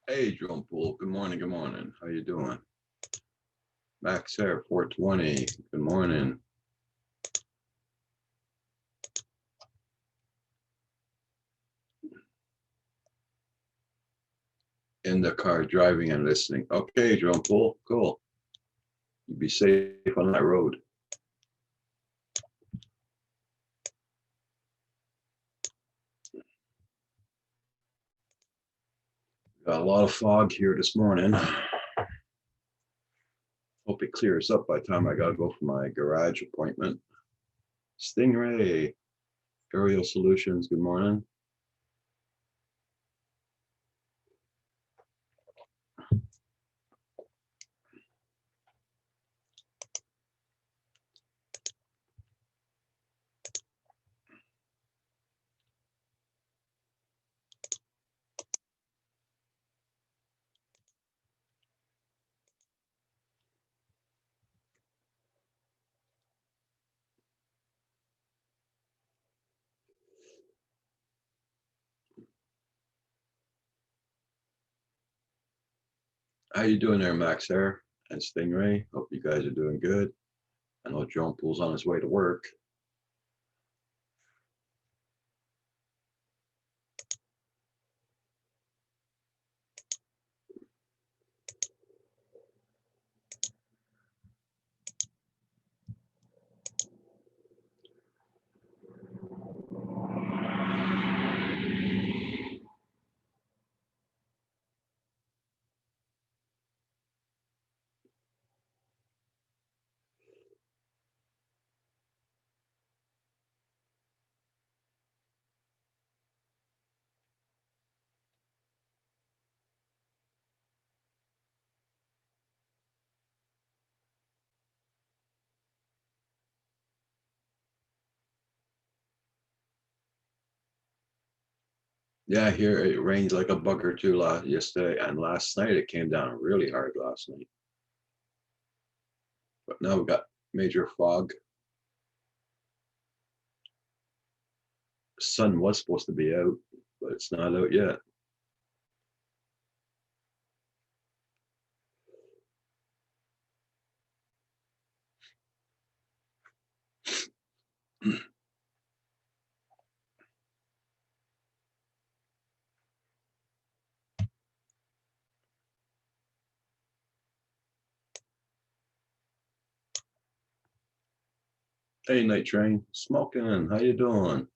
Hey, Drone Pool. Good morning. Good morning. How you doing? Max Air 420. Good morning. In the car, driving and listening. Okay, Drone Pool. Cool. You be safe on that road. Got a lot of fog here this morning. Hope it clears up by the time I gotta go for my garage appointment. Stingray, Aerial Solutions. Good morning. How you doing there, Max Air and Stingray? Hope you guys are doing good. I know Drone Pool's on his way to work. Yeah, here it rained like a bugger too yesterday, and last night it came down really hard last night. But now we got major fog. Sun was supposed to be out, but it's not out yet. Hey, Night Train, smoking. How you doing?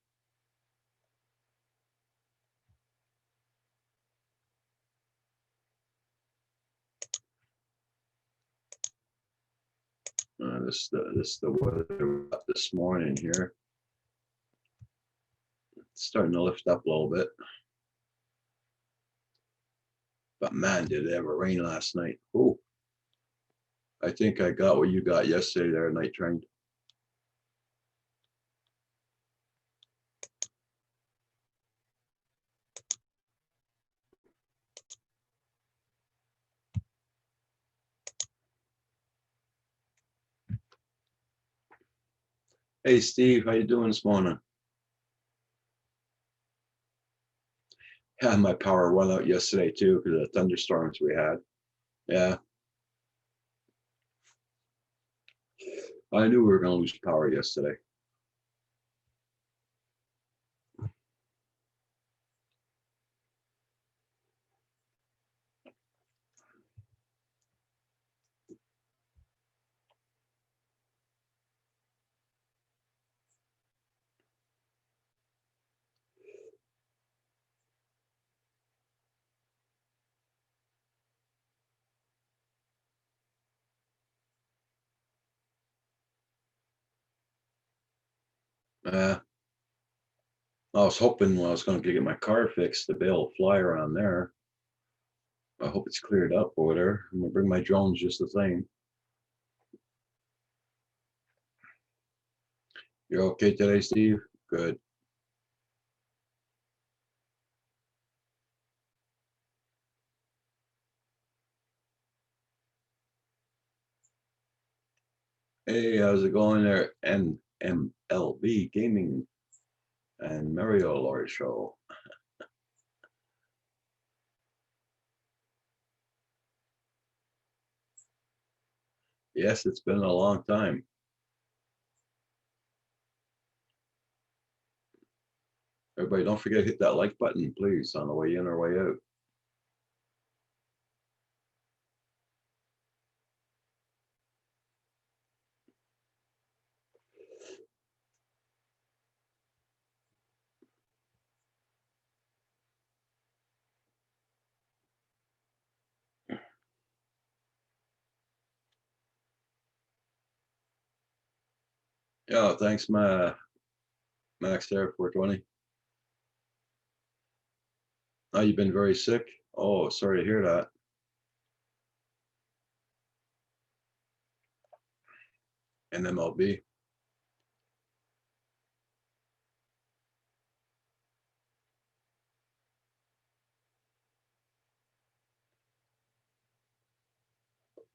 This the weather this morning here. It's starting to lift up a little bit, but man, did it ever rain last night? Oh, I think I got what you got yesterday there, Night Train. Hey, Steve, how you doing this morning? Yeah, my power went out yesterday too because of the thunderstorms we had. Yeah, I knew we were going to lose power yesterday. Uh, I was hoping when I was going to get my car fixed to be able to fly around there. I hope it's cleared up over there. I'm going to bring my drones just the same. You're okay today, Steve? Good. Hey, how's it going there? MLB Gaming and Mario Lord Show. Yes, it's been a long time. Everybody, don't forget to hit that like button, please, on the way in or way out. Yeah, thanks, Max there, 420. Oh, you've been very sick? Oh, sorry to hear that. And MLB.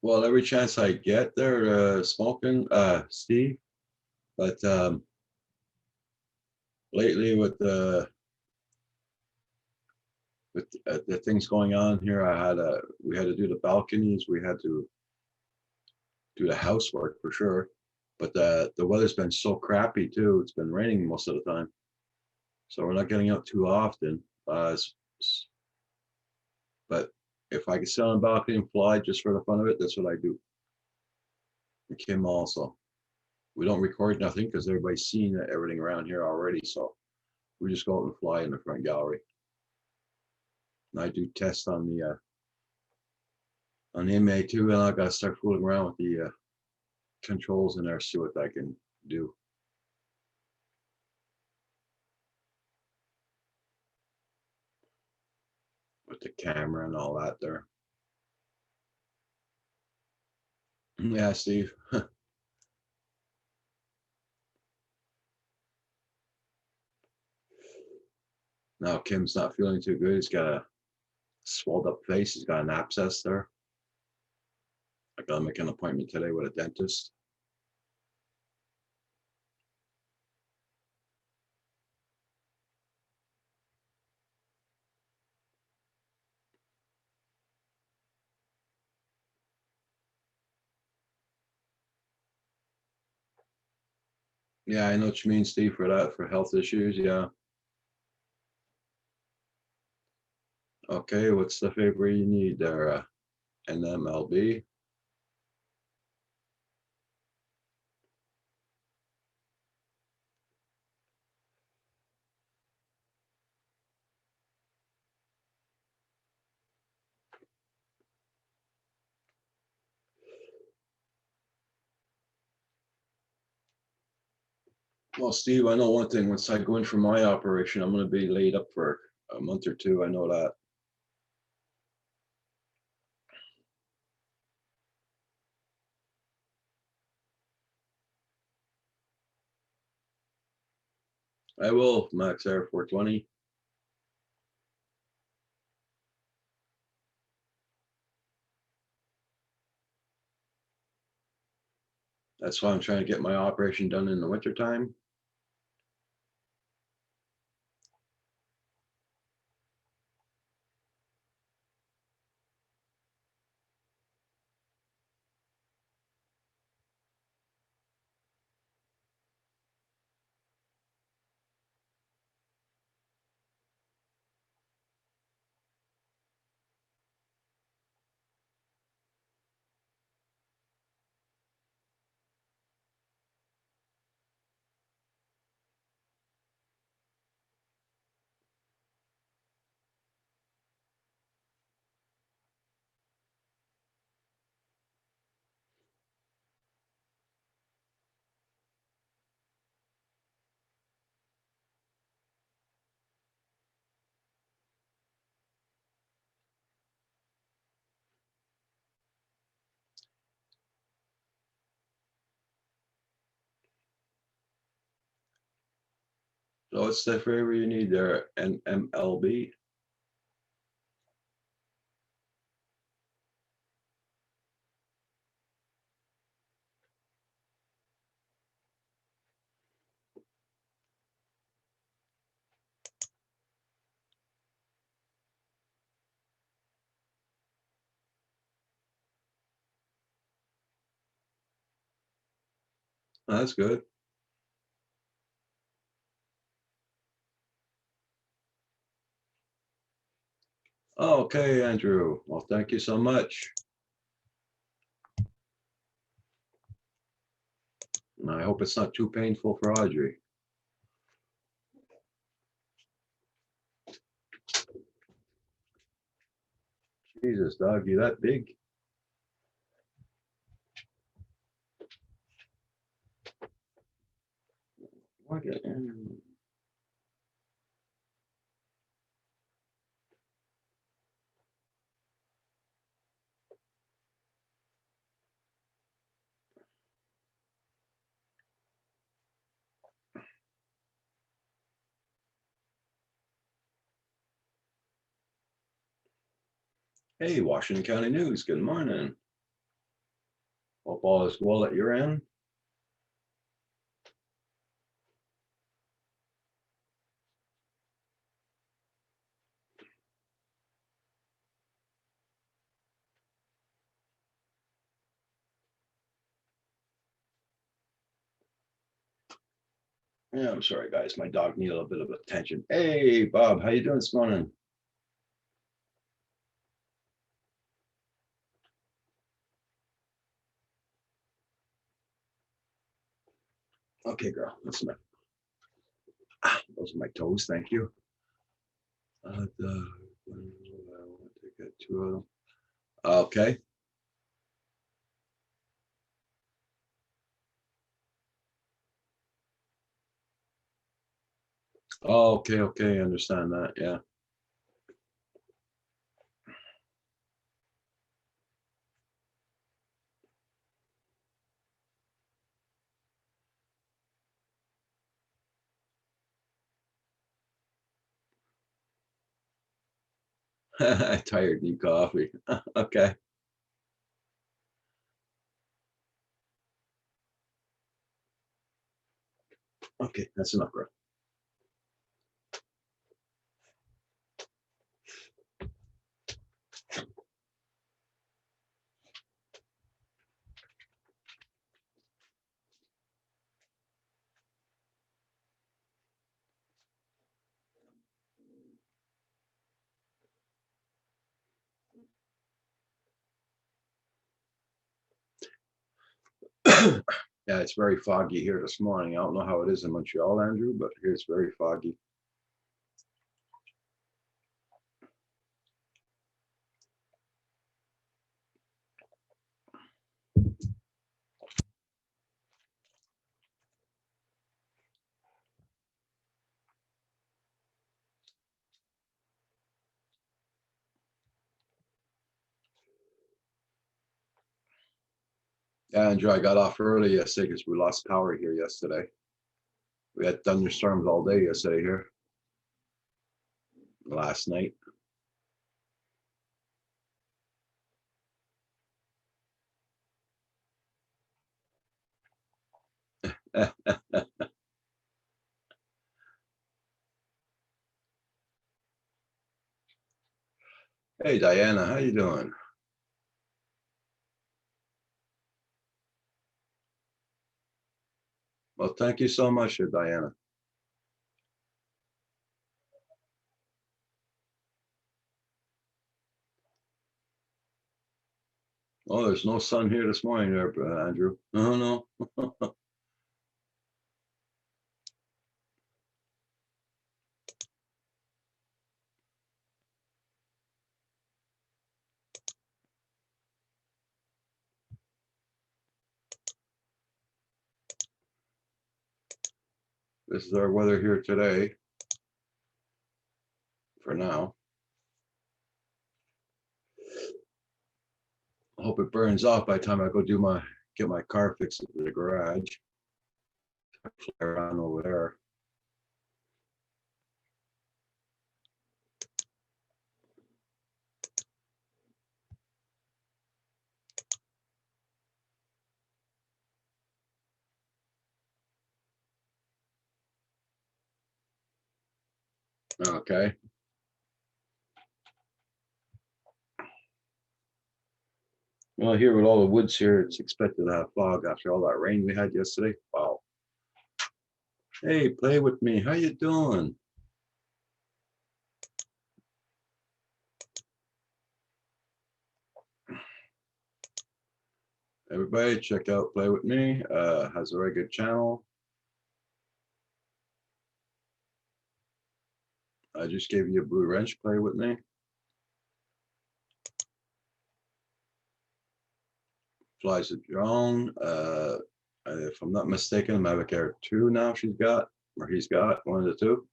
Well, every chance I get there, smoking, Steve, but lately with the things going on here, we had to do the balconies, we had to do the housework for sure. But the weather's been so crappy too. It's been raining most of the time, so we're not getting out too often. But if I can sit on the balcony and fly just for the fun of it, that's what I do. And Kim also. We don't record nothing because everybody's seen everything around here already. So we just go out and fly in the front gallery. And I do tests on the MA too, and I got to start fooling around with the controls in there, see what I can do with the camera and all that there. Yeah, Steve. Now Kim's not feeling too good. He's got a swelled up face. He's got an abscess there. I got to make an appointment today with a dentist. Yeah, I know what you mean, Steve, for that, for health issues. Yeah. Okay, what's the favor you need there? NMLB. Well, Steve, I know one thing. Once I go in for my operation, I'm going to be laid up for a month or two. I know that. I will, Max Air 420. That's why I'm trying to get my operation done in the wintertime. So what's the favor you need there? NMLB. That's good. Okay, Andrew. Well, thank you so much. And I hope it's not too painful for Audrey. Jesus, dog, you that big? What? Hey, Washington County News. Good morning. Hope all is well at your end. Yeah, I'm sorry, guys. My dog needed a little bit of attention. Hey, Bob, how you doing this morning? Okay, girl. Those are my toes. Thank you. I want to take two of them. Okay. Oh, okay, okay. I understand that. Yeah. Tired, need coffee. Okay. Okay, that's enough, bro. Yeah, it's very foggy here this morning. I don't know how it is in Montreal, Andrew, but here it's very foggy. Yeah, Andrew, I got off early yesterday because we lost power here yesterday. We had thunderstorms all day yesterday here. Last night. Hey, Diana, how you doing? Well, thank you so much, Diana. Oh, there's no sun here this morning there, Andrew. No, no. This is our weather here today for now. I hope it burns off by the time I go get my car fixed at the garage. Fly around over there. Okay. Well, here with all the woods here, it's expected to have fog after all that rain we had yesterday. Wow. Hey, play with me. How you doing? Everybody check out Play With Me. Has a very good channel. I just gave you a blue wrench. Play with me. Flies a drone. If I'm not mistaken, Mavic Air 2 now she's got, or he's got, one of the two.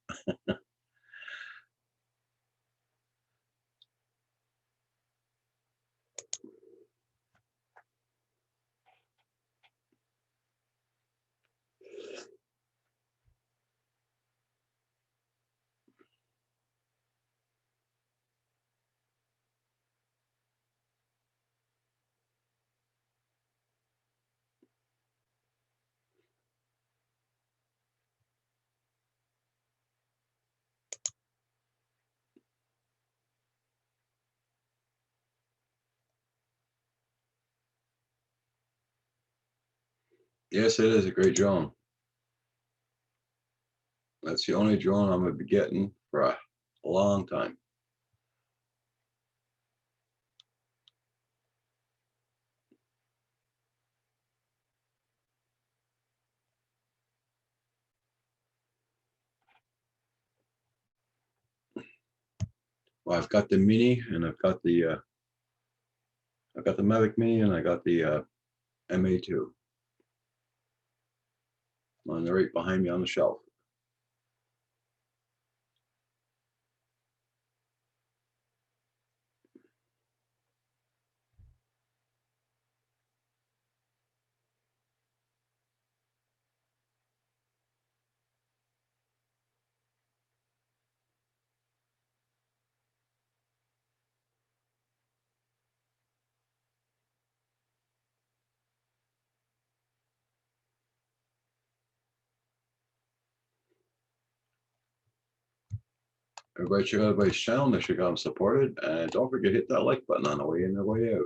Yes, it is a great drone. That's the only drone I'm gonna be getting for a long time. Well, I've got the Mini, and I've got the Mavic Mini, and I got the MA2 on the right behind me on the shelf. Everybody check out everybody's channel. Make sure you got them supported, and don't forget to hit that like button on the way in and the way out.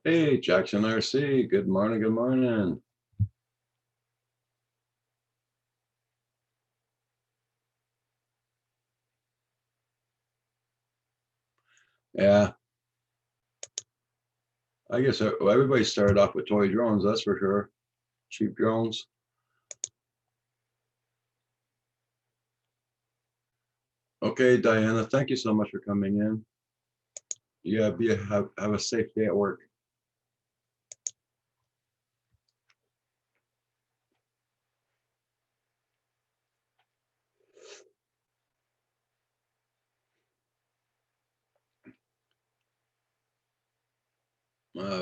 Hey, Jackson RC. Good morning. Good morning. Yeah, I guess everybody started off with toy drones. That's for sure. Cheap drones. Okay, Diana. Thank you so much for coming in. Yeah, have a safe day at work.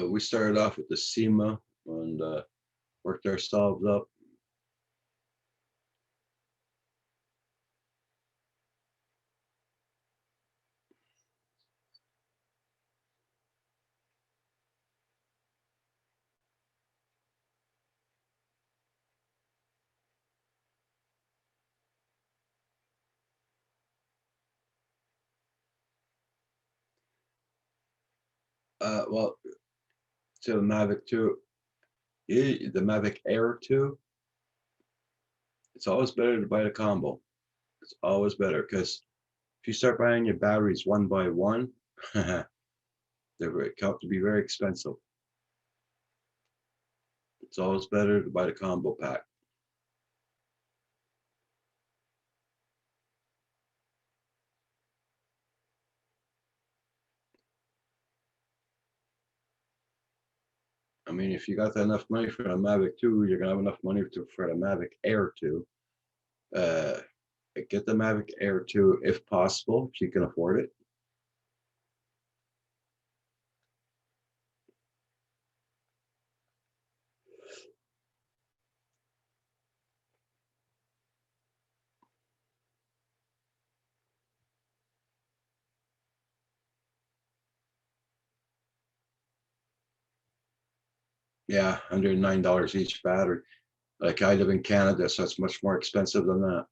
We started off with the SEMA and worked ourselves up. Well, to the Mavic 2, the Mavic Air 2, it's always better to buy the combo. It's always better because if you start buying your batteries one by one, they're count to be very expensive. It's always better to buy the combo pack. mean, if you got enough money for the Mavic 2, you're gonna have enough money for the Mavic Air 2. Get the Mavic Air 2 if possible, if you can afford it. Yeah, $109 each battery. Like I live in Canada, so it's much more expensive than that.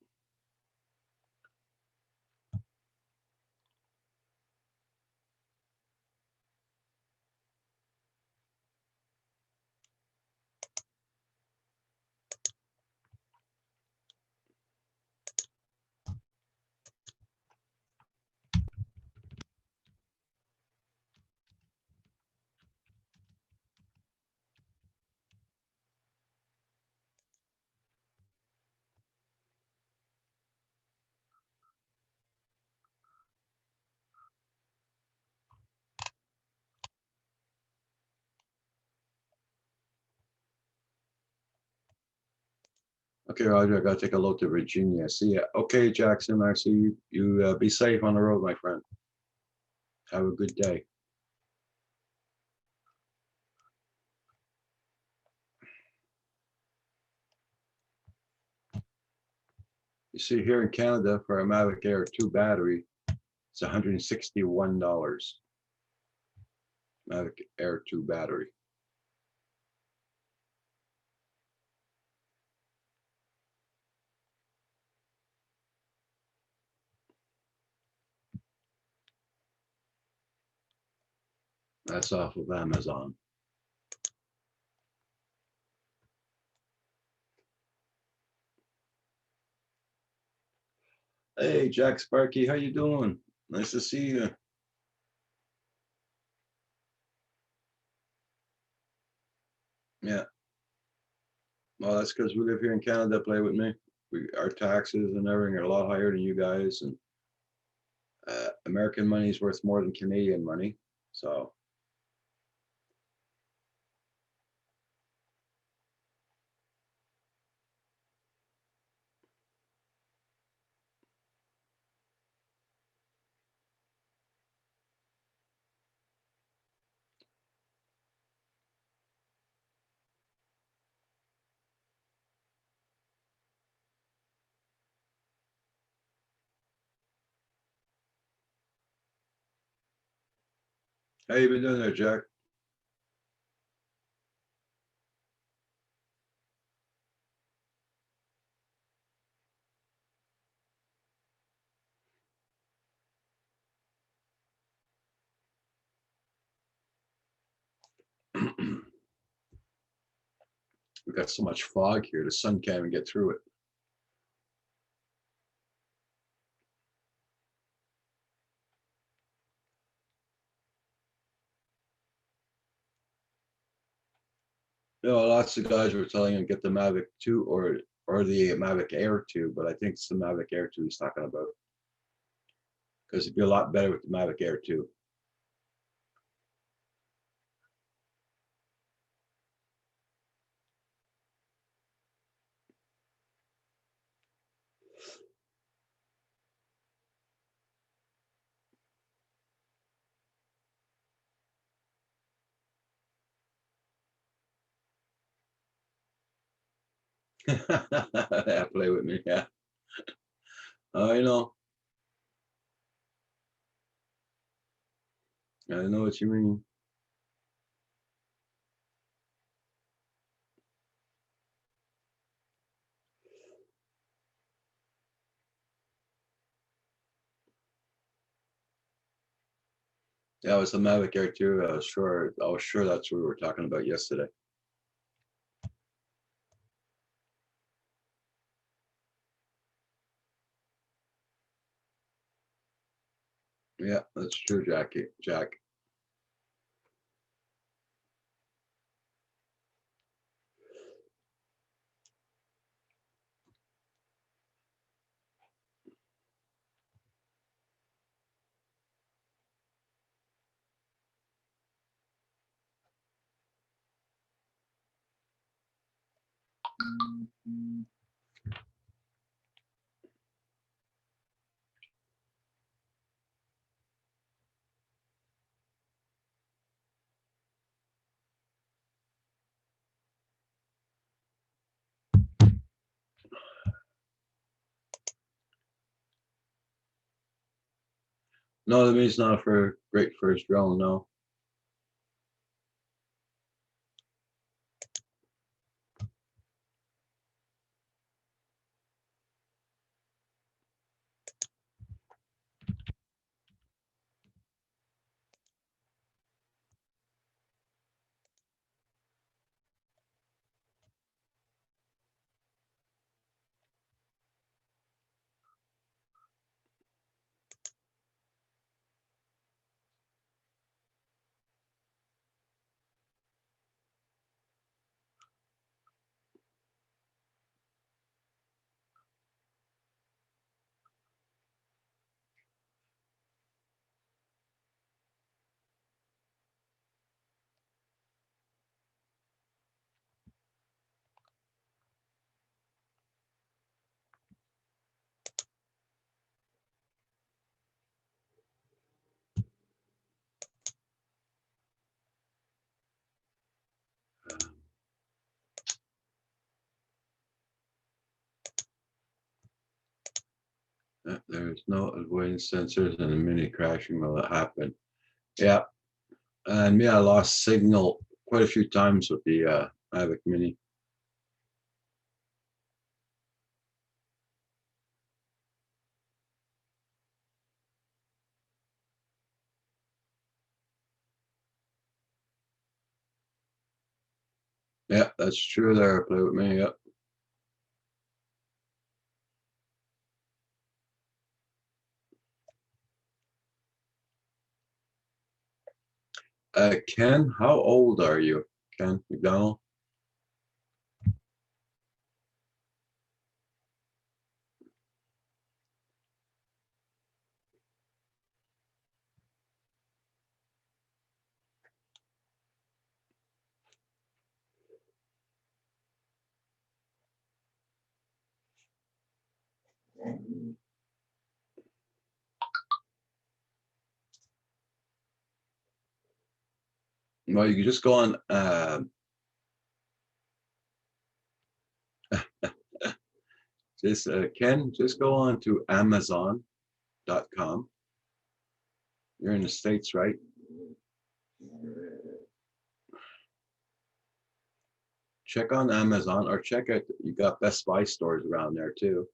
Okay, Roger, I gotta take a load to Virginia. See ya. Okay, Jackson, I see you. You be safe on the road, my friend. Have a good day. You see, here in Canada, for a Mavic Air 2 battery, it's $161. Mavic Air 2 battery. That's off of Amazon. Hey, Jack Sparky, how you doing? Nice to see you. Yeah, well, that's because we live here in Canada. Play with me. Our taxes and everything are a lot higher than you guys, and American money is worth more than Canadian money. So, how you been doing there, Jack? We got so much fog here, the sun can't even get through it. You know, lots of guys were telling him get the Mavic 2 or the Mavic Air 2, but I think it's the Mavic Air 2 he's talking about because it'd be a lot better with the Mavic Air 2. Yeah, play with me. Yeah, I know. I know what you mean. Yeah, it was the Mavic Air 2. I was sure that's what we were talking about yesterday. Yeah, that's true, Jack. No, that means not for great first drone, no. There's no avoidance sensors and a mini crashing will happen. Yeah, and me, I lost signal quite a few times with the Mavic Mini. Yeah, that's true there. Play with me. Yep. Ken, how old are you? Ken McDonald? Well, you can just go on just Ken, just go on to Amazon.com. You're in the States, right? Check on Amazon or check it. You got Best Buy stores around there too.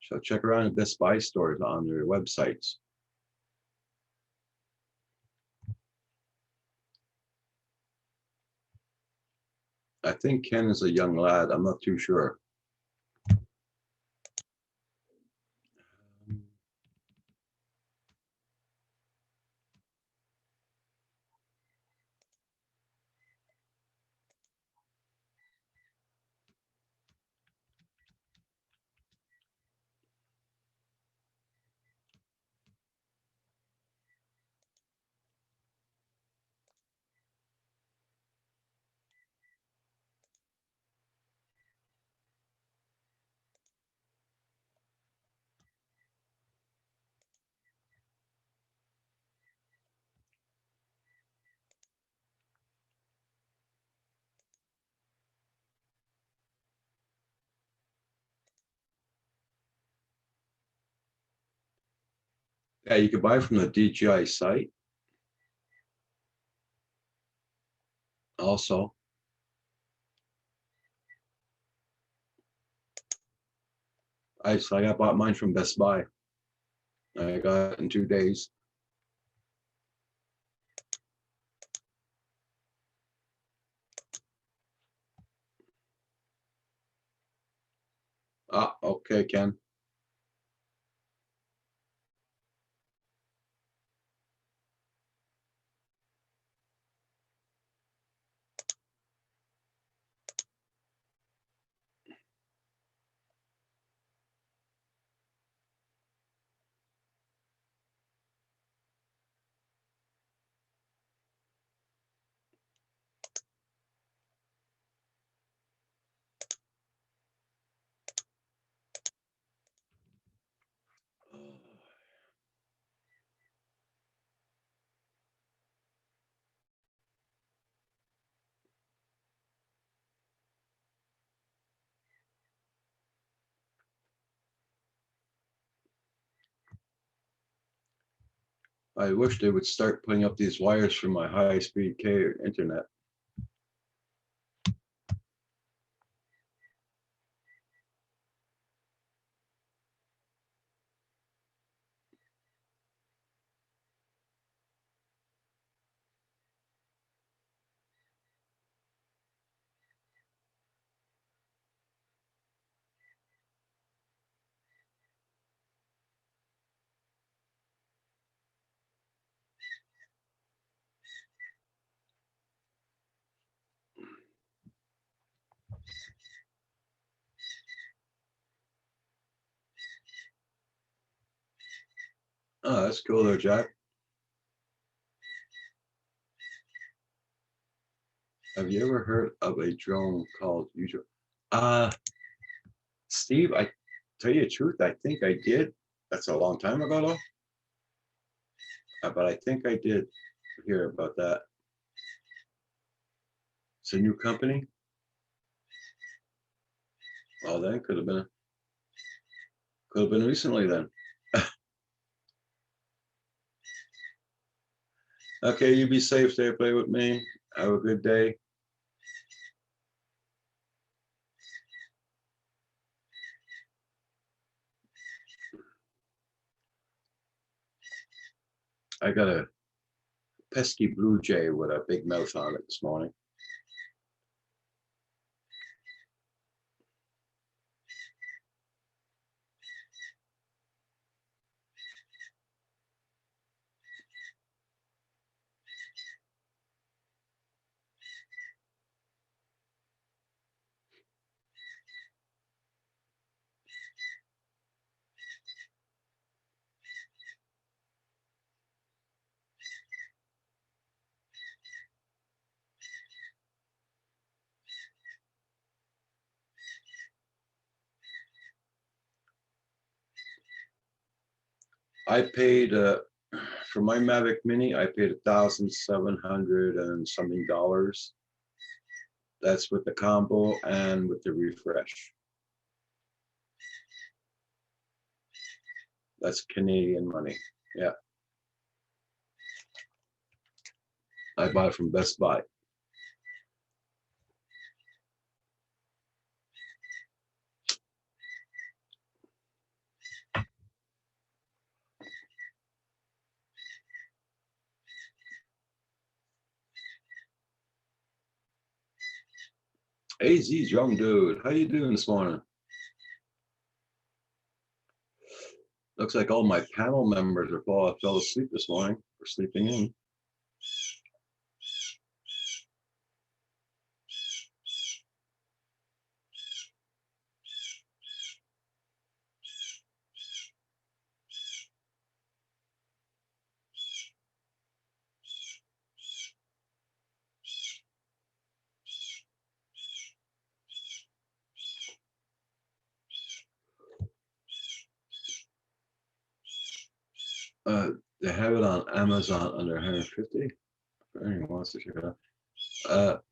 So check around at Best Buy stores on their websites. I think Ken is a young lad. I'm not too sure. Yeah, you can buy from the DJI site. Also, I got bought mine from Best Buy. I got it in 2 days. Ah, okay, Ken. I wish they would start putting up these wires for my high-speed internet. Oh, that's cool there, Jack. Have you ever heard of a drone called UJO? Steve, I tell you the truth, I think I did. That's a long time ago, though. But I think I did hear about that. It's a new company. Well, then could have been recently then. Okay, you be safe, stay play with me. Have a good day. I got a pesky blue jay with a big mouth on it this morning. I paid for my Mavic Mini. I paid $1,700 and something dollars. That's with the combo and with the refresh. That's Canadian money. Yeah, I bought it from Best Buy. AZ Young Dude, how you doing this morning? Looks like all my panel members fell asleep this morning or sleeping in. They have it on Amazon under 150. If anyone wants to check it out.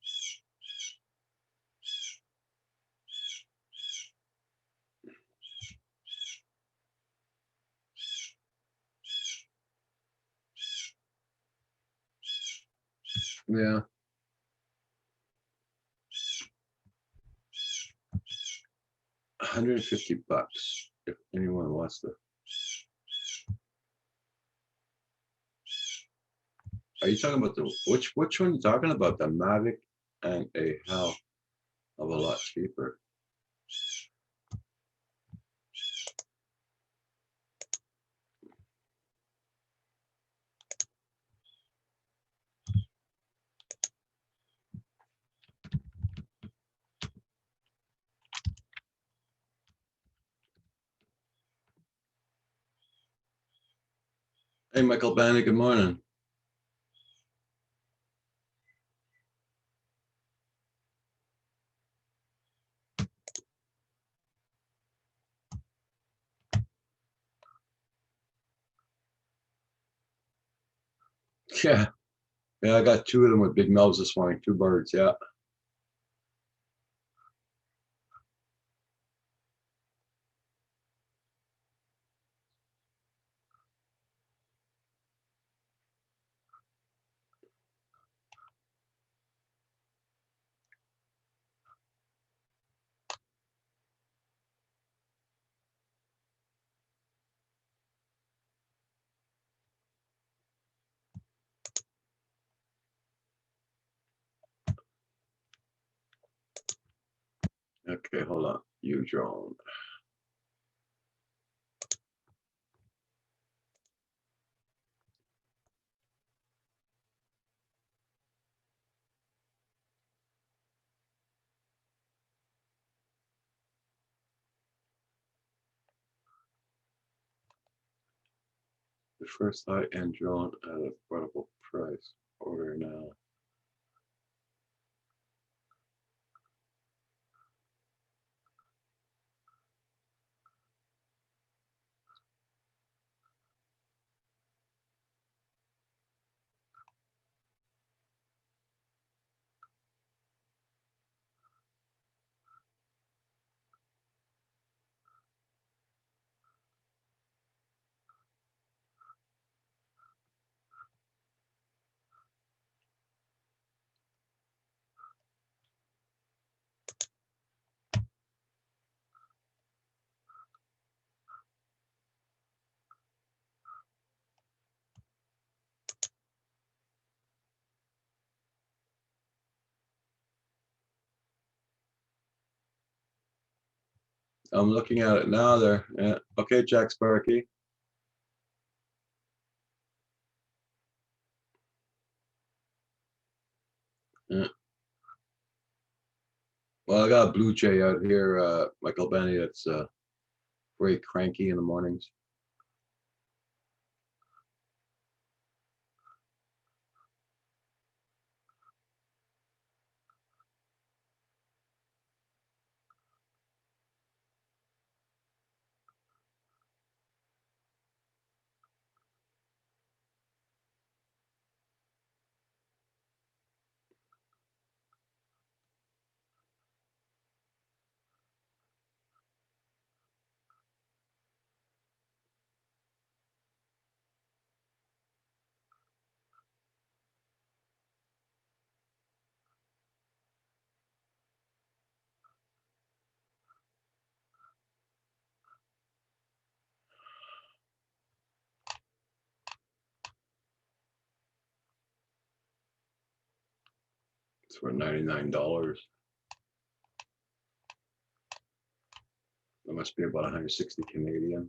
Yeah. 150 bucks if anyone wants to. Are you talking about which one are you talking about? The Mavic and a hell of a lot cheaper. Hey, Michael Banny, good morning. Yeah, yeah, I got two of them with big mouths this morning, two birds, yeah. Okay, hold on. You drone. The first high-end drone at an affordable price. Order now. I'm looking at it now there. Yeah. Okay, Jack Sparky. Yeah. Well, I got a blue jay out here, Michael Benny, that's very cranky in the mornings. It's for $99. That must be about 160 Canadian.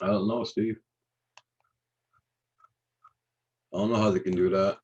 I don't know, Steve. I don't know how they can do that.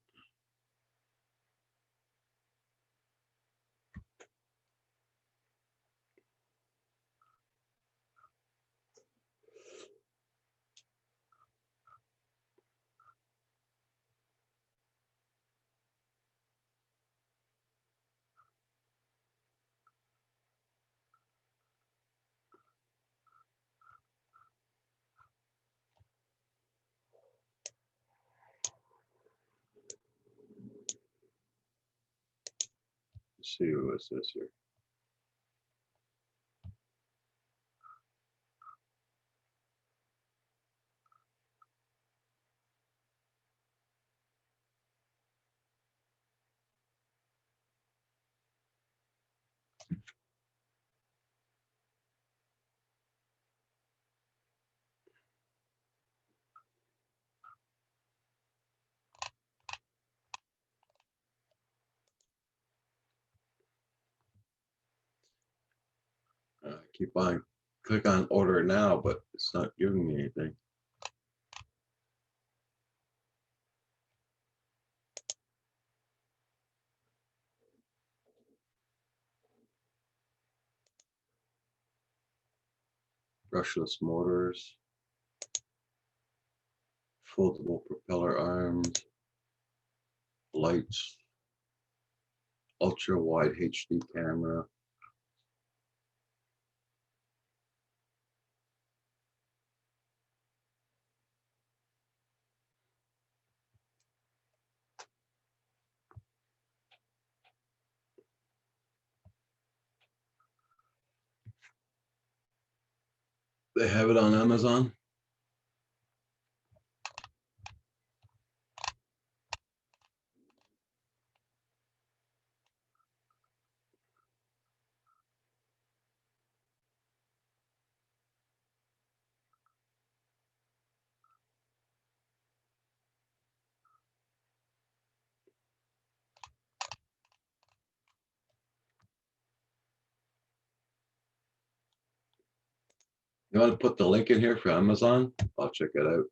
Let's see what's this here. Keep on, click on order now, but it's not giving me anything. Brushless motors, foldable propeller arms, lights, ultra wide HD camera. They have it on Amazon. You want to put the link in here for Amazon? I'll check it out.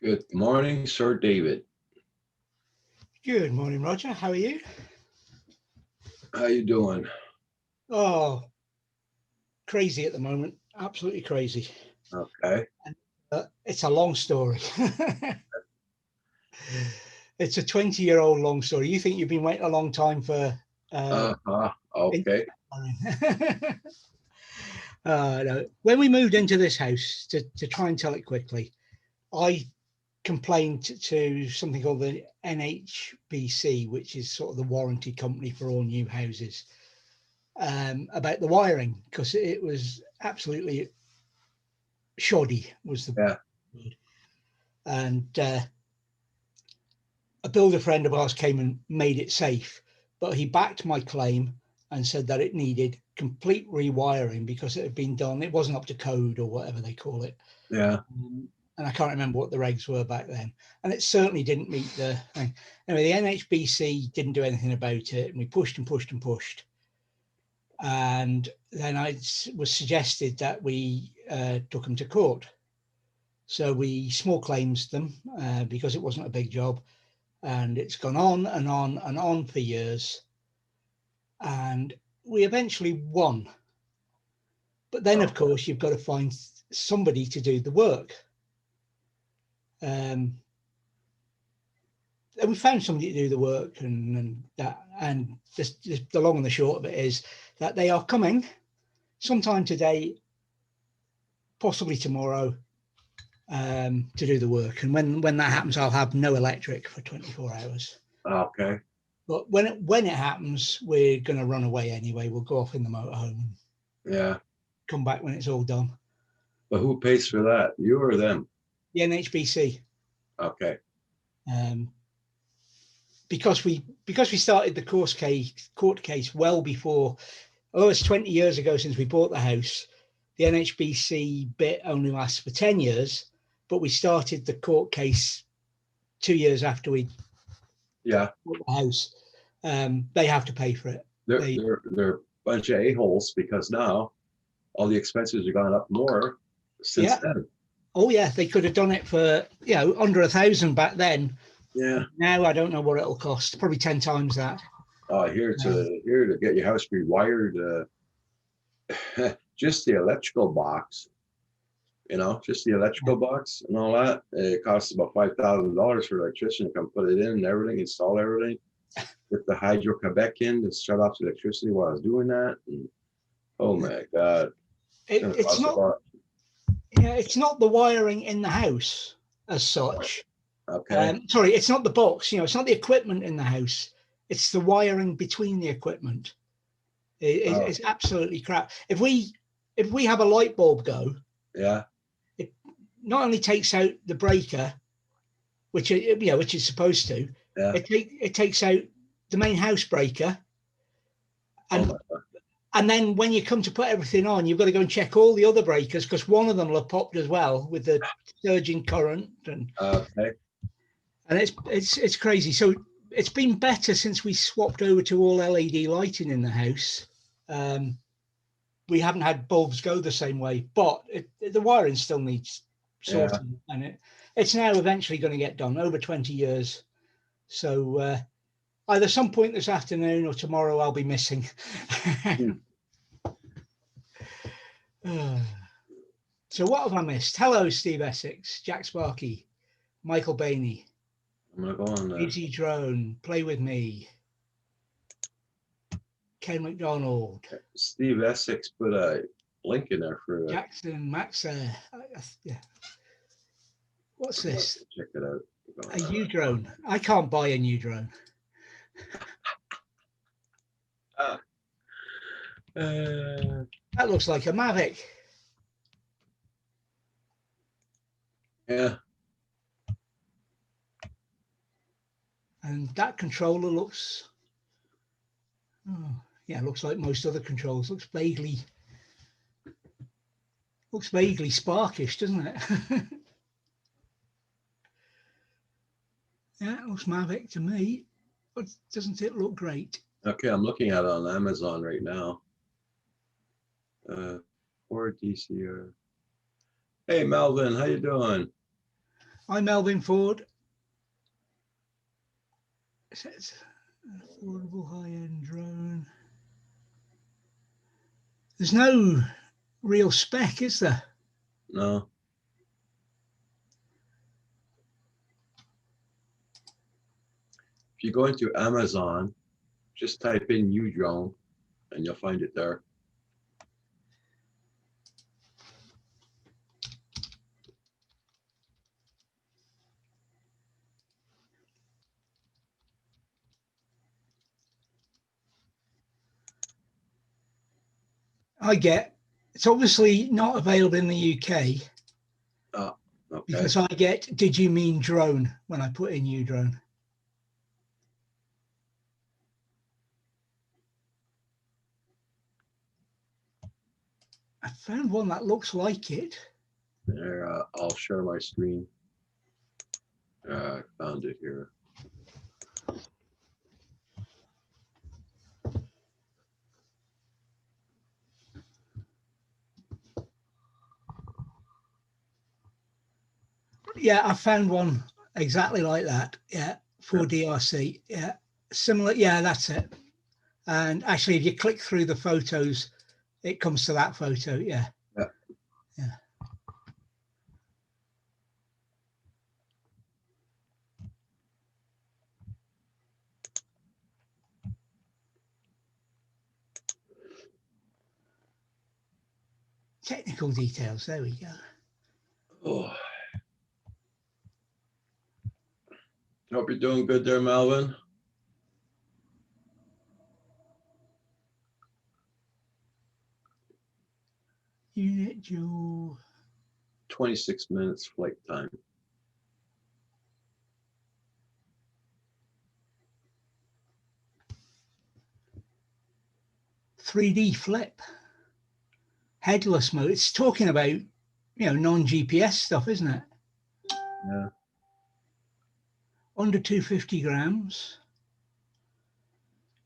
Good morning, Sir David. Good morning, Roger. How are you? How you doing? Oh, crazy at the moment. Absolutely crazy. Okay. It's a long story. It's a 20-year-old long story. You think you've been waiting a long time for Okay. No. When we moved into this house, to try and tell it quickly, I complained to something called the NHBC, which is sort of the warranty company for all new houses, about the wiring, because it was absolutely shoddy was the Yeah. word. And a builder friend of ours came and made it safe, but he backed my claim and said that it needed complete rewiring because it had been done. It wasn't up to code or whatever they call it. Yeah. And I can't remember what the regs were back then. And it certainly didn't meet the thing. Anyway, the NHBC didn't do anything about it. And we pushed and pushed and pushed. And then I was suggested that we took them to court. So we small claims them because it wasn't a big job. And it's gone on and on and on for years. And we eventually won. But then, of course, you've got to find somebody to do the work. And we found somebody to do the work, and just the long and the short of it is that they are coming sometime today, possibly tomorrow, to do the work. And when that happens, I'll have no electric for 24 hours. Okay. But when it happens, we're going to run away anyway. We'll go off in the motorhome and Yeah. come back when it's all done. But who pays for that? You or them? The NHBC. Okay. Because we started the court case well before. Oh, it's 20 years ago since we bought the house. The NHBC bit only lasts for 10 years, but we started the court case 2 years after we bought the house. They have to pay for it. They're a bunch of a-holes because now all the expenses have gone up more since then. Oh yeah, they could have done it for under $1,000 back then. Yeah. Now I don't know what it'll cost. Probably 10 times that. Here to get your house rewired, just the electrical box. Just the electrical box and all that. It costs about $5,000 for an electrician to come put it in and everything, install everything. Get the Hydro-Quebec in to shut off the electricity while I was doing that. And, oh my God. It's not the wiring in the house as such. Okay. Sorry, it's not the box. It's not the equipment in the house. It's the wiring between the equipment. It's absolutely crap. If we have a light bulb go, it not only takes out the breaker, which is supposed to. It takes out the main house breaker, and then when you come to put everything on, you've got to go and check all the other breakers because one of them will have popped as well with the surging current and it's crazy. So it's been better since we swapped over to all LED lighting in the house. We haven't had bulbs go the same way, but the wiring still needs sorting, and it's now eventually going to get done over 20 years. So Either some point this afternoon or tomorrow I'll be missing. So what have I missed? Hello, Steve Essex, Jack Sparky, Michael Bainey, I'm gonna go on there. Easy Drone, Play With Me, Ken McDonald, Steve Essex put a link in there for Jackson, Max. Yeah. What's this? check it out. A U drone. I can't buy a new drone. That looks like a Mavic. Yeah. And that controller looks, yeah, looks like most other controls. Looks vaguely Sparkish, doesn't it? Yeah, it looks Mavic to me, but doesn't it look great? Okay, I'm looking at it on Amazon right now. Ford DCR. Hey, Melvin, how you doing? Hi, Melvin Ford. It says affordable high-end drone. There's no real spec, is there? No. If you go into Amazon, just type in U-drone and you'll find it there. It's obviously not available in the UK. Oh, okay. Because I get, did you mean drone when I put in U drone? I found one that looks like it. There, I'll share my screen. I found it here. Yeah, I found one exactly like that. Yeah, for DRC. Yeah, similar. Yeah, that's it. And actually, if you click through the photos, it comes to that photo. Yeah. Yeah. Yeah. Technical details. There we go. Oh. Hope you're doing good there, Melvin. Unit Joe. 26 minutes flight time. .3D flip. Headless mode. It's talking about, non-GPS stuff, isn't it? Yeah. Under 250 grams.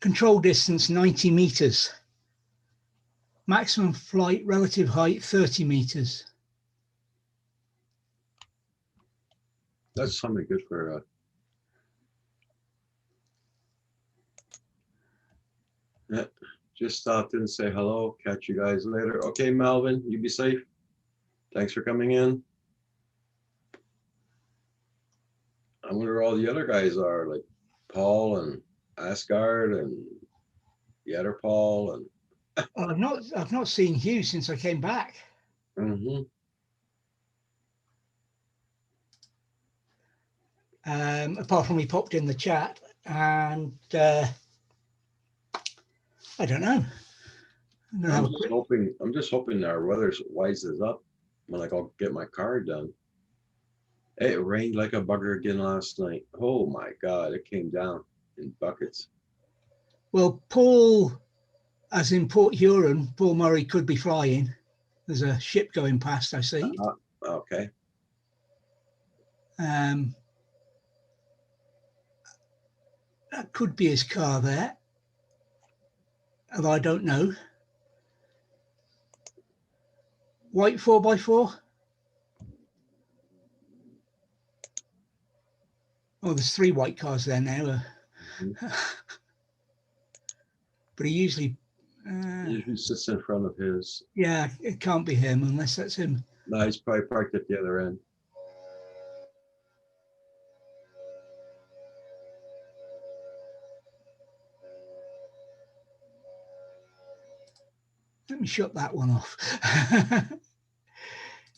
Control distance 90 meters. Maximum flight relative height 30 meters. That's something good for yeah. Just stopped in and say hello. Catch you guys later. Okay, Melvin, you be safe. Thanks for coming in. I wonder where all the other guys are, like Paul and Asgard and the other Paul and Well, I've not seen Hugh since I came back. Apart from he popped in the chat, and I don't know. I'm just hoping our weather wises up when I go get my car done. It rained like a bugger again last night. Oh my God, it came down in buckets. Well, Paul, as in Port Huron, Paul Murray could be flying. There's a ship going past, I see. Okay. That could be his car there, although I don't know. White 4x4. Oh, there's 3 white cars there now. But he usually, He usually sits in front of his. yeah, it can't be him unless that's him. No, he's probably parked at the other end. Let me shut that one off.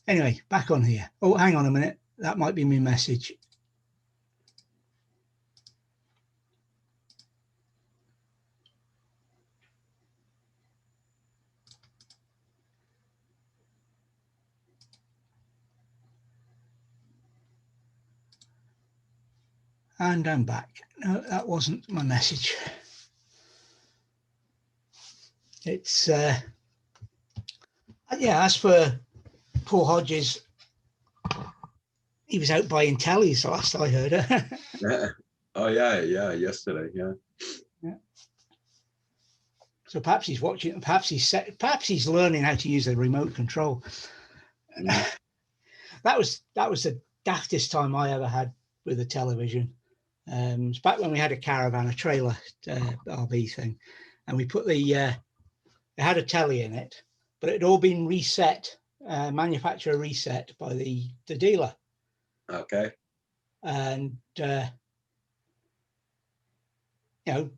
Anyway, back on here. Oh, hang on a minute. That might be my message. And I'm back. No, that wasn't my message. It's, yeah, as for Paul Hodges, he was out buying tellies the last I heard. Yeah. Oh yeah, yesterday, yeah. So perhaps he's watching, perhaps he's learning how to use the remote control. Mm. That was the daftest time I ever had with a television. It's back when we had a caravan, a trailer RV thing, and we put it had a telly in it, but it had all been reset, manufacturer reset by the dealer. Okay. And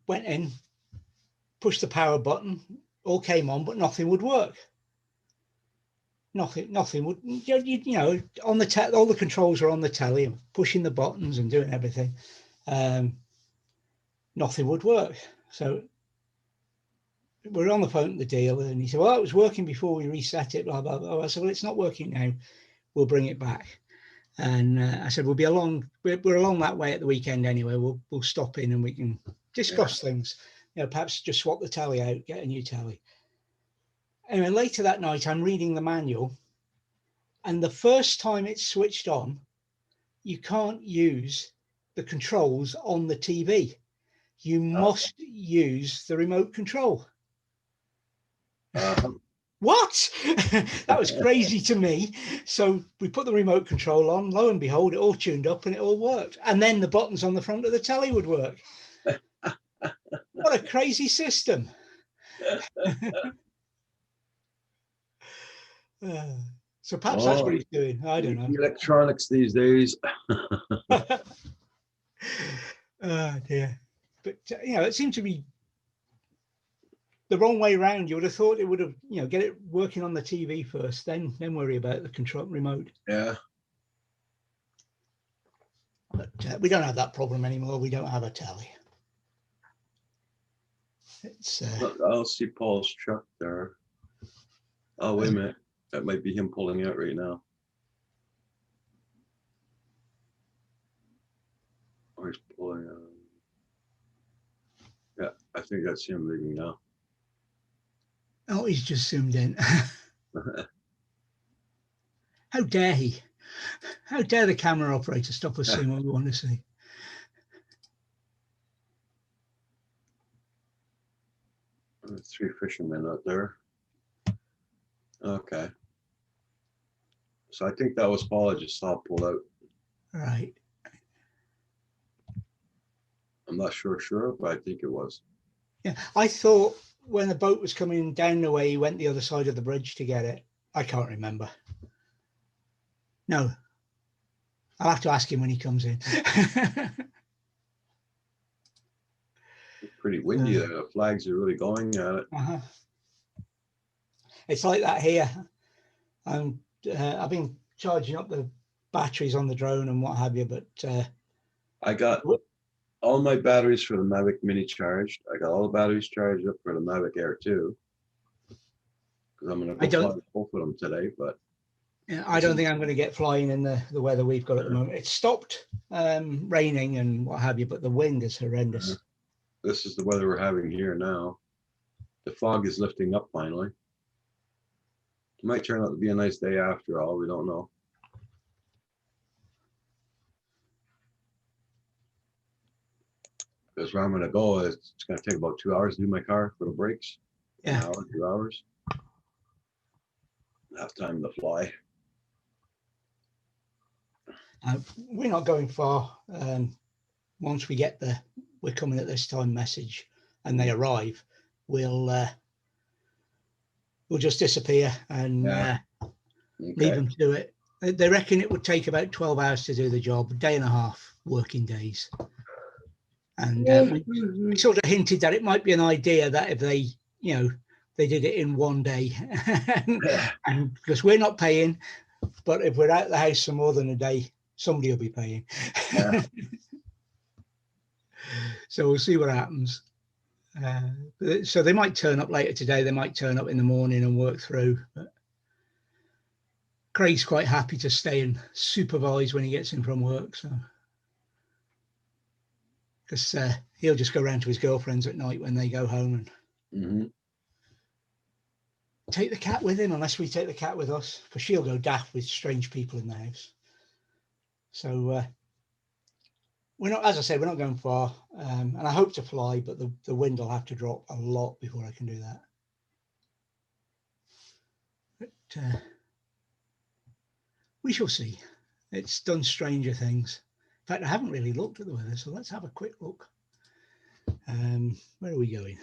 went in, pushed the power button, all came on, but nothing would work. Nothing would, on the all the controls are on the telly, pushing the buttons and doing everything. Nothing would work. So we're on the phone to the dealer, and he said, well, it was working before we reset it, blah, blah, blah. I said, well, it's not working now. We'll bring it back. And I said, we're along that way at the weekend anyway. We'll stop in and we can discuss things. Perhaps just swap the telly out, get a new telly. Anyway, later that night, I'm reading the manual, and the first time it's switched on, you can't use the controls on the TV. You must use the remote control. What? That was crazy to me. So we put the remote control on, lo and behold, it all tuned up and it all worked. And then the buttons on the front of the telly would work. What a crazy system. So perhaps that's what he's doing. I don't know. Electronics these days. Oh dear. But it seemed to be the wrong way around. You would have thought it would have, get it working on the TV first, then worry about the control remote. Yeah. But we don't have that problem anymore. We don't have a telly. It's. Look, I'll see Paul's truck there. Oh, wait a minute. That might be him pulling out right now. Or he's pulling out. Yeah, I think that's him leaving now. Oh, he's just zoomed in. How dare he? How dare the camera operator stop us seeing what we want to see? Three fishermen out there. Okay. So I think that was Paul. I just saw pull out. Right. I'm not sure, but I think it was. Yeah, I thought when the boat was coming down the way, he went the other side of the bridge to get it. I can't remember. No. I'll have to ask him when he comes in. It's pretty windy there. The flags are really going at it. It's like that here. I've been charging up the batteries on the drone and what have you, but I got all my batteries for the Mavic Mini charged. I got all the batteries charged up for the Mavic Air 2. Because I'm going to go fly both of them today, but I don't think I'm going to get flying in the weather we've got at the moment. It's stopped raining and what have you, but the wind is horrendous. This is the weather we're having here now. The fog is lifting up finally. It might turn out to be a nice day after all. We don't know. Because where I'm going to go, it's going to take about 2 hours to do my car for the brakes. Yeah. An hour, 2 hours. Have time to fly. We're not going far. Once we get we're coming at this time message and they arrive, we'll just disappear and Yeah. leave Okay. them to it. They reckon it would take about 12 hours to do the job, a day and a half working days. And we sort of hinted that it might be an idea that if they, you know, they did it in one day, and because we're not paying, but if we're out of the house for more than a day, somebody will be paying. Yeah. So we'll see what happens. So they might turn up later today. They might turn up in the morning and work through. But Craig's quite happy to stay and supervise when he gets in from work. So, because he'll just go around to his girlfriends at night when they go home and Mhm. take the cat with him, unless we take the cat with us, because she'll go daft with strange people in the house. So we're not, as I say, we're not going far, and I hope to fly, but the wind will have to drop a lot before I can do that. But we shall see. It's done stranger things. In fact, I haven't really looked at the weather, so let's have a quick look. Where are we going?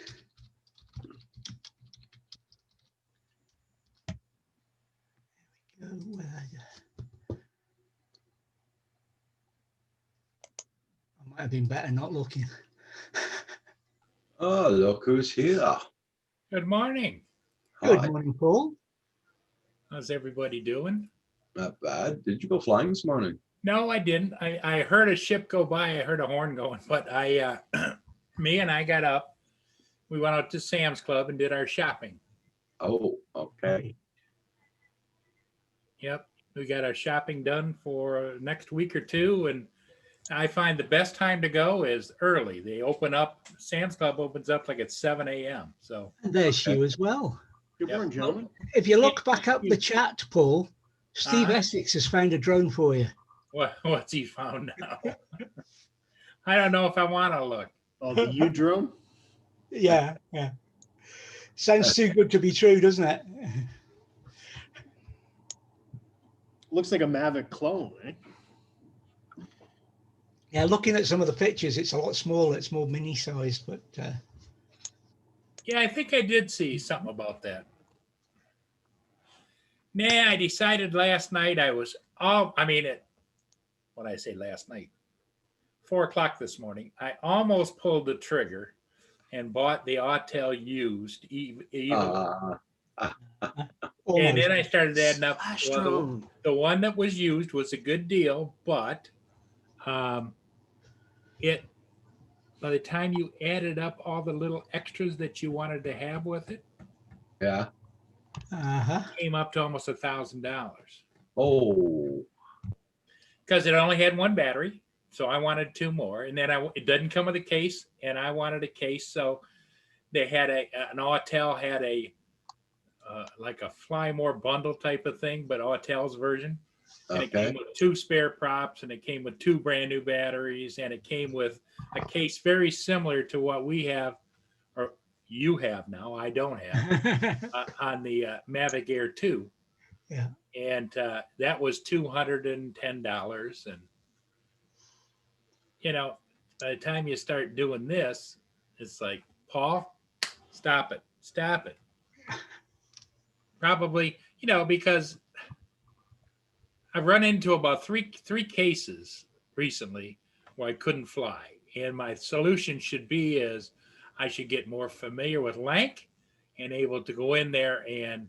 I might have been better not looking. Oh, look who's here. Good morning. Good Hi. morning, Paul. How's everybody doing? Not bad. Did you go flying this morning? No, I didn't. I heard a ship go by. I heard a horn going, but me and I got up. We went out to Sam's Club and did our shopping. Oh, okay. Yep. We got our shopping done for next week or two. And I find the best time to go is early. They open up, Sam's Club opens up like at 7 a.m. So And there's Okay. you as well. Good morning, gentlemen. If you look back up the chat, Paul, Steve Uh-huh. Essex has found a drone for you. what's he found now? I don't know if I want to look. Oh, the U drone. Yeah, yeah. Sounds too good to be true, doesn't it? Looks like a Mavic clone, eh? Yeah, looking at some of the pictures, it's a lot smaller. It's more mini-sized, but Yeah, I think I did see something about that. Nah, I decided last night what I say last night? 4 o'clock this morning, I almost pulled the trigger and bought the Autel used Evo. And almost. then I started adding up. Flash Well, drone. the one that was used was a good deal, but it by the time you added up all the little extras that you wanted to have with it, Yeah. came up to almost $1,000 Oh, because it only had one battery. So I wanted two more, and then it doesn't come with a case, and I wanted a case. So they had an Autel had a like a Fly More bundle type of thing, but Autel's version. And it okay. came with 2 spare props, and it came with 2 brand new batteries, and it came with a case very similar to what we have, or you have now. I don't have on the Mavic Air 2. Yeah. And that was $210, and you know, by the time you start doing this, it's like, Paul, stop it. Probably, because I've run into about three cases recently where I couldn't fly. And my solution should be is I should get more familiar with Lank and able to go in there and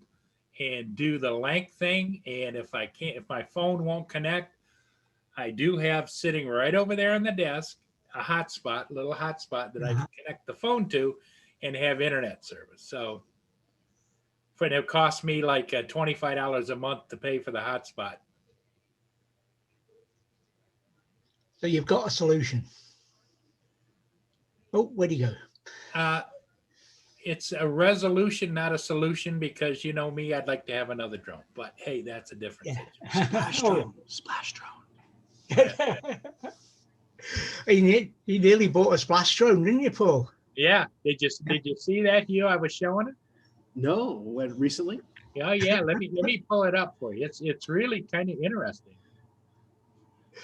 do the Lank thing. And if my phone won't connect, I do have sitting right over there on the desk a little hotspot that I can connect the phone to and have internet service. So it cost me like $25 a month to pay for the hotspot. So you've got a solution. Oh, where'd he go? It's a resolution, not a solution, because you know me, I'd like to have another drone. But hey, that's a different Yeah. Splash Oh, drone. Splash drone. you nearly bought a splash drone, didn't you, Paul? Yeah. Did you see that Hugh? I was showing it? No, when recently? Yeah, let me pull it up for you. It's really kind of interesting.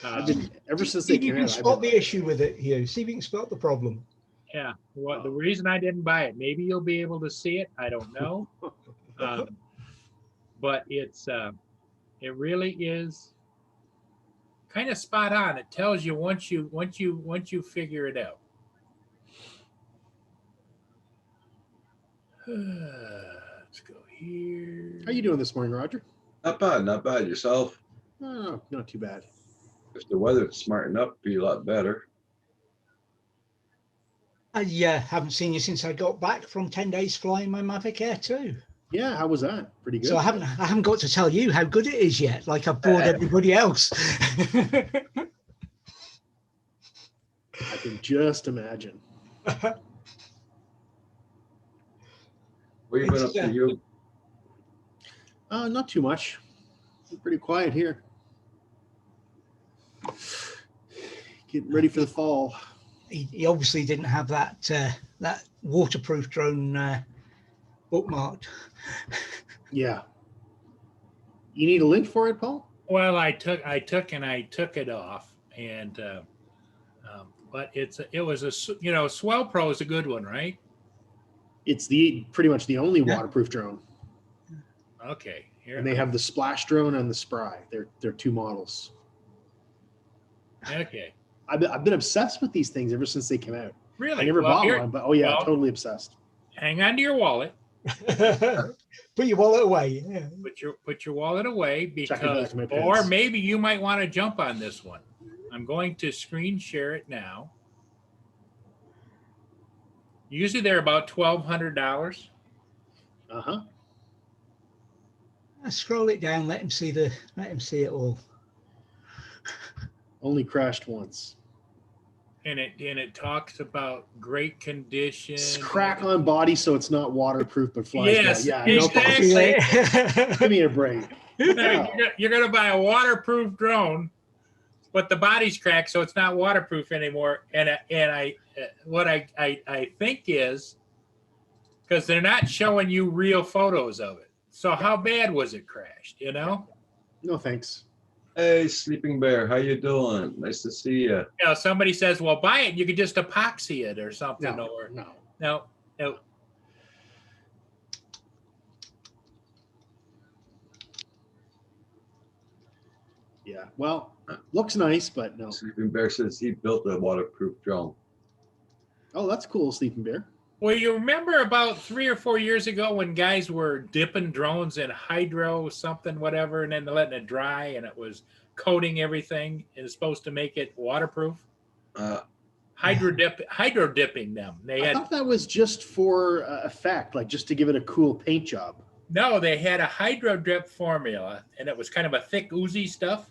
I've been ever since they See if you came can out. I've spot been- the issue with it, Hugh. See if you can spot the problem. Yeah. Well, the reason I didn't buy it, maybe you'll be able to see it. I don't know. But it really is kind of spot on. It tells you once you figure it out. Let's go here. How you doing this morning, Roger? Not bad, not bad. Yourself? Oh, not too bad. If the weather smartened up, be a lot better. I haven't seen you since I got back from 10 days flying my Mavic Air 2. Yeah, how was that? Pretty good. So I haven't got to tell you how good it is yet, like I've bored everybody else. I can just imagine. What you been It's, up to, you? Not too much. Pretty quiet here. Getting ready for the fall. He obviously didn't have that that waterproof drone bookmarked. Yeah. You need a link for it, Paul? Well, I took it off, and but it was a Swell Pro is a good one, right? It's pretty much the only Yeah. waterproof drone. Okay, here. And they have the Splash drone and the Spry. They're two models. Okay, I've been obsessed with these things ever since they came out. really. I never Well, bought here- one, but oh yeah, well- totally obsessed. Hang on to your wallet. Put your wallet away. Yeah. Put your wallet away Check it back because, to my or pants. maybe you might want to jump on this one. I'm going to screen share it now. Usually they're about $1,200. Uh-huh. Scroll it down. Let him see it all. Only crashed once. And it talks about great condition. It's crack on body, so it's not waterproof, but flies. Yes, well. Yeah, no exactly. problem. Give me a break. You're going to buy a waterproof drone, but the body's cracked, so it's not waterproof anymore. And what I think is because they're not showing you real photos of it. So how bad was it crashed? You know, No thanks. Hey, Sleeping Bear, how you doing? Nice to see you. somebody says, "Well, buy it. You could just epoxy it or something." No, Or no. no. Yeah. Well, looks nice, but no. Sleeping Bear says he built a waterproof drone. Oh, that's cool, Sleeping Bear. Well, you remember about 3 or 4 years ago when guys were dipping drones in hydro something, whatever, and then letting it dry, and it was coating everything. It's supposed to make it waterproof. Hydro dipping them. They I had thought that was just for effect, like just to give it a cool paint job. no, they had a hydro dip formula, and it was kind of a thick, oozy stuff.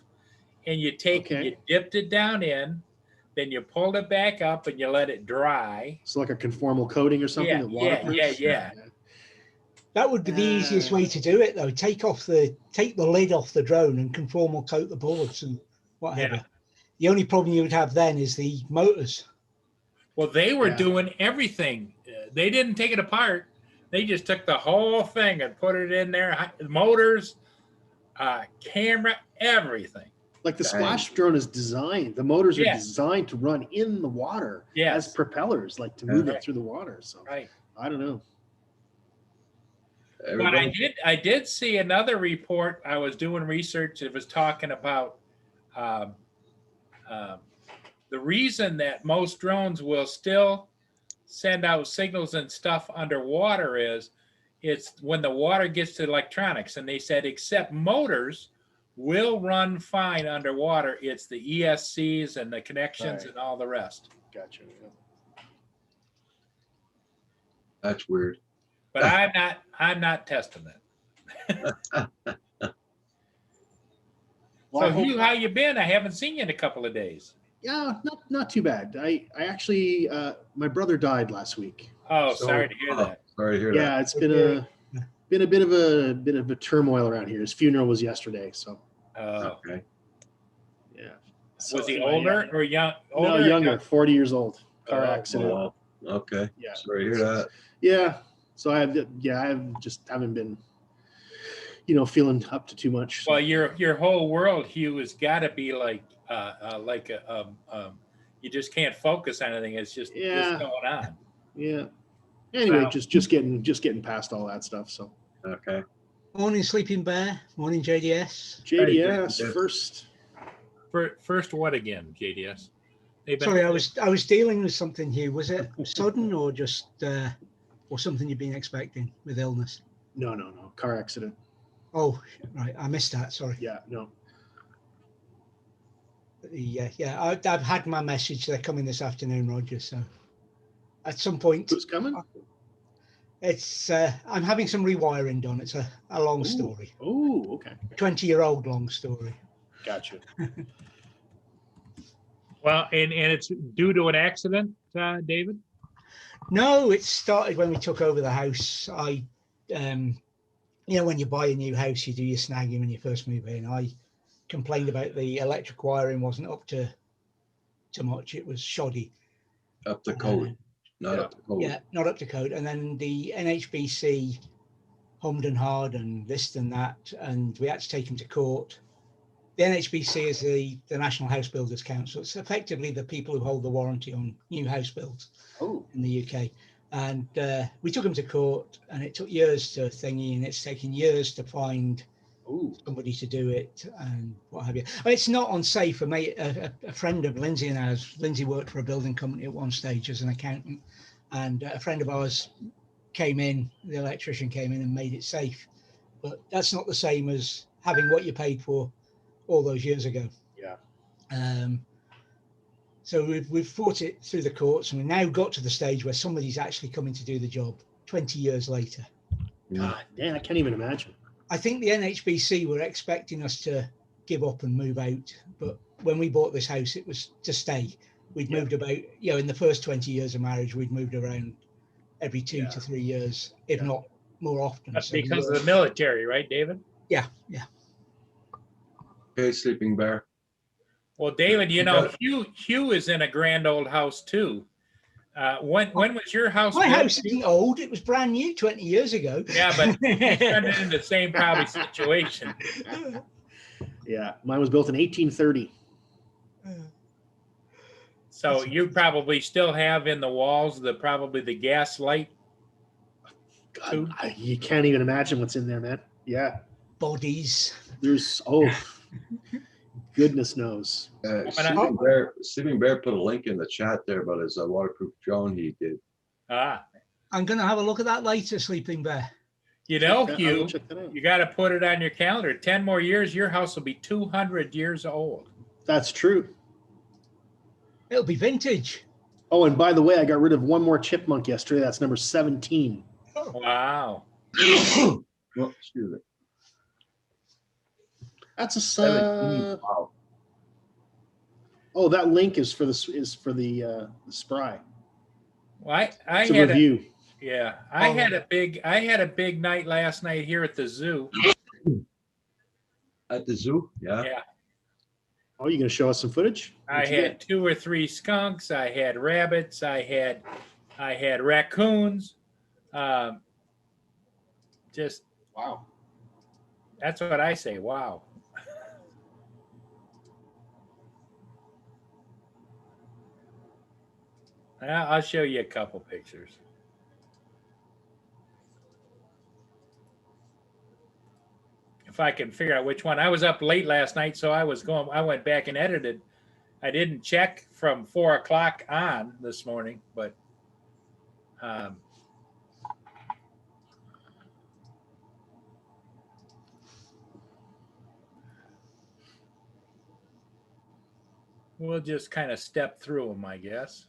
And you Okay. dipped it down in, then you pulled it back up, and you let it dry. So like a conformal coating or something. Yeah, that yeah, waterproofs? yeah. That would be the easiest way to do it, though. Take the lid off the drone and conformal coat the boards and whatever. Yeah. The only problem you would have then is the motors. Well, they were Yeah. doing everything. They didn't take it apart. They just took the whole thing and put it in there. Motors, camera, everything. Like the Dang. Splash drone is designed, the motors are Yeah. designed to run in the water Yes. as propellers, like to move Right. it through the water. So Right. I don't know. But Everybody, I did see another report. I was doing research. It was talking about the reason that most drones will still send out signals and stuff underwater is it's when the water gets to electronics. And they said, except motors will run fine underwater. It's the ESCs and the connections Right. and all the rest. Gotcha. Yeah. that's weird. But I'm not testing that. Well, So I hope- Hugh, how you been? I haven't seen you in a couple of days. yeah, not too bad. I actually my brother died last week. Oh, So- sorry to hear Oh, that. sorry to hear that. Yeah, it's been a bit of a turmoil around here. His funeral was yesterday, so Oh. Okay. yeah. Was he So, older or young? No, Older or younger, young? 40 years old. Car Oh, accident. Well, okay. Yeah. Sorry to hear that. Yeah. So I just haven't been feeling up to too much. So, Well, your whole world, Hugh, has got to be like you just can't focus on anything. It's just Yeah. going on. yeah. Anyway, Wow. just getting past all that stuff. So Okay. Morning, Sleeping Bear. Morning, JDS. JDS JDS. first. First, what again, JDS? They've been- Sorry, I was dealing with something here. Was it sudden or just or something you've been expecting with illness? No, car accident. Oh, right, I missed that. Sorry. Yeah, no. I've had my message. They're coming this afternoon, Roger. So at some point, Who's coming? it's I'm having some rewiring done. It's a long story, Oh, okay. 20-year-old long story. Gotcha. Well, and it's due to an accident, David? No, it started when we took over the house. I, when you buy a new house, you do your snagging when you first move in. I complained about the electric wiring wasn't up to much. It was shoddy. Up to code, not up to code. Yeah, not up to code. And then the NHBC hummed and hawed and this and that, and we had to take him to court. The NHBC is the National House Builders Council. It's effectively the people who hold the warranty on new house builds in the UK. And we took him to court, and it took years to thingy, and it's taken years to find somebody to do it and what have you. But it's not unsafe. A friend of Lindsay and ours, Lindsay worked for a building company at one stage as an accountant, and a friend of ours came in, the electrician came in and made it safe. But that's not the same as having what you paid for all those years ago. Yeah. So we've fought it through the courts, and we now got to the stage where somebody's actually coming to do the job 20 years later. God, yeah, I can't even imagine. I think the NHBC were expecting us to give up and move out, but when we bought this house, it was to stay. We'd moved about, in the first 20 years of marriage, we'd moved around every 2 to 3 years, if not more often. That's So because of the military, right, David? yeah. Okay, Sleeping Bear. Well, David, Hugh is in a grand old house too. When was your house My built? house isn't old. It was brand new 20 years ago. Yeah, but he's turned in the same probably situation. Yeah, mine was built in 1830. So you probably still have in the walls probably the gas light. God, you can't even imagine what's in there, man. Yeah, Bodies. there's goodness knows. Sleeping Bear put a link in the chat there about his waterproof drone he did. I'm going to have a look at that later, Sleeping Bear. Hugh, Check that out. you got to put it on your calendar. 10 more years, your house will be 200 years old. That's true. It'll be vintage. Oh, and by the way, I got rid of one more chipmunk yesterday. That's number 17. Wow. Oh, excuse me. That's a 17. Wow. Oh, that link is for the Spry. Well, I It's a had review. I had a big night last night here at the zoo. At the zoo? Yeah. Yeah. Oh, you gonna show us some footage? I had 2 or 3 skunks. I had rabbits. I had raccoons. Just Wow. that's what I say. Wow. I'll show you a couple pictures. If I can figure out which one. I was up late last night, so I went back and edited. I didn't check from 4 o'clock on this morning, but we'll just kind of step through them, I guess.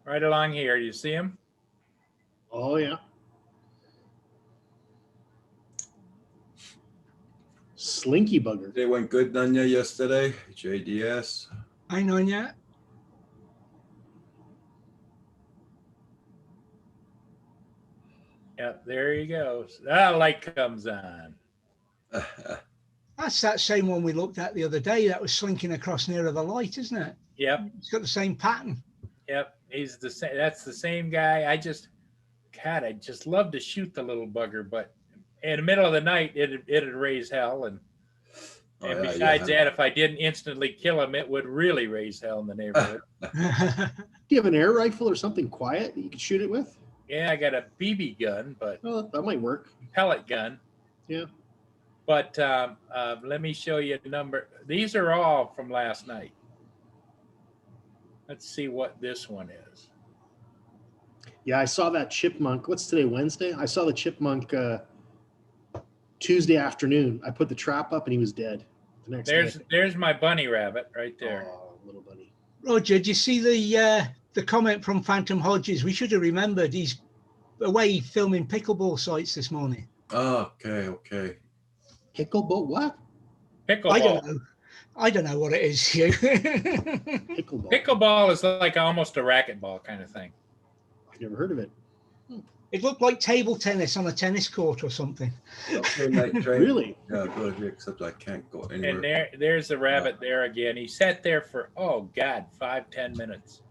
Right along here, you see them? Oh yeah. Slinky bugger. They went good, Nanya, yesterday. JDS. I know yet. Yeah, there he goes. That light comes on. That's that same one we looked at the other day that was slinking across nearer the light, isn't it? Yep, It's got the same pattern. yep. He's the same. That's the same guy. I just love to shoot the little bugger, but in the middle of the night, it'd raise hell. And Oh, and yeah, besides yeah. that, if I didn't instantly kill him, it would really raise hell in the neighborhood. Do you have an air rifle or something quiet that you could shoot it with? Yeah, I got a BB gun, but Oh, that might work. pellet gun. Yeah. But let me show you the number. These are all from last night. Let's see what this one is. Yeah, I saw that chipmunk. What's today, Wednesday? I saw the chipmunk Tuesday afternoon. I put the trap up and he was dead the next day. There's my bunny rabbit right there. Oh, little buddy. Roger, did you see the comment from Phantom Hodges? We should have remembered he's away filming pickleball sites this morning. Okay. Pickleball? What? Pickleball. I don't know what it is, Hugh. Pickleball. Pickleball is like almost a racquetball kind of thing. I've never heard of it. It looked like table tennis on a tennis court or something. Okay, Night Train. Really? Yeah, good here, except I can't go And anywhere. there's the rabbit there again. He sat there for, 5-10 minutes.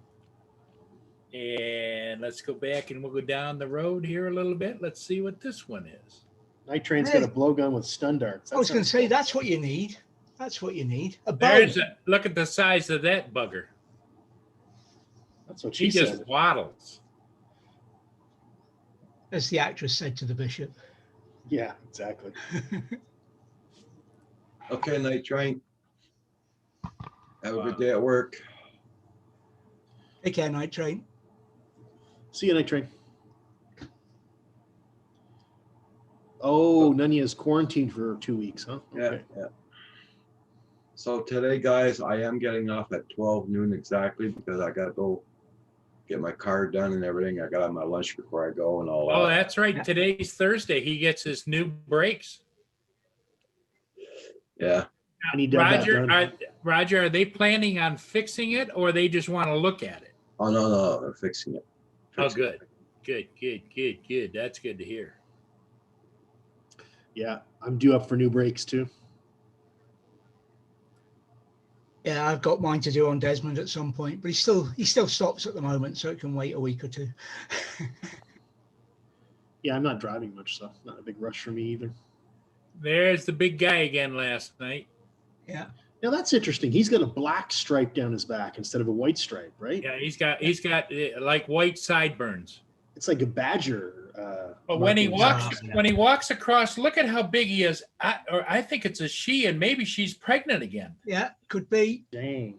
And let's go back and we'll go down the road here a little bit. Let's see what this one is. Night Train's got a blowgun with stun darts. I was going to say, that's what you need. That's what you need. A bow. Look at the size of that bugger. That's what He she just said. waddles. As the actress said to the bishop. Yeah, exactly. Okay, Night Train. Have a good day at work. Take care, Night Train. See you, Night Train. Oh, Nunya's quarantined for 2 weeks, huh? Yeah. So today, guys, I am getting off at 12 noon exactly because I gotta go get my car done and everything. I got on my lunch before I go and all Oh, that. that's right. Today's Thursday. He gets his new brakes. Yeah. I need to have that done. Roger, are they planning on fixing it or they just want to look at it? Oh, no, they're fixing it. Oh, good. Good. That's good to hear. Yeah, I'm due up for new brakes too. Yeah, I've got mine to do on Desmond at some point, but he still stops at the moment, so it can wait a week or two. Yeah, I'm not driving much, so not a big rush for me either. There's the big guy again last night. Yeah. Now that's interesting. He's got a black stripe down his back instead of a white stripe, right? Yeah, he's got like white sideburns. It's like a badger. But when he markings. walks across, look at how big he is. I think it's a she, and maybe she's pregnant again. Yeah, could be. Dang.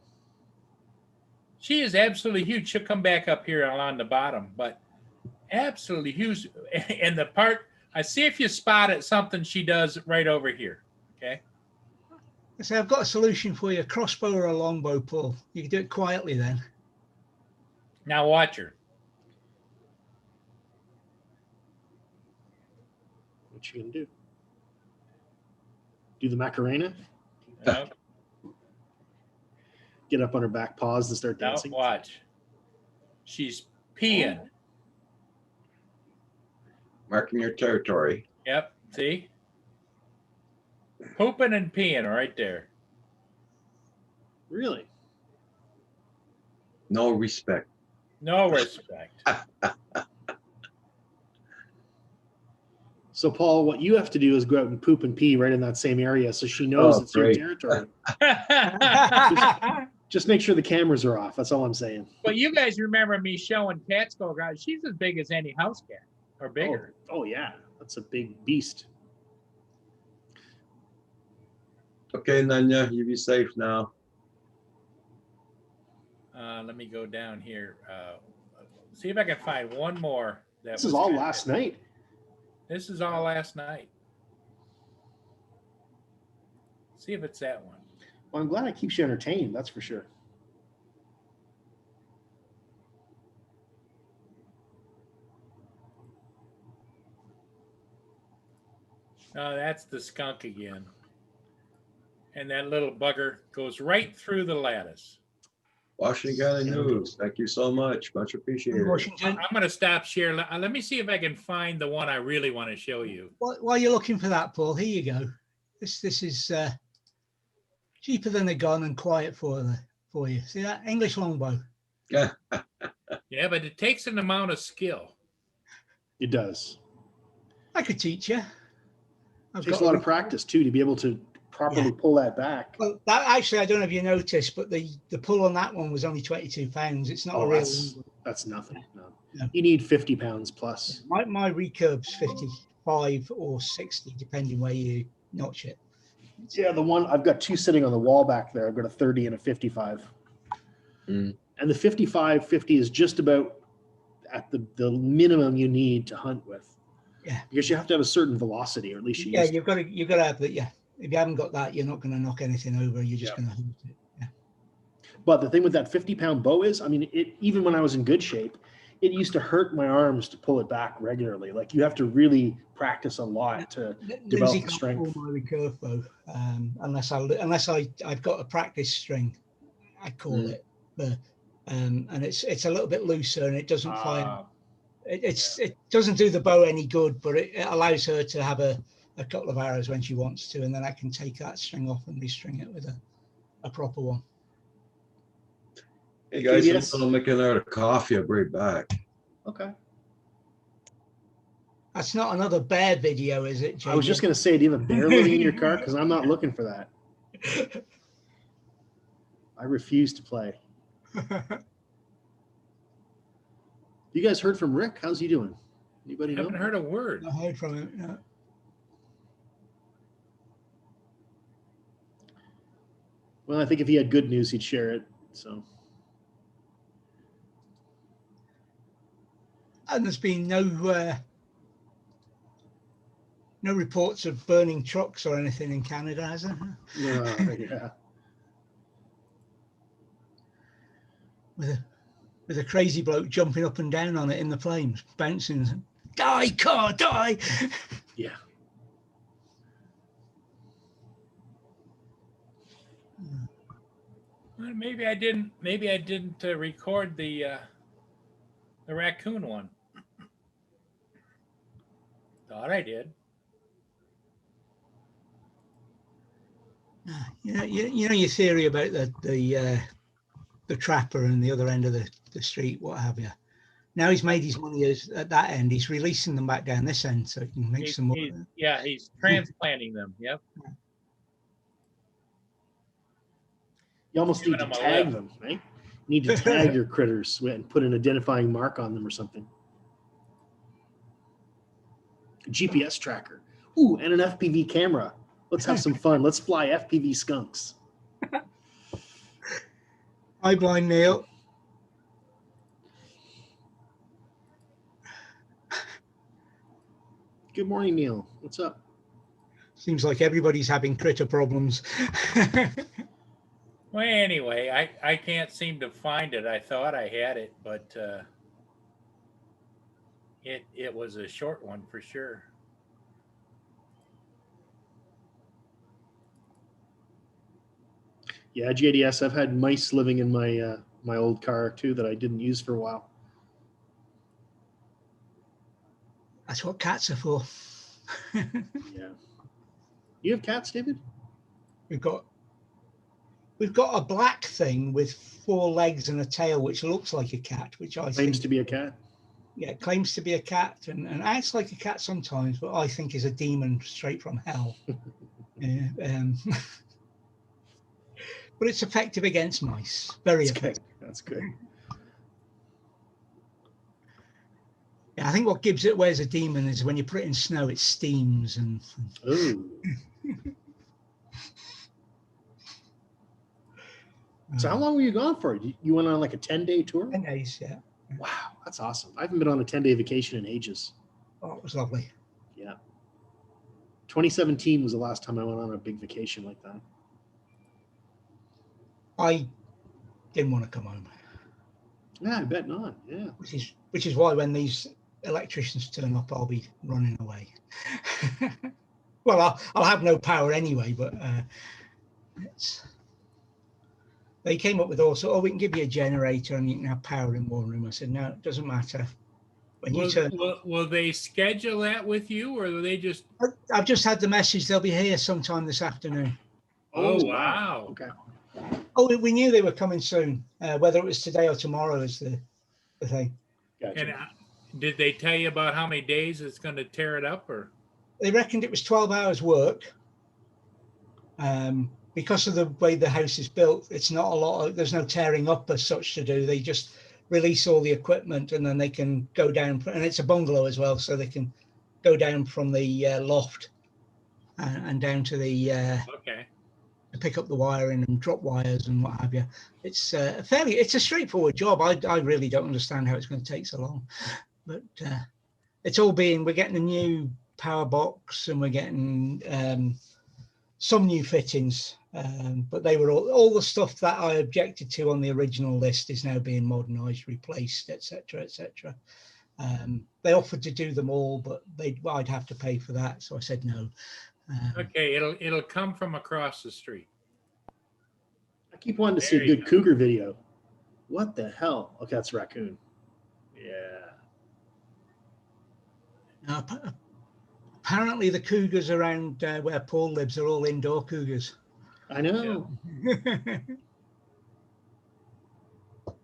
She is absolutely huge. She'll come back up here along the bottom, but absolutely huge. And the part, I see if you spot it, something she does right over here. Okay. So I've got a solution for you: a crossbow or a longbow, Paul. You can do it quietly then. Now watch her. What you gonna do? Do the Macarena? No, Get up on her back paws and start no, dancing? watch. She's peeing. Marking your territory. Yep. See? Pooping and peeing right there. Really? No respect. No respect. So, Paul, what you have to do is go out and poop and pee right in that same area so she knows Oh, it's your great. territory. Just make sure the cameras are off. That's all I'm saying. But you guys remember me showing Catskill guys? She's as big as any house cat, or bigger. Oh, yeah. That's a big beast. Okay, Nanya, you be safe now. Let me go down here. See if I can find one more. This is all last night. This is all last night. See if it's that one. Well, I'm glad it keeps you entertained. That's for sure. No, that's the skunk again. And that little bugger goes right through the lattice. Washington County News. Thank you so much. Much appreciated. Washington. I'm going to stop share. Let me see if I can find the one I really want to show you. While you're looking for that, Paul, here you go. This is cheaper than a gun and quiet for you. See that English longbow? Yeah. Yeah, but it takes an amount of skill. It does. I could teach you. It takes a lot of practice too to be able to properly pull that back. Well, that actually, I don't know if you noticed, but the pull on that one was only 22 pounds. It's not a real longbow. That's nothing. No. No. You need 50 pounds plus. My recurb's 55 or 60, depending where you notch it. Yeah, the one I've got two sitting on the wall back there. I've got a 30 and a 55. Mm. And the 55, 50 is just about at the minimum you need to hunt with. Yeah. Because you have to have a certain velocity, or at least you Yeah, used to. you've got to have that. Yeah. If you haven't got that, you're not going to knock anything over. You're just going to hunt it. Yeah. But the thing with that 50-pound bow is, I mean, even when I was in good shape, it used to hurt my arms to pull it back regularly. Like you have to really practice a lot to develop Lindsay the can't strength. pull my recurve bow unless I've got a practice string, I call it. And it's a little bit looser and it doesn't fire. It doesn't do the bow any good, but it allows her to have a couple of arrows when she wants to, and then I can take that string off and restring it with a proper one. Hey guys, KBS? I'm gonna make another coffee. I'll be right back. Okay. That's not another bear video, is it, I was just going to say, do you have a bear living in your car? Because I'm not looking for that. I refuse to play. You guys heard from Rick? How's he doing? Anybody know? Haven't heard a word. I heard from him. No. Well, I think if he had good news, he'd share it. So And there's been no reports of burning trucks or anything in Canada, has there? yeah. With a crazy bloke jumping up and down on it in the flames, bouncing. Die, car, die! Yeah. Well, maybe I didn't record the raccoon one. Thought I did. You know your theory about the trapper and the other end of the street, what have you. Now he's made his money at that end. He's releasing them back down this end so he can make some more. He's transplanting them. Yep. You almost need to Giving 'em a tag lift. them, right? You need to tag your critters and put an identifying mark on them or something. A GPS tracker. Ooh, and an FPV camera. Let's have some fun. Let's fly FPV skunks. Hi, Blind Neil. Good morning, Neil. What's up? Seems like everybody's having critter problems. Well, anyway, I can't seem to find it. I thought I had it, but it was a short one for sure. Yeah, JDS. I've had mice living in my my old car too that I didn't use for a while. That's what cats are for. Yeah. You have cats, David? We've got a black thing with 4 legs and a tail, which looks like a cat, which I Claims think, to be a cat. yeah, claims to be a cat and acts like a cat sometimes, but I think is a demon straight from hell. Yeah, but it's effective against mice. Very That's effective. good. That's good. Yeah, I think what gives it away as a demon is when you put it in snow, it steams and Ooh. So how long were you gone for? You went on like a 10-day tour? 10 days, yeah. Wow, that's awesome. I haven't been on a 10-day vacation in ages. Oh, it was lovely. Yeah. 2017 was the last time I went on a big vacation like that. I didn't want to come home, Yeah, I bet not. Yeah. which is why when these electricians turn up, I'll be running away. Well, I'll have no power anyway, but they came up with also, we can give you a generator and you can have power in one room. I said, no, it doesn't matter. when you turn. Will they schedule that with you, or will they just? I've just had the message they'll be here sometime this afternoon. Oh, wow. Okay. Oh, we knew they were coming soon. Whether it was today or tomorrow is the thing. Gotcha. And did they tell you about how many days it's going to tear it up, or? They reckoned it was 12 hours work. Because of the way the house is built, it's not a lot of, there's no tearing up as such to do. They just release all the equipment and then they can go down, and it's a bungalow as well, so they can go down from the loft and down to the Okay. to pick up the wiring and drop wires and what have you. It's it's a straightforward job. I really don't understand how it's going to take so long, but it's all we're getting a new power box and we're getting some new fittings, but they were all the stuff that I objected to on the original list is now being modernized, replaced, etc., etc. They offered to do them all, but I'd have to pay for that, so I said no. Okay, it'll come from across the street. I keep wanting to see There a you good go. cougar video. What the hell? Okay, that's a raccoon. Yeah. Now, apparently, the cougars around where Paul lives are all indoor cougars. I know.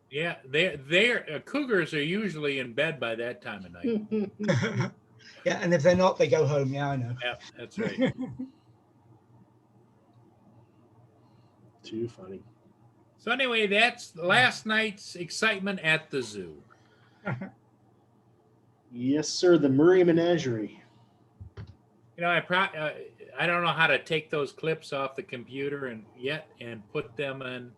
Yeah, they're cougars are usually in bed by that time of night. Yeah, and if they're not, they go home. Yeah, I know. Yeah, that's right. Too funny. So anyway, that's last night's excitement at the zoo. Yes, sir. The Murray Menagerie. You know, I don't know how to take those clips off the computer and put them in,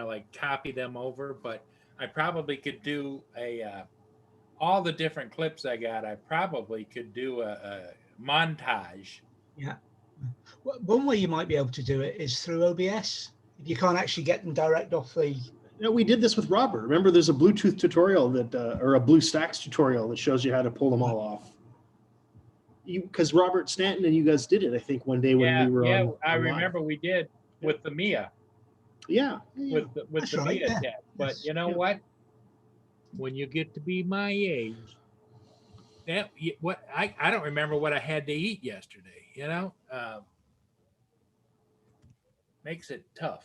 like copy them over, but I probably could do all the different clips I got. I probably could do a montage. Yeah. One way you might be able to do it is through OBS. If you can't actually get them direct off the. We did this with Robert. Remember, there's a Bluetooth tutorial or a BlueStacks tutorial that shows you how to pull them all off. Because Robert Stanton and you guys did it, I think, one day when we were on. I live. remember we did with the Mia. Yeah. With the right, Mia yeah. tab. But you know Yeah. what? When you get to be my age, I don't remember what I had to eat yesterday. Makes it tough.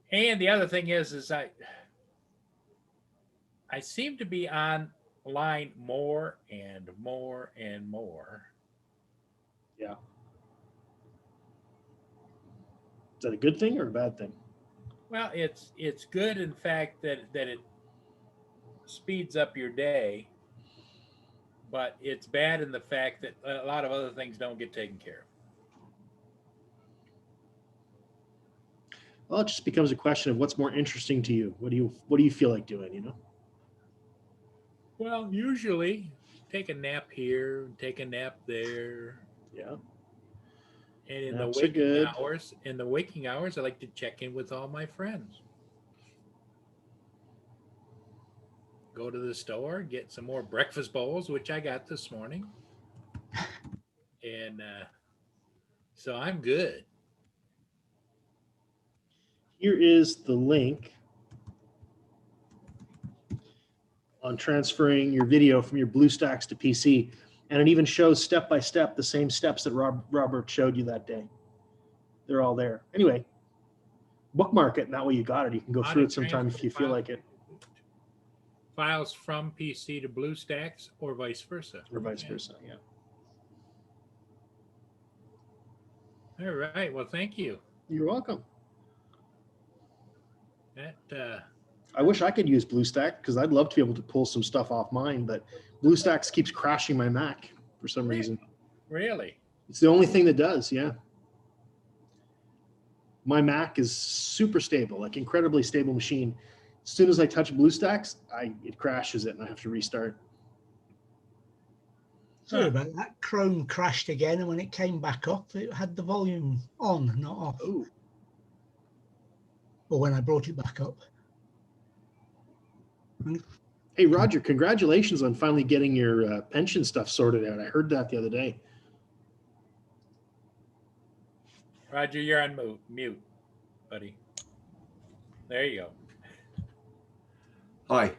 And the other thing is I seem to be online more and more and more. Yeah. Is that a good thing or a bad thing? Well, it's good in fact that it speeds up your day, but it's bad in the fact that a lot of other things don't get taken care of. Well, it just becomes a question of what's more interesting to you. What do you feel like doing? Well, usually take a nap here, take a nap there. Yeah. And in Naps the are good. waking hours, I like to check in with all my friends. Go to the store, get some more breakfast bowls, which I got this morning. And so I'm good. Here is the link on transferring your video from your BlueStacks to PC. And it even shows step by step the same steps that Robert showed you that day. They're all there. Anyway, bookmark it, and that way you got it. You can go through it sometime if you feel like it. Files from PC to BlueStacks or vice versa. Or vice versa, yeah. All right. Well, thank you. You're welcome. That I wish I could use BlueStack because I'd love to be able to pull some stuff off mine, but BlueStacks keeps crashing my Mac for some reason. really. It's the only thing that does, yeah. My Mac is super stable, like incredibly stable machine. As soon as I touch BlueStacks, it crashes it and I have to restart. Sorry about that. Chrome crashed again, and when it came back up, it had the volume on, not off. Oh, Or when I brought it back up. hey Roger, congratulations on finally getting your pension stuff sorted out. I heard that the other day. Roger, you're on mute, buddy. There you go. Hi.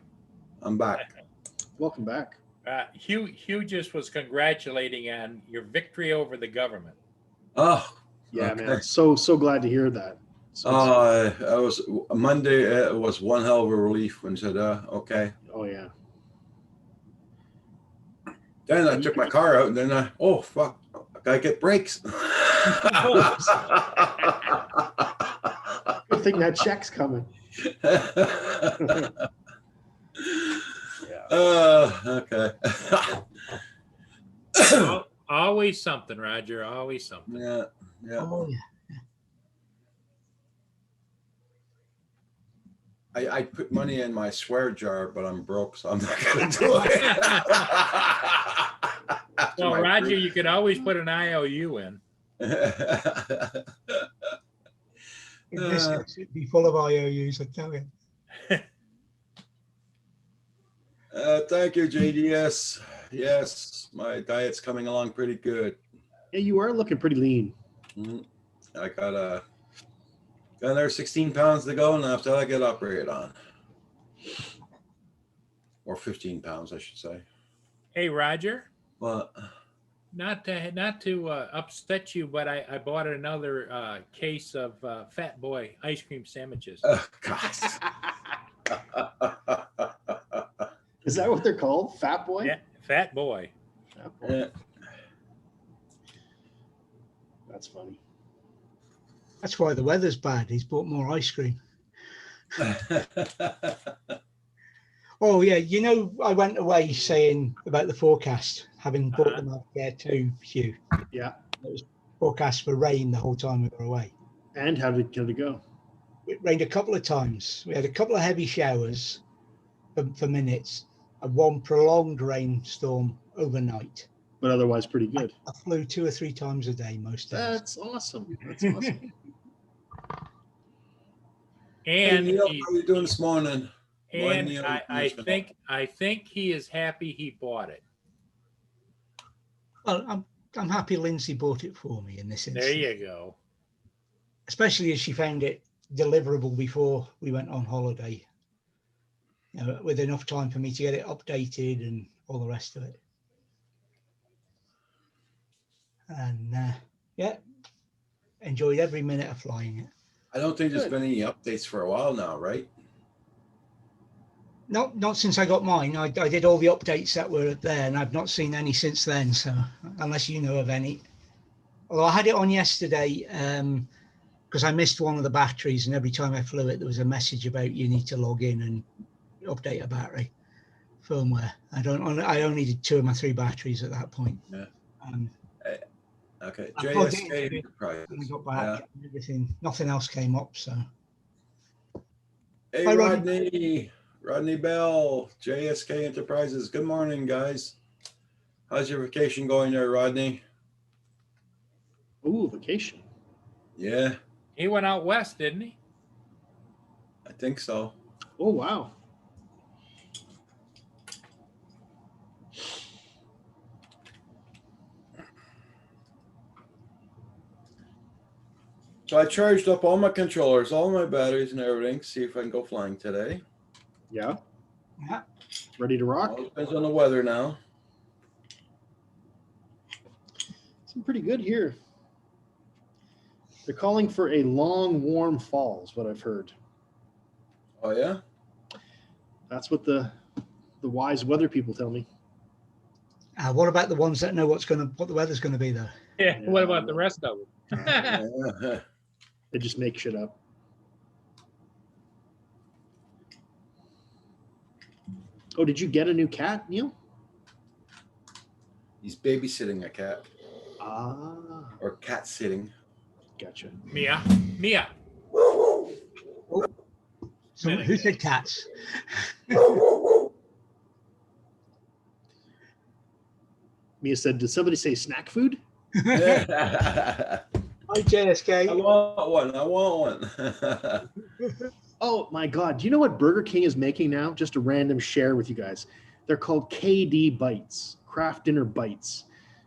I'm back. Welcome back. Hugh just was congratulating on your victory over the government. Oh, Yeah, okay. man. So glad to hear that. So, I was Monday. It was one hell of a relief when said, okay. oh yeah. Then I took my car out, and then oh fuck, I gotta get brakes. Good thing that check's coming. Okay. Always something, Roger. Always something. Yeah. Oh, yeah. I put money in my swear jar, but I'm broke, so I'm not gonna do it. Well, Roger, you could always put an IOU in. In this case, it'd be full of IOUs, I tell you. Thank you, JDS. Yes, my diet's coming along pretty good. Yeah, you are looking pretty lean. I got another 16 pounds to go, and after that I get operated on. Or 15 pounds, I should say. Hey, Roger. But Not to upset you, but I bought another case of Fat Boy ice cream sandwiches. God. Is that what they're called? Fat Boy? Yeah, Fat Boy. Fat Boy. Yeah. That's funny. That's why the weather's bad. He's bought more ice cream. Oh, yeah. You know, I went away saying about the forecast, having bought them out there too, Hugh. Yeah. It was forecast for rain the whole time we were away. And how did it go? It rained a couple of times. We had a couple of heavy showers for minutes, and one prolonged rainstorm overnight. But otherwise pretty good. I flew 2 or 3 times a day most days. That's awesome. That's awesome. Hey, And Neil, he- how are you doing this morning? Morning, and Neil. I think he is happy he bought it. Well, I'm happy Lindsay bought it for me in this instance. There you go. Especially as she found it deliverable before we went on holiday. You know, with enough time for me to get it updated and all the rest of it. And yeah, enjoyed every minute of flying it. I don't think there's Good. been any updates for a while now, right? Not since I got mine. I did all the updates that were there, and I've not seen any since then. So unless you know of any, although I had it on yesterday because I missed one of the batteries, and every time I flew it, there was a message about you need to log in and update a battery firmware. I only did 2 of my 3 batteries at that point. Yeah. Okay. I plugged it JSK into it Enterprises. When we got back, everything, nothing else came up. So Hey, Hi, Rodney. Rodney Bell, JSK Enterprises. Good morning, guys. How's your vacation going there, Rodney? Ooh, vacation. Yeah, He went out west, didn't he? I think so. Oh, wow. So I charged up all my controllers, all my batteries and everything. See if I can go flying today. Yeah. yeah, Ready to rock? All depends on the weather now. It's pretty good here. They're calling for a long, warm fall, is what I've heard. Oh yeah? That's what the wise weather people tell me. what about the ones that know what the weather's going to be though? Yeah. Yeah. What about the rest of them? Yeah. They just make shit up. Oh, did you get a new cat, Neil? He's babysitting a cat Ah, or cat sitting. gotcha. Mia. So who said cats? Mia said, did somebody say snack food? I Hi JSK. want one. Oh my God. Do you know what Burger King is making now? Just a random share with you guys. They're called KD Bites, Kraft Dinner Bites.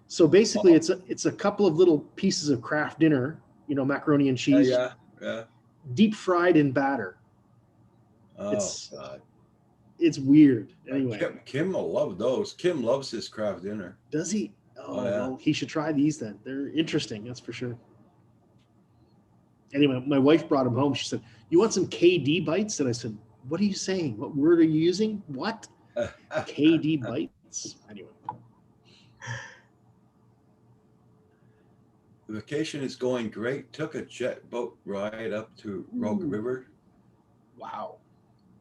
So basically it's a couple of little pieces of Kraft Dinner, macaroni and cheese, Yeah. deep fried in batter. Oh, It's- God. It's weird. Anyway, Kim will love those. Kim loves his craft dinner. does he? Oh, yeah. well, he should try these then. They're interesting, that's for sure. Anyway, my wife brought him home. She said, "You want some KD bites?" And I said, "What are you saying? What word are you using? What? KD bites?" Anyway. The vacation is going great. Took a jet boat ride up to Rogue Ooh. River Wow.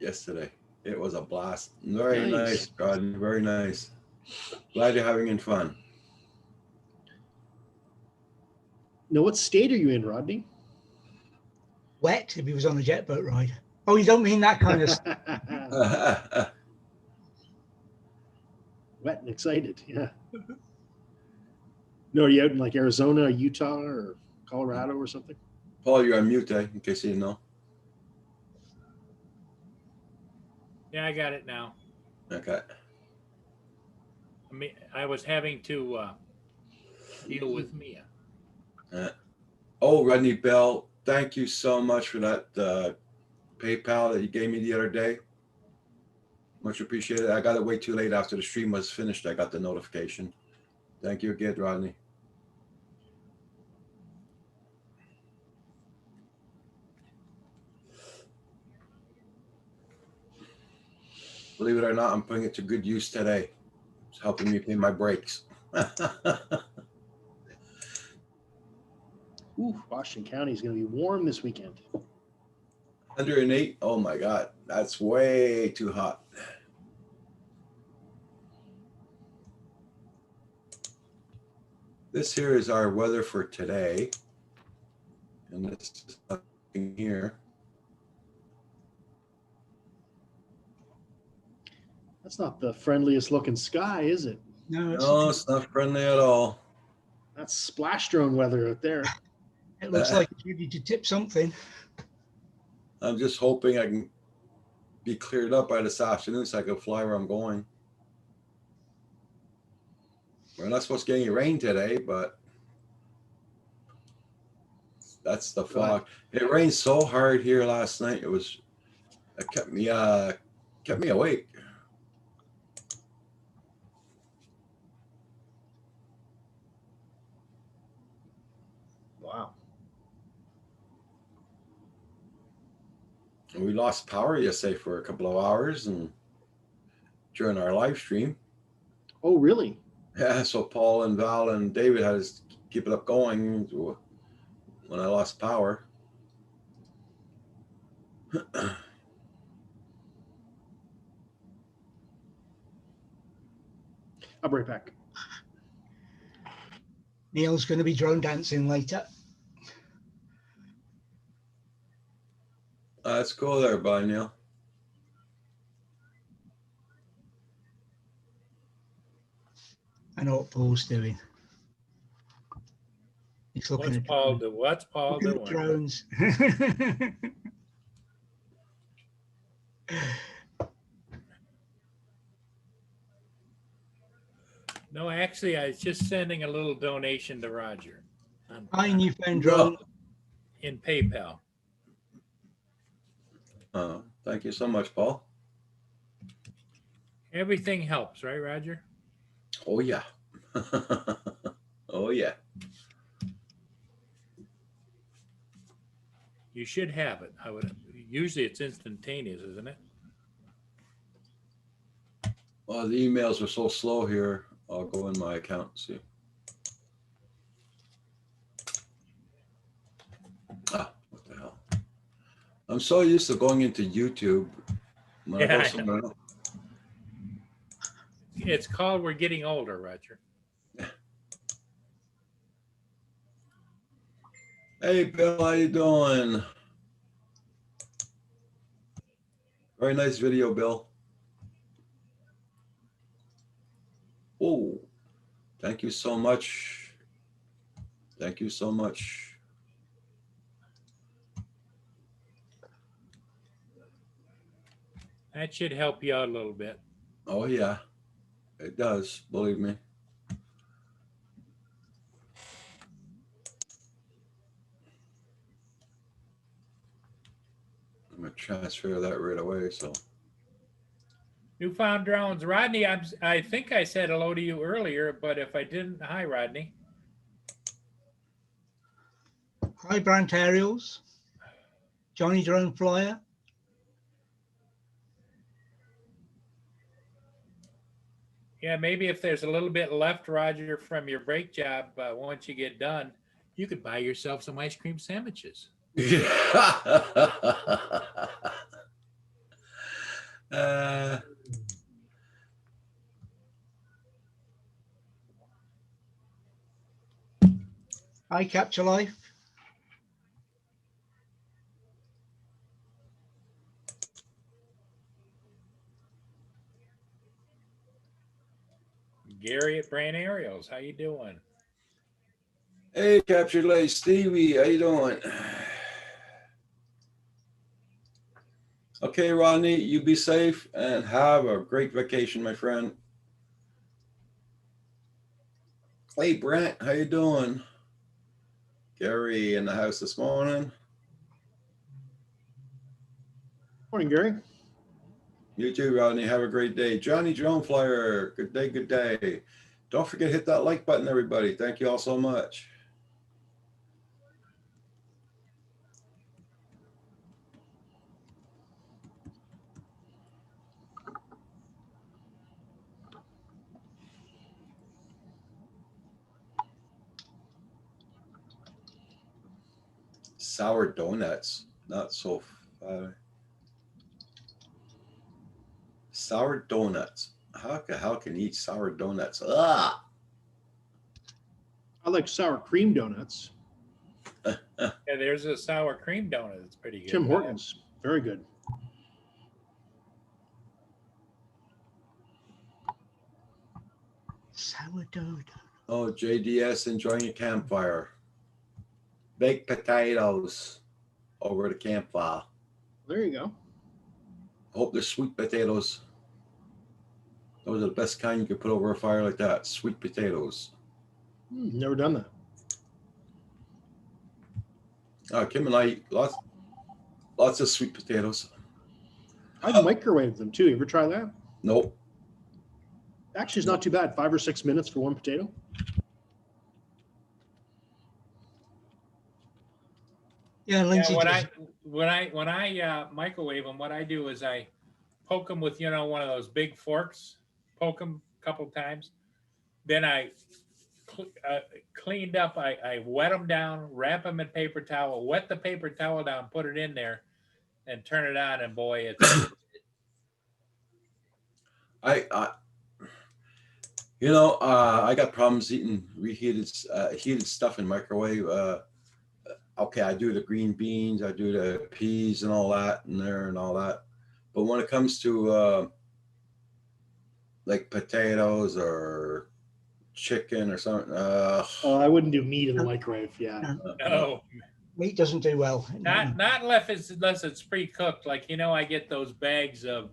yesterday. It was a blast. Very Nice. nice, God. Very nice. Glad you're having fun. Now, what state are you in, Rodney? Wet if he was on a jet boat ride. Oh, you don't mean that kind of stuff. Wet and excited, yeah. No, are you out in like Arizona, or Utah, or Colorado, or something? Paul, you're on mute, in case you didn't know. Yeah, I got it now. Okay. I mean, I was having to deal with Mia. Oh, Rodney Bell, thank you so much for that PayPal that you gave me the other day. Much appreciated. I got it way too late after the stream was finished. I got the notification. Thank you again, Rodney. Believe it or not, I'm putting it to good use today. It's helping me pay my breaks. Ooh, Washington County is going to be warm this weekend. 108. Oh my God, that's way too hot. This here is our weather for today. And this is nothing here. That's not the friendliest looking sky, is it? No, No, it's not friendly at all. That's splash drone weather out there. it looks like it's ready to tip something. I'm just hoping I can be cleared up by this afternoon so I can fly where I'm going. We're not supposed to get any rain today, but that's the fog. It rained so hard here last night. It kept me awake. Wow. And we lost power yesterday for a couple of hours and during our live stream. Oh, really? Yeah, so Paul and Val and David had to keep it up going when I lost power. I'll be right back. Neil's going to be drone dancing later. Let's go there, bye, Neil. I know what Paul's doing. He's looking at What's Paul looking at doing? drones. No, actually, I was just sending a little donation to Roger Hi, newfound drone. in PayPal. Thank you so much, Paul. Everything helps, right, Roger? Oh, yeah. Oh, yeah. You should have it. Usually it's instantaneous, isn't it? Well, the emails are so slow here. I'll go in my account and see. What the hell? I'm so used to going into YouTube. When I go Yeah, I somewhere else. It's called We're Getting Older, Roger. Hey, Bill, how you doing? Very nice video, Bill. Oh, thank you so much. Thank you so much. That should help you out a little bit. Oh, yeah, it does. Believe me. I'm going to transfer that right away. So Newfound drones. Rodney, I think I said hello to you earlier, but if I didn't, hi, Rodney. Hi, Brant Aerials. Johnny Drone Flyer. Yeah, maybe if there's a little bit left, Roger, from your brake job, once you get done, you could buy yourself some ice cream sandwiches. Uh, Hi, Capture Life. Gary at Brain Aerials, how you doing? hey, Captured Light Stevie, how you doing? Okay, Rodney, you be safe and have a great vacation, my friend. Hey, Brent, how you doing? Gary in the house this morning. Morning, Gary. You too, Rodney. Have a great day. Johnny Drone Flyer, good day, good day. Don't forget to hit that like button, everybody. Thank you all so much. Sour donuts, not so. Sour donuts. How can you eat sour donuts? Ah. I like sour cream donuts. Yeah, there's a sour cream donut. It's pretty good. Tim Hortons, very good. Sourdough. Oh, JDS enjoying a campfire. Baked potatoes over the campfire. There you go. Hope they're sweet potatoes. Those are the best kind you can put over a fire like that. Sweet potatoes. Never done that. Kim and I eat lots of sweet potatoes. I've microwaved them too. You ever try that? Nope. Actually, it's not too bad. 5 or 6 minutes for one potato. Yeah, Lindsay. Yeah, when I microwave them, what I do is I poke them with one of those big forks, poke them a couple times, then I cleaned up. I wet them down, wrap them in paper towel, wet the paper towel down, put it in there, and turn it on. And boy, it's I got problems eating reheated heated stuff in microwave. Okay, I do the green beans, I do the peas and all that in there and all that. But when it comes to like potatoes or chicken or something, I wouldn't do meat in the microwave. Yeah. no. Meat doesn't do well. Not unless it's pre-cooked. Like I get those bags of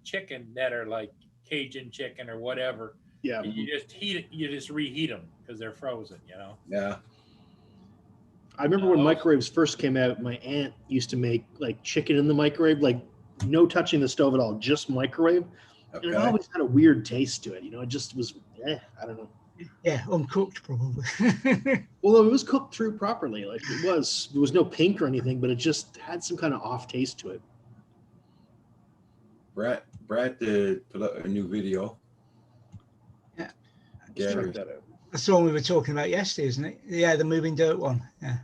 chicken that are like Cajun chicken or whatever. Yeah. You just heat it. You just reheat them because they're frozen. Yeah. I remember when microwaves first came out, my aunt used to make like chicken in the microwave, like no touching the stove at all, just microwave. Okay. And it always had a weird taste to it. It just was, I don't know. Yeah, uncooked probably. Well, it was cooked through properly. Like there was no pink or anything, but it just had some kind of off taste to it. Brad did put up a new video. Yeah. Gary. Check that out. That's the one we were talking about yesterday, isn't it? Yeah, the moving dirt one. Yeah.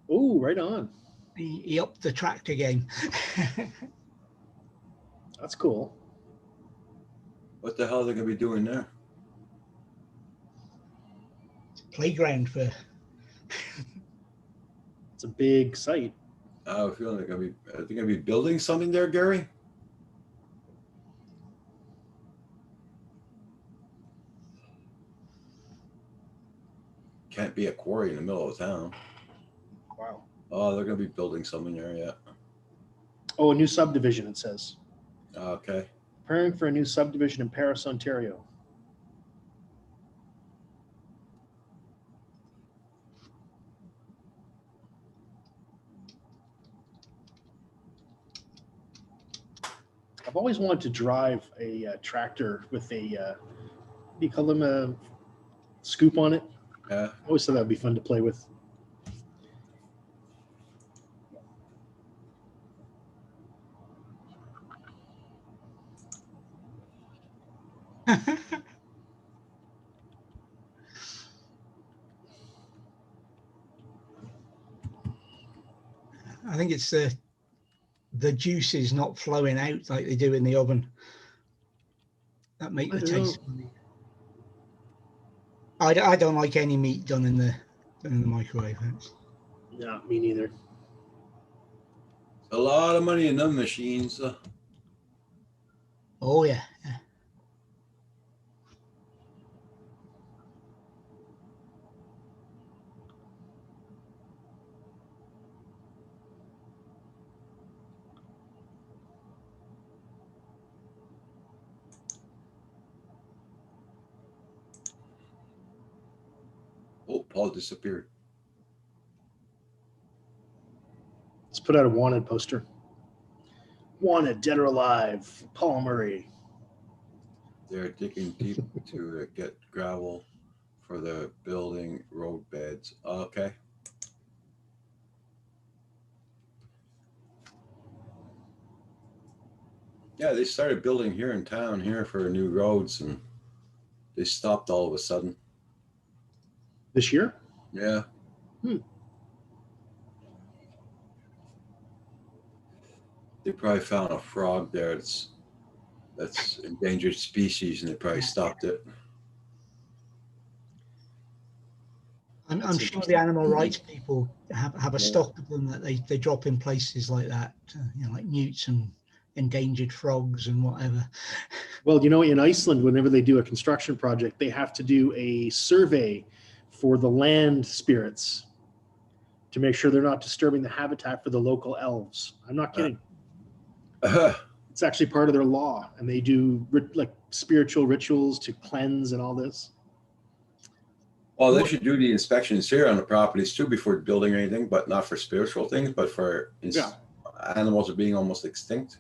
Oh, right on. He upped the tractor game. That's cool. What the hell are they gonna be doing there? Playground for. It's a big site. I have a feeling are they gonna be building something there, Gary? Can't be a quarry in the middle of town. Wow. Oh, they're gonna be building something there, yeah. Oh, a new subdivision, it says. Okay. Preparing for a new subdivision in Paris, Ontario. I've always wanted to drive a tractor with a, what do you call them, a scoop on it? Yeah. I always thought that would be fun to play with. I think it's the juices not flowing out like they do in the oven that make I the don't taste funny. I don't like any meat done in the microwave. No, me neither. A lot of money in them machines. Oh yeah. Oh, Paul disappeared. Let's put out a wanted poster. Wanted, dead or alive, Paul Murray. They're digging deep to get gravel for the building road beds. Okay. Yeah, they started building here in town here for new roads and they stopped all of a sudden. This year? Yeah. They probably found a frog there that's endangered species and they probably stopped it. I'm That's sure the interesting. animal rights people have a Yeah. stock of them that they drop in places like that, like newts and endangered frogs and whatever. Well, in Iceland, whenever they do a construction project, they have to do a survey for the land spirits to make sure they're not disturbing the habitat for the local elves. I'm not kidding. It's actually part of their law, and they do like spiritual rituals to cleanse and all this. Well, they should do the inspections here on the properties too before building anything, but not for spiritual things, but for Yeah. animals are being almost extinct.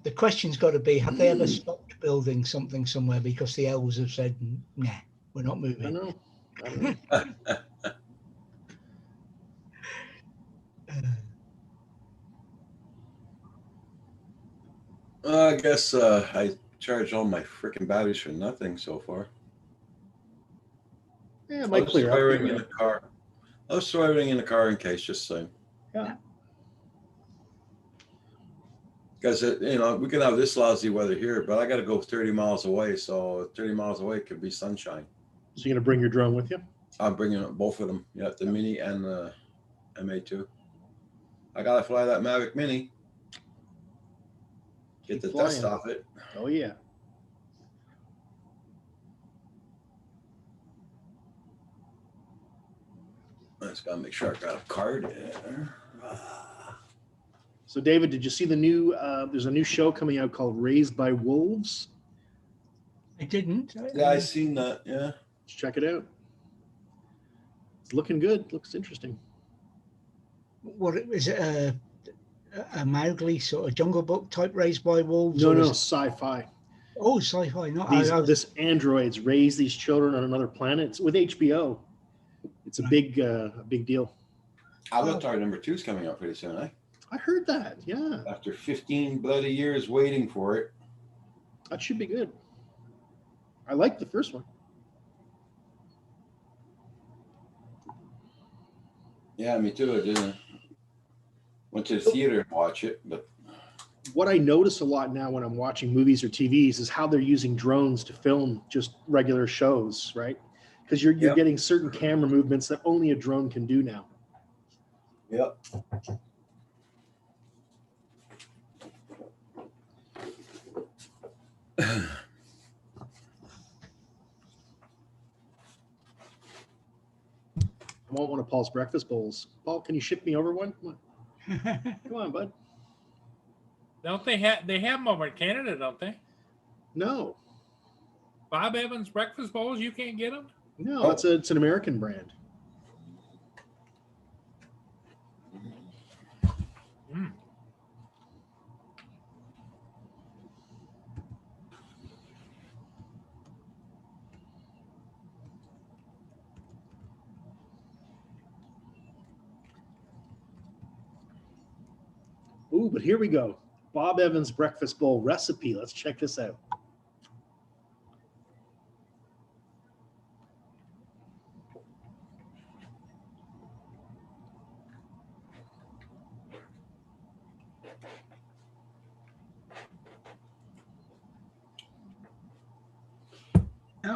The question's got to be: have they ever stopped building something somewhere because the elves have said, "Nah, we're not I moving"? don't know. I guess I charged all my freaking batteries for nothing so far. Yeah, it I might was clear up. swearing in the car. I was swearing in the car in case, just saying. Yeah. Because we can have this lousy weather here, but I got to go 30 miles away. So 30 miles away could be sunshine. So you're gonna bring your drone with you? I'm bringing both of them. Yeah, the Mini and the MA2. I gotta fly that Mavic Mini. Get the Keep dust flying. off it. Oh yeah. I just gotta make sure I got a card there. So David, did you see the new? There's a new show coming out called Raised by Wolves. I didn't. Yeah, I seen that. Yeah. Let's check it out. It's looking good. Looks interesting. What is it? A Mowgli sort of Jungle Book type Raised by Wolves? No, or no, is it- sci-fi. Oh, sci-fi. Not This androids raise these children on another planet. It's with HBO. It's a big deal. Avatar #2 is coming out pretty soon, eh? I heard that. Yeah, After 15 bloody years waiting for it. that should be good. I like the first one. Yeah, me too. I didn't. Went to the theater and watch it, but What I notice a lot now when I'm watching movies or TVs is how they're using drones to film just regular shows, right? Because you're Yep. getting certain camera movements that only a drone can do now. yep. I want one of Paul's breakfast bowls. Paul, can you ship me over one? Come on, come on, bud. Don't they have them over in Canada, don't they? No, Bob Evans breakfast bowls, you can't get them? no, Oh. it's an American brand. Ooh, but here we go. Bob Evans breakfast bowl recipe. Let's check this out.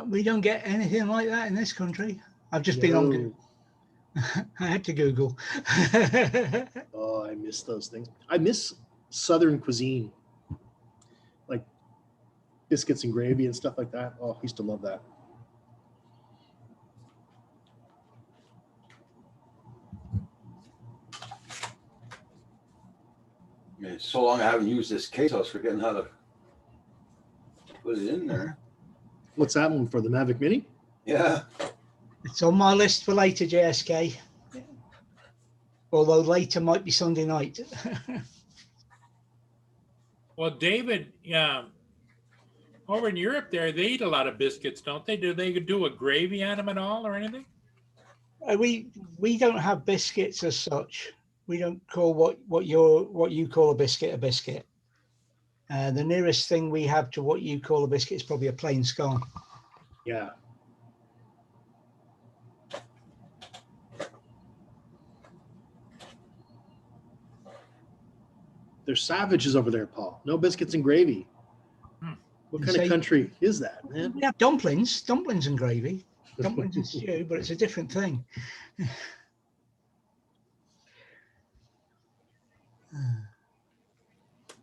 We don't get anything like that in this country. I've just been on. No. I had to Google. Oh, I miss those things. I miss Southern cuisine, like biscuits and gravy and stuff like that. Oh, I used to love that. Man, so long I haven't used this case, I was forgetting how to put it in there. What's that one for, the Mavic Mini? Yeah. It's on my list for later, JSK. Although later might be Sunday night. Well, David, over in Europe there, they eat a lot of biscuits, don't they? Do they do a gravy on them at all or anything? We don't have biscuits as such. We don't call what you call a biscuit a biscuit. The nearest thing we have to what you call a biscuit is probably a plain scone. Yeah. They're savages over there, Paul. No biscuits and gravy. What kind of country is that, man? We have dumplings and gravy, dumplings and stew, but it's a different thing.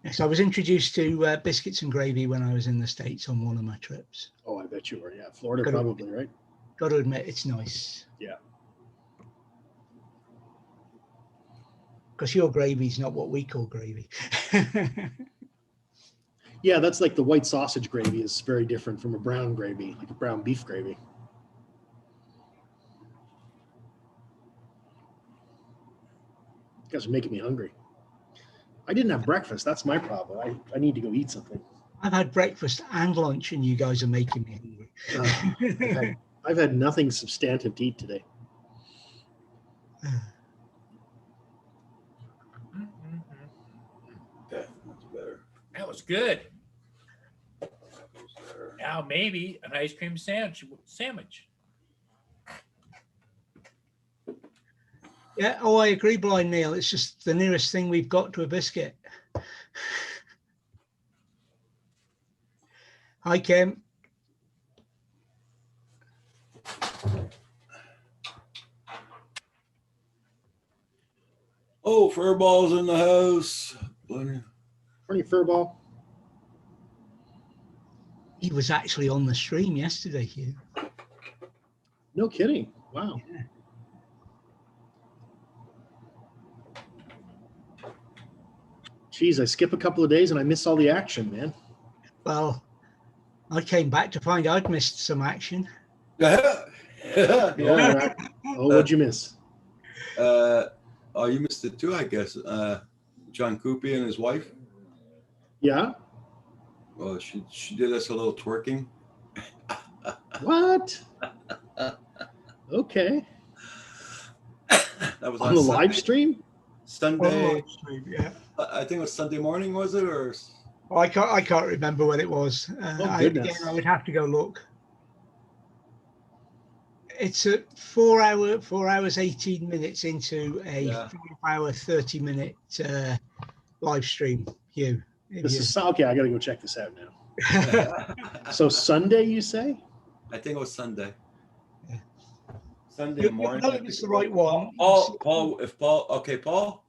Yes, I was introduced to biscuits and gravy when I was in the States on one of my trips. Oh, I bet you were. Yeah, Florida Got to- probably, right? Got to admit, it's nice. Yeah. Because your gravy's not what we call gravy. Yeah, that's like the white sausage gravy is very different from a brown gravy, like a brown beef gravy. You guys are making me hungry. I didn't have breakfast. That's my problem. I need to go eat something. I've had breakfast and lunch, and you guys are making me hungry. I've had nothing substantive to eat today. Okay, that's better. That was good. There. Now maybe an ice cream sandwich. Yeah, oh, I agree, Blind Neil. It's just the nearest thing we've got to a biscuit. Hi, Kim. Oh, Furball's in the house. Morning, Furball. He was actually on the stream yesterday, Hugh. No kidding. Wow. Yeah. Geez, I skip a couple of days and I miss all the action, man. Well, I came back to find I'd missed some action. Yeah. Oh, what'd you miss? Oh, you missed it too, I guess. John Coopy and his wife. Yeah. Well, she did us a little twerking. What? Okay. That was On the Sunday. live stream? Sunday. Yeah. I think it was Sunday morning, was it? Or Oh, I can't remember when it was. Goodness. I would have to go look. It's a 4 hours, 18 minutes into a 5-hour, 30-minute live stream. Hugh. This is okay. I got to go check this out now. So Sunday, you say? I think it was Sunday. Yeah. Sunday You'll morning. know it's the right one. Paul. Okay, Paul.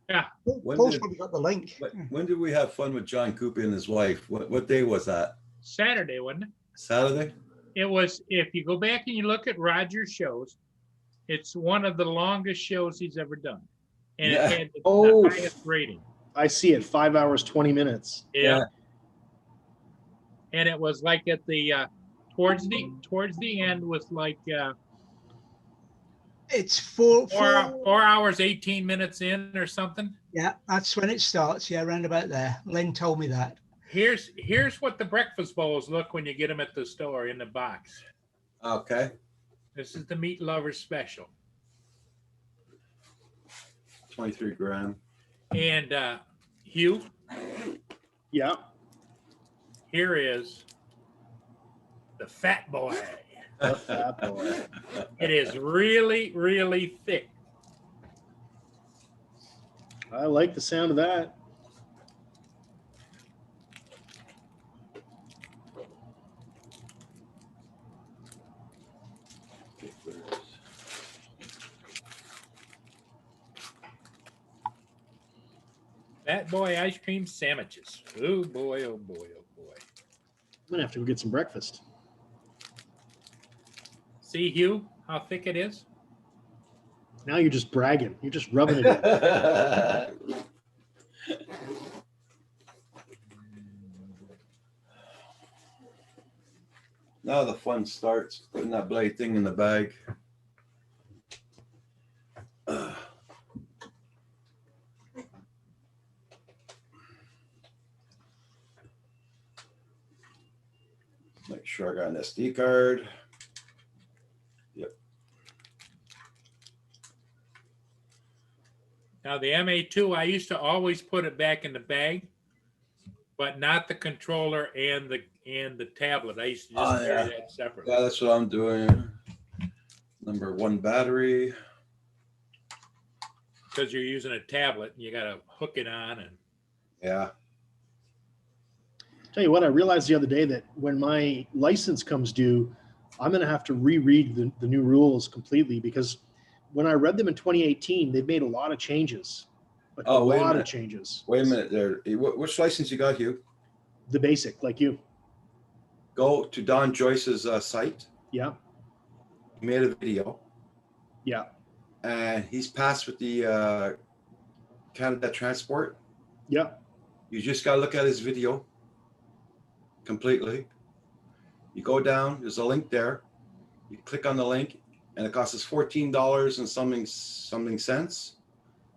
Yeah. When Paul's did- probably got the link. When did we have fun with John Coopy and his wife? What day was that? Saturday, wasn't it? Saturday? It was, if you go back and you look at Roger's shows, it's one of the longest shows he's ever done. And Yeah. it had the Oh. highest rating. I see it. 5 hours, 20 minutes. Yeah. And it was like at the towards the end was like It's four. 4 hours 18 minutes in or something. Yeah, that's when it starts. Yeah, around about there. Len told me that. Here's what the breakfast bowls look when you get them at the store in the box. Okay. This is the Meat Lovers Special. 23 gram. And Hugh, Yeah. here is the Fat Boy. The Fat Boy. It is really, really thick. I like the sound of that. Fat Boy ice cream sandwiches. Oh boy, oh boy, oh boy. I'm gonna have to go get some breakfast. See, Hugh, how thick it is? Now you're just bragging. You're just rubbing it in. Now the fun starts, putting that bloody thing in the bag. Make sure I got an SD card. Yep. Now the MA2, I used to always put it back in the bag, but not the controller and the tablet. I used to just Oh, carry yeah. that separately. Yeah, that's what I'm doing. Number 1 battery. Because you're using a tablet and you got to hook it on. And Yeah. Tell you what, I realized the other day that when my license comes due, I'm going to have to reread the new rules completely, because when I read them in 2018, they've made a lot of changes. Like Oh, a wait a lot of minute. changes. Wait a minute there. Which license you got, Hugh? The basic, like you. Go to Don Joyce's site. Yeah. He made a video. Yeah. And he's passed with the Canada Transport. Yeah. You just got to look at his video completely. You go down, there's a link there. You click on the link, and it costs us $14 and something cents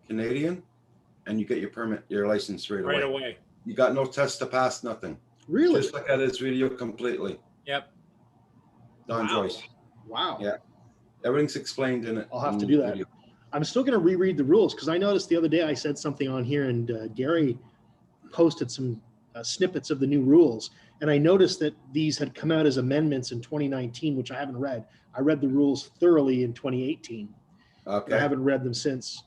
Canadian, and you get your permit, your license right away. You got no test to pass, nothing. Really? Just look at his video completely. Yep. Don Wow. Joyce. Wow. Yeah. Everything's explained in it. I'll have in to the do that. video. I'm still going to reread the rules, because I noticed the other day I said something on here, and Gary posted some snippets of the new rules. And I noticed that these had come out as amendments in 2019, which I haven't read. I read the rules thoroughly in 2018. I Okay. haven't read them since.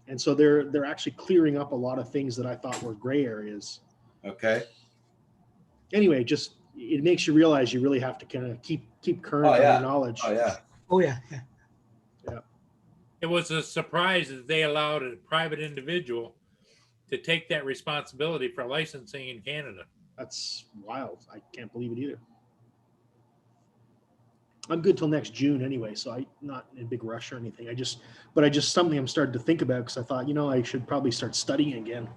And so they're actually clearing up a lot of things that I thought were gray areas. Okay. Anyway, just it makes you realize you really have to kind of keep current Oh, on yeah. your knowledge. Oh, yeah. Oh yeah, yeah. It was a surprise that they allowed a private individual to take that responsibility for licensing in Canada. That's wild. I can't believe it either. I'm good till next June anyway, so I'm not in a big rush or anything. I just something I'm starting to think about, because I thought, I should probably start studying again.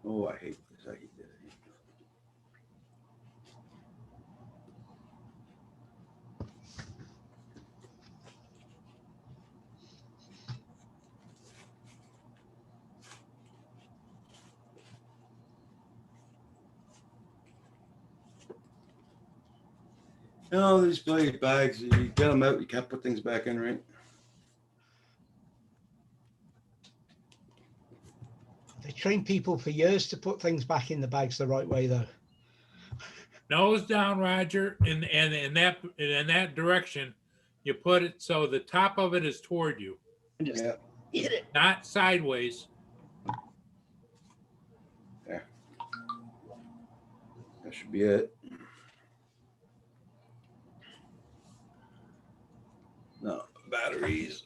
Oh, I hate this. I hate this. No, these bloody bags, you get them out, you can't put things back in, right? They train people for years to put things back in the bags the right way, though. Nose down, Roger, and in that direction, you put it so the top of it is toward you, And just Yeah. hit it. not sideways. There. That should be it. No, batteries.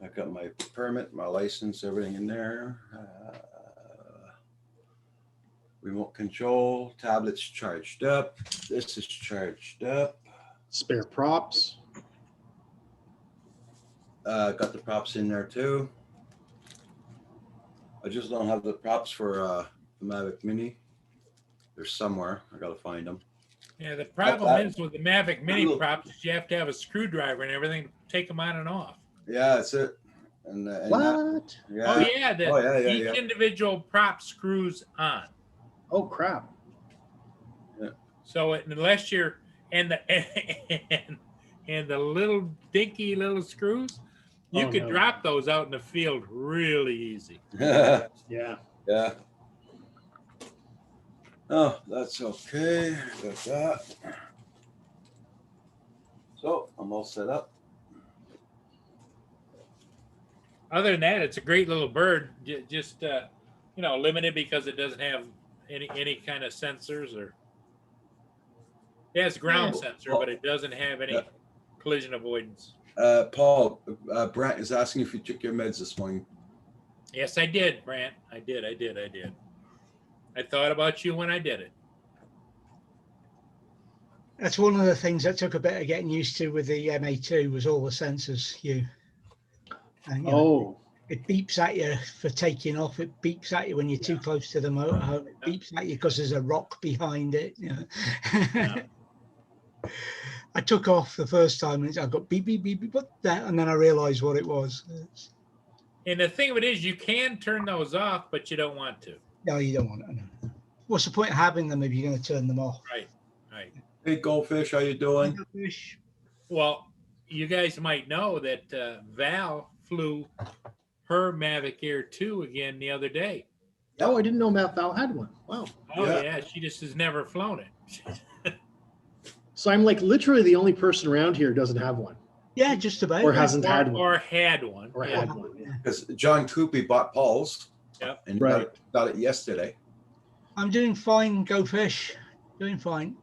I got my permit, my license, everything in there. Remote control, tablet's charged up. This is charged up. Spare props. Got the props in there too. I just don't have the props for the Mavic Mini. They're somewhere. I gotta find them. Yeah, the problem that- is with the Mavic Mini props, is you have to have a screwdriver and everything to take them on and off. Yeah, that's it. And What? yeah. Oh yeah, Oh, yeah, each yeah. individual prop screws on. Oh crap. So unless you're and the and the little dinky little screws, you Oh, could no. drop those out in the field really easy. Yeah. Yeah. Oh, that's okay. Got that. So I'm all set up. Other than that, it's a great little bird. Just limited because it doesn't have any kind of sensors, or it has ground Yeah. sensor, but it doesn't have any Yeah. collision avoidance. Paul, Brent is asking if you took your meds this morning. Yes, I did, Brant. I did. I thought about you when I did it. That's one of the things that took a bit of getting used to with the MA2 was all the sensors. And, Oh, it beeps at you for taking off. It beeps at you when you're too close to the motorhome. It beeps at you because there's a rock behind it. Yeah. I took off the first time and I got beep, beep, beep, beep, what that? And then I realized what it was. And the thing of it is, you can turn those off, but you don't want to. No, you don't want it. No. What's the point of having them if you're going to turn them off? Right. Hey, Goldfish, how you doing? Well, you guys might know that Val flew her Mavic Air 2 again the other day. oh, I didn't know Matt Val had one. Wow. Oh Yeah. yeah, she just has never flown it. So I'm like literally the only person around here who doesn't have one Yeah, just about. or hasn't had one Or had one. or yeah. had one. Yeah. Because John Coopy bought Paul's. Yep. And Right. got it yesterday. I'm doing fine, Go Fish. Doing fine.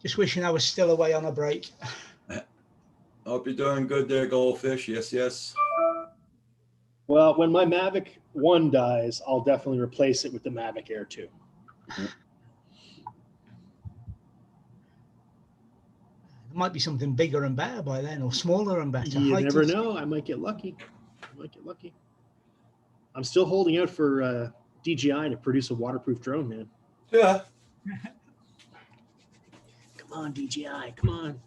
Just wishing I was still away on a break. Hope you're doing good there, Goldfish. Yes, yes. Well, when my Mavic 1 dies, I'll definitely replace it with the Mavic Air 2. There might be something bigger and better by then, or smaller and better. You Height never and- know. I might get lucky. I'm still holding out for DJI to produce a waterproof drone, man. Yeah. Come on, DJI. Come on.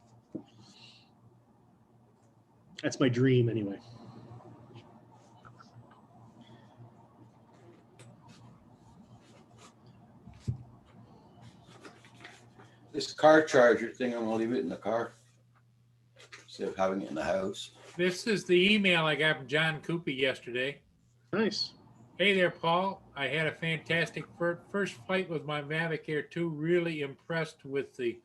That's my dream, anyway. This car charger thing, I'm gonna leave it in the car instead of having it in the house. This is the email I got from John Coopy yesterday. Nice. Hey there, Paul. I had a fantastic first flight with my Mavic Air 2. Really impressed with the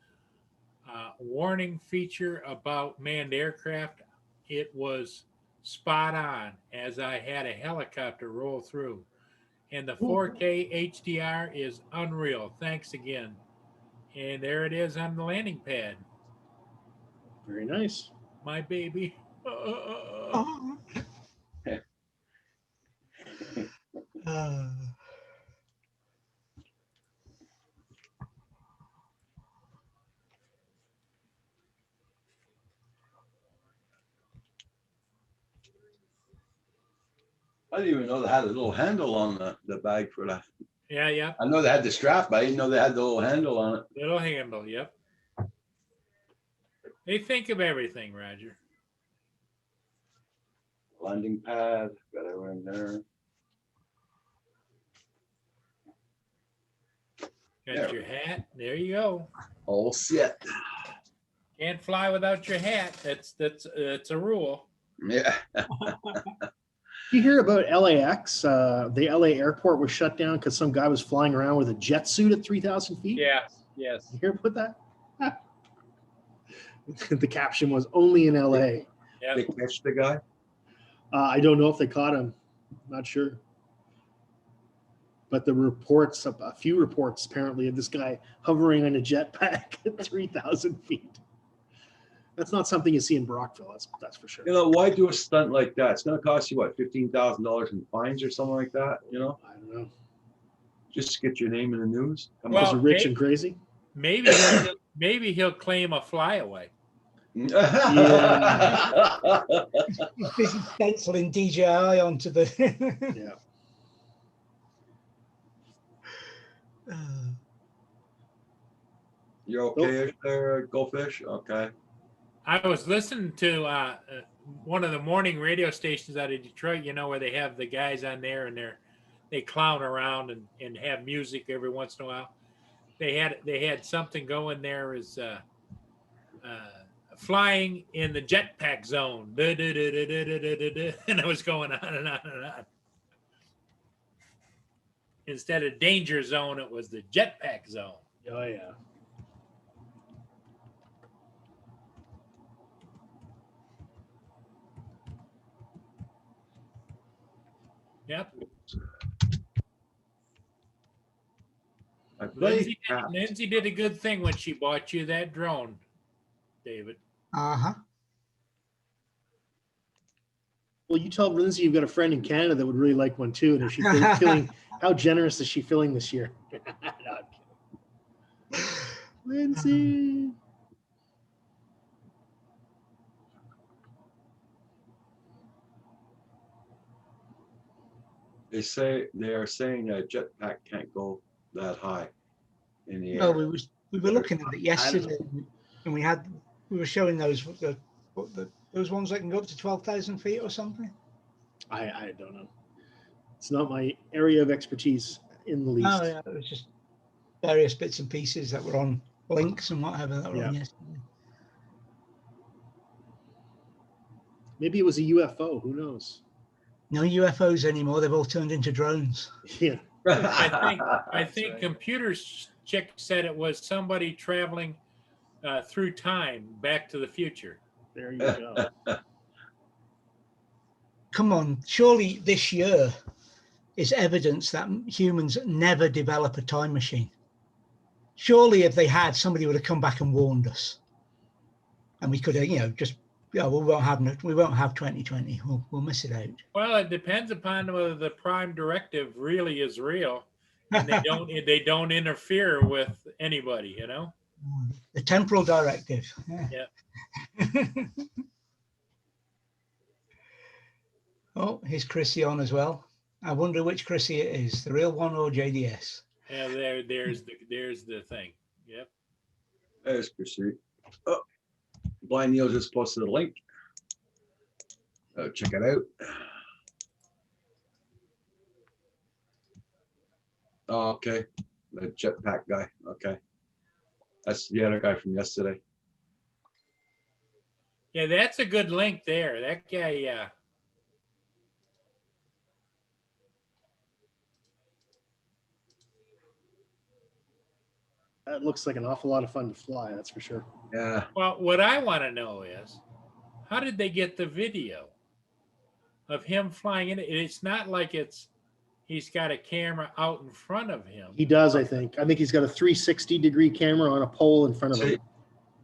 warning feature about manned aircraft. It was spot on as I had a helicopter roll through. And the 4K HDR is unreal. Thanks again. And there it is on the landing pad. Very nice. My baby. Oh. I didn't even know they had a little handle on the bag for that. Yeah. I know they had the strap, but I didn't know they had the little handle on it. Little handle, yep. They think of everything, Roger. Landing pad, got everything there. Got There. your hat. There you go. All set. Can't fly without your hat. That's a rule. Yeah. You hear about LAX? The LA airport was shut down because some guy was flying around with a jet suit at 3,000 feet. Yeah. Yes. You hear about that? The caption was only in LA. They Yep. catch the guy. I don't know if they caught him. Not sure. But the reports, a few reports apparently of this guy hovering on a jetpack at 3,000 feet. That's not something you see in Brockville. That's for sure. You know, why do a stunt like that? It's gonna cost you what, $15,000 in fines or something like that, you know? I don't know. Just to get your name in the news. Come Well, Because they're rich and crazy. Maybe he'll claim a flyaway. on. He's busy stenciling DJI onto the. Yeah. You're okay there, Goldfish? Okay. I was listening to one of the morning radio stations out of Detroit, where they have the guys on there and they clown around and have music every once in a while. they had something going there as flying in the jetpack zone. And it was going on and on and on. Instead of danger zone, it was the jetpack zone. Oh yeah. Yep. I played Lindsay did a good thing when she bought you that drone, David. Uh-huh. Well, you tell Lindsay you've got a friend in Canada that would really like one too. And is she feeling how generous is she feeling this year? No, I'm kidding. Lindsay. They are saying that jetpack can't go that high in the air. No, we were looking at it yesterday, and we were showing those those ones that can go up to 12,000 feet or something. I don't know. It's not my area of expertise in the least. Oh yeah, it was just various bits and pieces that were on links and whatever that were on yesterday. Maybe it was a UFO. Who knows? No UFOs anymore. They've all turned into drones. Yeah. I think right. computer chick said it was somebody traveling through time, Back to the Future. There you go. Come on, surely this year is evidence that humans never develop a time machine. Surely if they had, somebody would have come back and warned us, and we could have, just we won't have 2020. We'll miss it out. Well, it depends upon whether the Prime Directive really is real, and they don't interfere with anybody. The temporal directive. Yeah. Oh, here's Chrissy on as well. I wonder which Chrissy it is, the real one or JDS. Yeah, there's the thing. Yep. There's Chrissy. Oh, Blind Neil just posted a link. Check it out. Oh, okay. The jetpack guy. Okay. That's the other guy from yesterday. Yeah, that's a good link there. That guy. That looks like an awful lot of fun to fly. That's for sure. Yeah. Well, what I want to know is, how did they get the video of him flying in? It's not like he's got a camera out in front of him. He does, I think. I think he's got a 360-degree camera on a pole in front of him.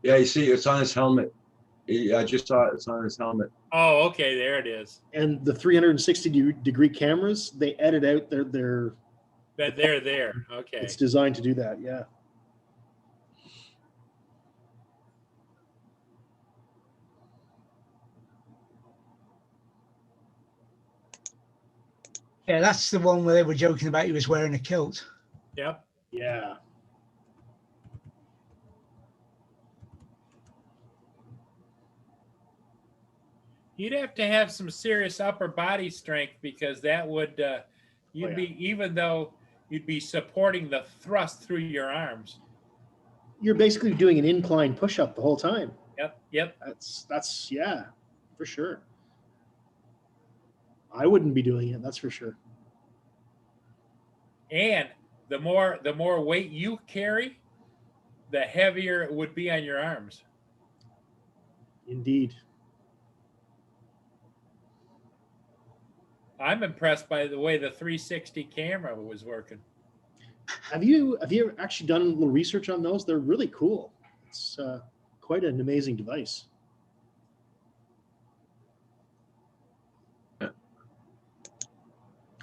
Yeah, you see, it's on his helmet. I just saw it. It's on his helmet. Oh, okay, there it is. And the 360-degree cameras, they edit out their. That they're there. Okay. It's designed to do that. Yeah. Yeah, that's the one where they were joking about he was wearing a kilt. Yep. Yeah. You'd have to have some serious upper body strength, because that would even though you'd be supporting the thrust through your arms. You're basically doing an incline push-up the whole time. Yep. That's yeah, for sure. I wouldn't be doing it, that's for sure. And the more weight you carry, the heavier it would be on your arms. Indeed. I'm impressed by the way the 360 camera was working. Have you actually done a little research on those? They're really cool. It's quite an amazing device.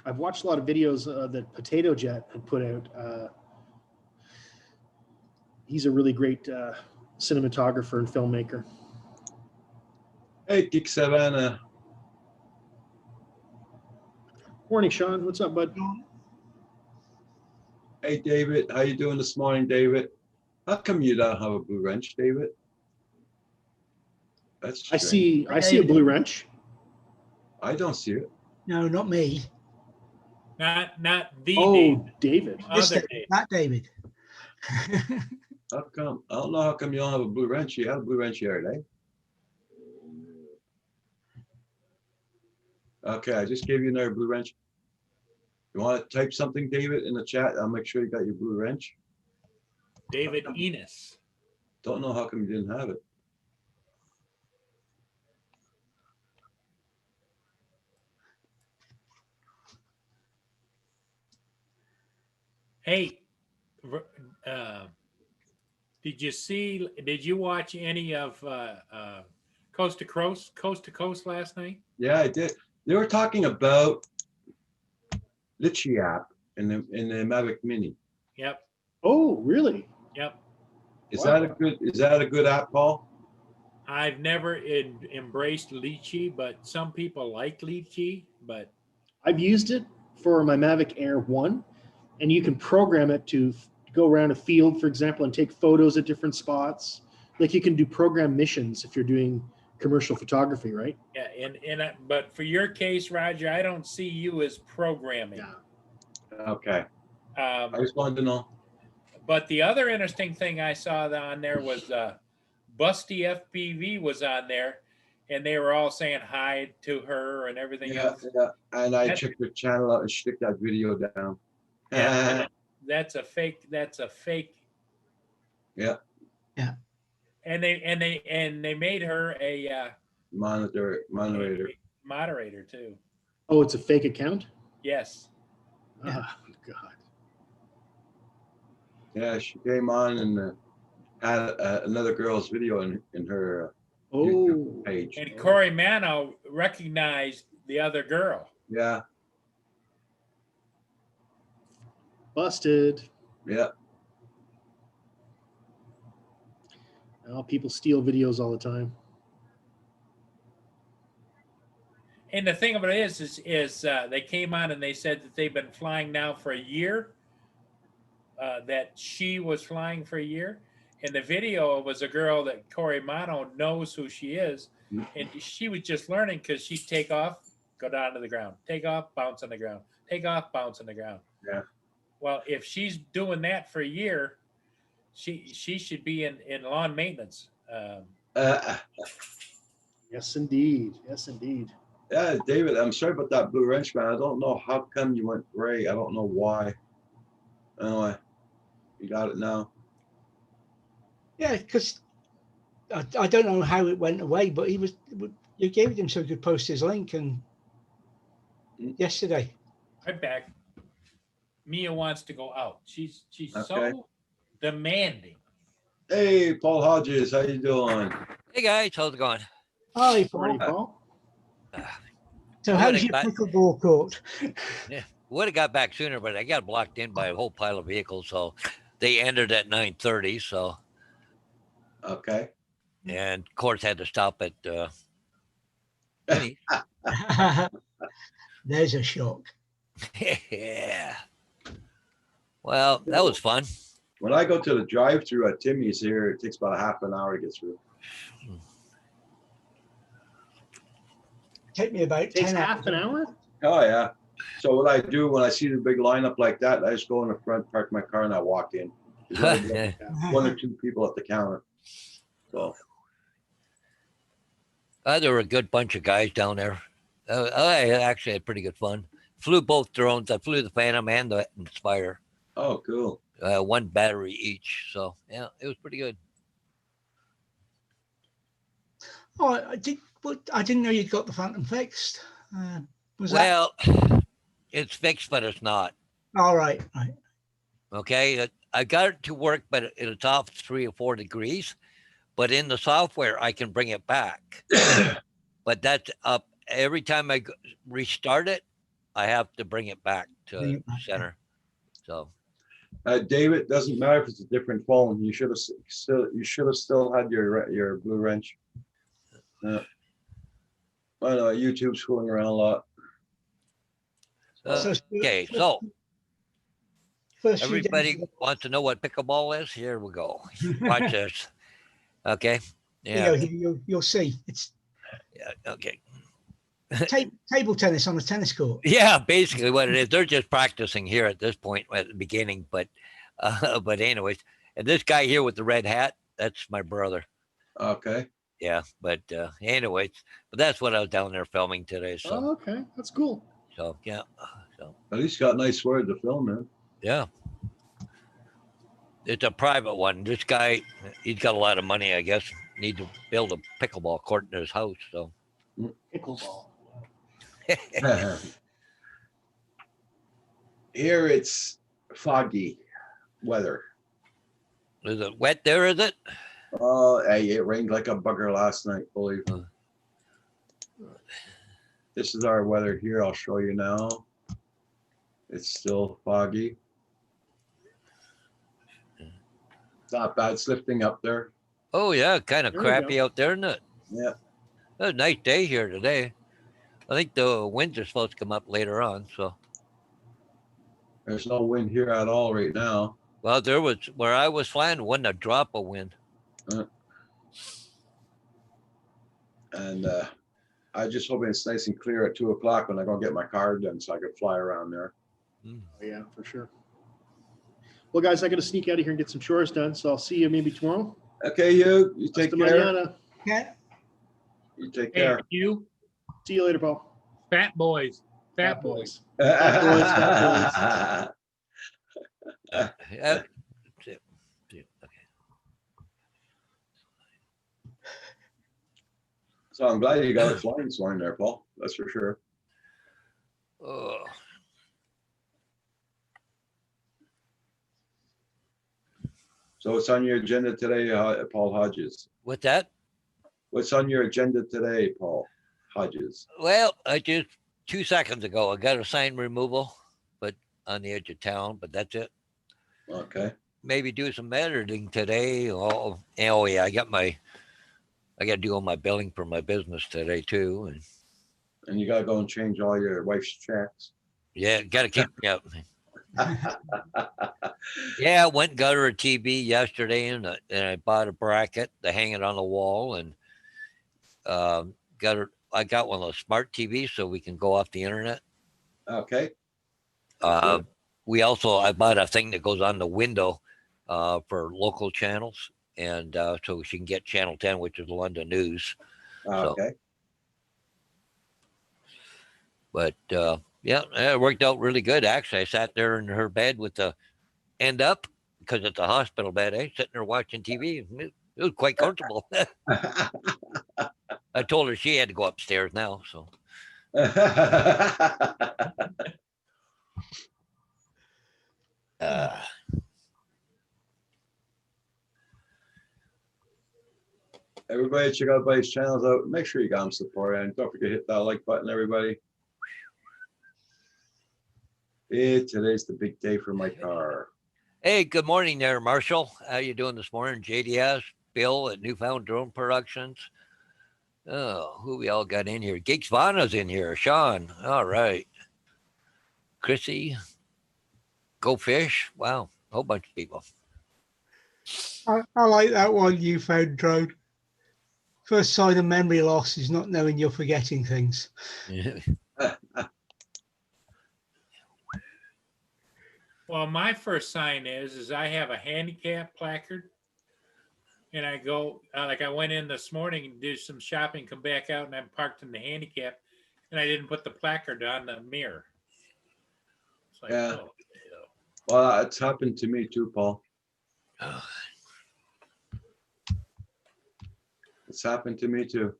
I've watched a lot of videos that Potato Jet had put out. He's a really great cinematographer and filmmaker. Hey, Geek Savannah. Morning, Sean. What's up, bud? Hey, David. How you doing this morning, David? How come you don't have a blue wrench, David? That's I strange. see a blue wrench. I don't see it. No, not me. Not the Oh, David. David. Other David, David. that David. How come? I don't know how come you don't have a blue wrench. You have a blue wrench here, eh? Okay, I just gave you another blue wrench. You want to type something, David, in the chat? I'll make sure you got your blue wrench. David Enos. Don't know how come you didn't have it. Hey, did you watch any of Coast to Coast last night? Yeah, I did. They were talking about Litchi app in the Mavic Mini. Yep, Oh, really? yep. Is Wow. that a good app, Paul? I've never embraced Litchi, but some people like Litchi. But I've used it for my Mavic Air 1, and you can program it to go around a field, for example, and take photos at different spots. Like you can do program missions if you're doing commercial photography, right? yeah, but for your case, Roger, I don't see you as programming. Okay, I Um, just wanted to know. but the other interesting thing I saw on there was Busty FPV was on there, and they were all saying hi to her and everything Yeah, else. yeah. And I That- checked the channel out and stick that video down. Yeah. That's a fake. That's a fake. Yeah. Yeah. And they made her a Moderator. moderator too. Oh, it's a fake account? Yes. Yeah. Oh, God. Yeah, she came on and had another girl's video in her Oh, page. And Corey Mano recognized the other girl. Yeah, busted. yeah. Well, people steal videos all the time. And the thing of it is they came on and they said that they've been flying now for a year. That she was flying for a year, and the video was a girl that Corey Mano knows who she is, and she was just learning because she'd take off, go down to the ground, take off, bounce on the ground, take off, bounce on the ground. Yeah. Well, if she's doing that for a year, she should be in lawn maintenance. Yes, indeed. Yes, indeed. Yeah, David, I'm sorry about that blue wrench, man. I don't know how come you went gray. I don't know why. Anyway, you got it now. Yeah, because I don't know how it went away, but you gave him so he could post his link and yesterday. Right back. Mia wants to go out. She's Okay. so demanding. Hey, Paul Hodges, how you doing? Hey guys, how's it going? Hi, Morning, Paul. Paul. So I how's would've your got- pickleball court? Would have got back sooner, but I got blocked in by a whole pile of vehicles. So they ended at 9:30. So Okay. and course had to stop at Denny's. There's a shock. Yeah. Well, that was fun. When I go to the drive-through at Timmy's here, it takes about a half an hour to get through. Take me about Takes 10 half an hours. hour? Oh, yeah. So what I do when I see the big lineup like that, I just go in the front, park my car, and I walk in. There's only one or two people at the counter. So, There were a good bunch of guys down there. I actually had pretty good fun. Flew both drones. I flew the Phantom and the Inspire. oh, cool. One battery each. So yeah, it was pretty good. Oh, I didn't know you'd got the Phantom fixed. Was that Well, it's fixed, but it's not. all right? Right. Okay, I got it to work, but it's off 3 or 4 degrees. But in the software, I can bring it back. But that's up every time I restart it. I have to bring it back Bring to it back, center. So David, doesn't matter if it's a different phone. You should have still had your blue wrench. I know YouTube's fooling around a lot. So, okay, so first few days everybody of wants to know what pickleball is. Here we go. Watch this. Okay. the Yeah. video, you'll see it's Yeah. Okay. table tennis on a tennis court. Yeah, basically what it is. They're just practicing here at this point at the beginning, but But anyways, and this guy here with the red hat, that's my brother. Okay. Yeah, but anyways, but that's what I was down there filming today. So, Oh, okay, that's cool. so yeah, so At least got nice word to film, man. yeah, it's a private one. This guy, he's got a lot of money, I guess. Need to build a pickleball court in his house. So Pickleball. Here it's foggy weather. is it wet there? Is it? Oh, hey, it rained like a bugger last night, believe me. This is our weather here. I'll show you now. It's still foggy. It's not bad. It's lifting up there. Oh yeah, kind of There we crappy go. out there, isn't it? Yeah. It's a nice day here today. I think the winds are supposed to come up later on. So, There's no wind here at all right now. well, there was where I was flying, wasn't a drop of wind. And I just hoping it's nice and clear at 2 o'clock when I go get my car done so I could fly around there. Mm. Oh, yeah, for sure. Well, guys, I got to sneak out of here and get some chores done. So I'll see you maybe tomorrow. Okay, you take Hasta care. mañana. Yeah. You take Hey, care. you See you later, Paul. fat boys, fat boys. Fat Yeah. Yeah, okay. So I'm glad you got it flying this morning there, Paul. That's for sure. Oh. So what's on your agenda today, Paul Hodges? With that, What's on your agenda today, Paul Hodges? well, I just 2 seconds ago, I got a sign removal, but on the edge of town, but that's it. Okay. Maybe do some editing today. Oh yeah, I got to do all my billing for my business today too. And And you gotta go and change all your wife's checks. yeah, got to keep me up. Yeah, I went and got her a TV yesterday, and I bought a bracket to hang it on the wall, and got her. I got one of those smart TVs so we can go off the internet. Okay. I bought a thing that goes on the window for local channels, and so she can get Channel 10, which is London News. Okay. But yeah, it worked out really good. Actually, I sat there in her bed with the end up because it's a hospital bed. Sitting there watching TV. It was quite comfortable. I told her she had to go upstairs now. So Everybody check out everybody's channels out. Make sure you got them supported. And don't forget to hit that like button, everybody. Today's the big day for my car. hey, good morning there, Marshall. How you doing this morning? JDS, Bill at Newfound Drone Productions. Oh, who we all got in here? Geeks Vana's in here. Sean. All right. Chrissy. Go Fish. Wow. A whole bunch of people. I like that one, you found drone. First sign of memory loss is not knowing you're forgetting things. Well, my first sign is I have a handicap placard, and I go like I went in this morning and did some shopping, come back out, and I'm parked in the handicap, and I didn't put the placard on the mirror. It's like, Yeah. oh, Well, it's happened to me too, Paul. It's happened to me too.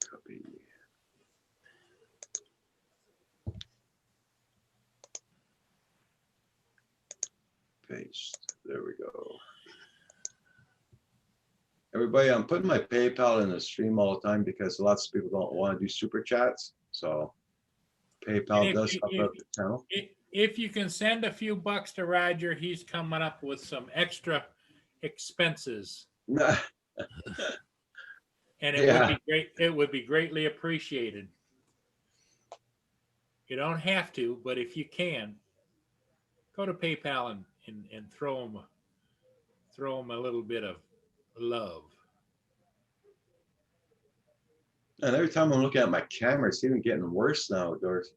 Copy. Paste. There we go. Everybody, I'm putting my PayPal in the stream all the time because lots of people don't want to do super chats. So PayPal does help out the channel. if you can send a few bucks to Roger, he's coming up with some extra expenses, and it would be great. It would be greatly appreciated. You don't have to, but if you can, go to PayPal and throw him throw them a little bit of love. And every time I'm looking at my camera, it's even getting worse now, Doris.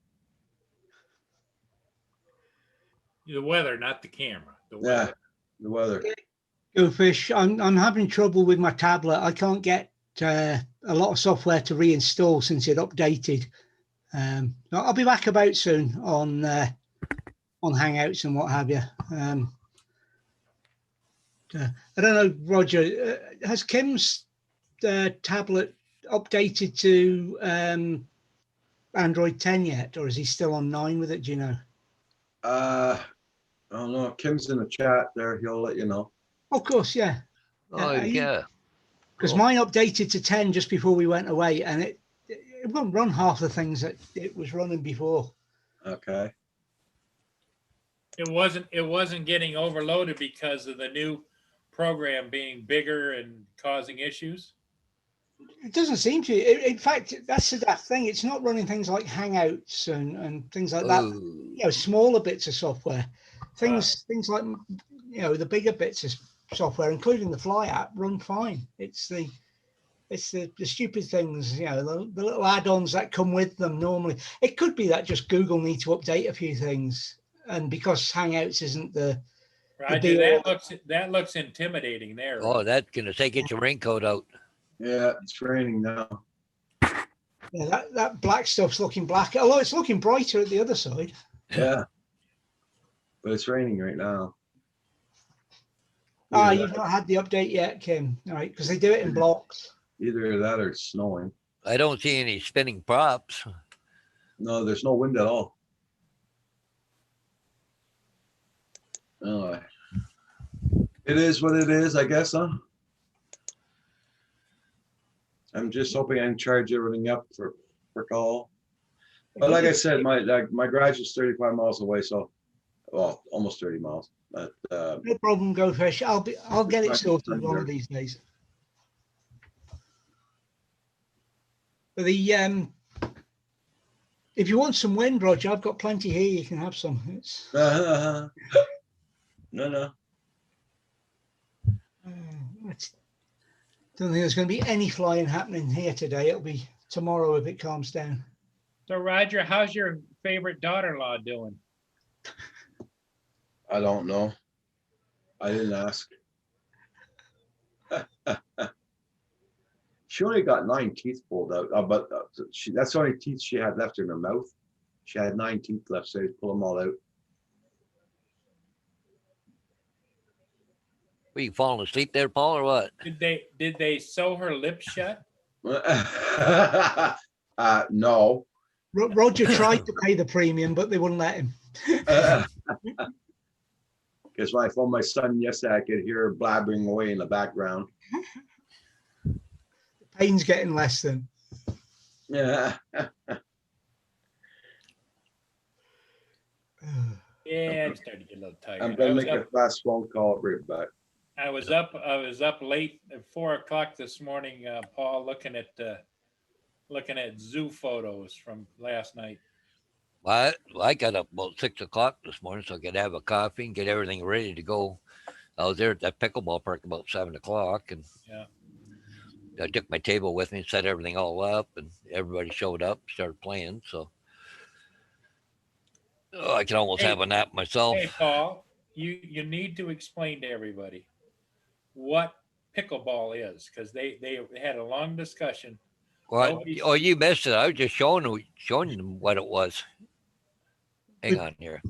The weather, not the camera. The Yeah, weather. the weather. Go Fish. I'm having trouble with my tablet. I can't get a lot of software to reinstall since it updated. I'll be back about soon on Hangouts and what have you. I don't know, Roger. Has Kim's tablet updated to Android 10 yet, or is he still on 9 with it? Do you know? I don't know. Kim's in the chat there. He'll let you know. Of course, yeah. Oh, yeah. Because Cool. mine updated to 10 just before we went away, and it won't run half the things that it was running before. Okay. It wasn't getting overloaded because of the new program being bigger and causing issues. It doesn't seem to. In fact, that's that thing. It's not running things like Hangouts and things like that. Ooh. You know, smaller bits of software. Things like, you know, the bigger bits of software, including the Fly app, run fine. It's the stupid things, you know, the little add-ons that come with them normally. It could be that just Google need to update a few things, and because Hangouts isn't the Roger, big- that looks intimidating there. Oh, that's gonna say get your raincoat out. Yeah, it's raining now. yeah, that black stuff's looking black. Although it's looking brighter at the other side. Yeah. But it's raining right now. Ah, Either you've not had the update yet, Kim. All right, because they do it in blocks. either that or it's snowing. I don't see any spinning props. No, there's no wind at all. Anyway. It is what it is, I guess, huh? I'm just hoping I can charge everything up for call. But like I said, my garage is 35 miles away, so, well, almost 30 miles. But No problem, Go Fish. I'll get it Right, sorted right one there. of these days. But the if you want some wind, Roger, I've got plenty here. You can have some. It's no. don't think there's going to be any flying happening here today. It'll be tomorrow if it calms down. So Roger, how's your favorite daughter-in-law doing? I don't know. I didn't ask. She only got 9 teeth pulled out, but that's the only teeth she had left in her mouth. She had 9 teeth left, so they pull them all out. Were you falling asleep there, Paul, or what? Did they sew her lips shut? No. Roger tried to pay the premium, but they wouldn't let him. Because when I phoned my son yesterday, I could hear her blabbering away in the background. Pain's getting less than. Yeah. Yeah, I'm starting to get a little tired. I'm gonna make a fast phone call right back. I was up late at 4 o'clock this morning, Paul, looking at zoo photos from last night. I got up about 6 o'clock this morning so I could have a coffee and get everything ready to go. I was there at that pickleball park about 7 o'clock, and Yeah. I took my table with me, set everything all up, and everybody showed up, started playing. So I can almost Hey. have a nap myself. Hey, Paul, you need to explain to everybody what pickleball is, because they had a long discussion. Well, Nobody's- oh, you missed it. I was just showing them what it was. Hang on here.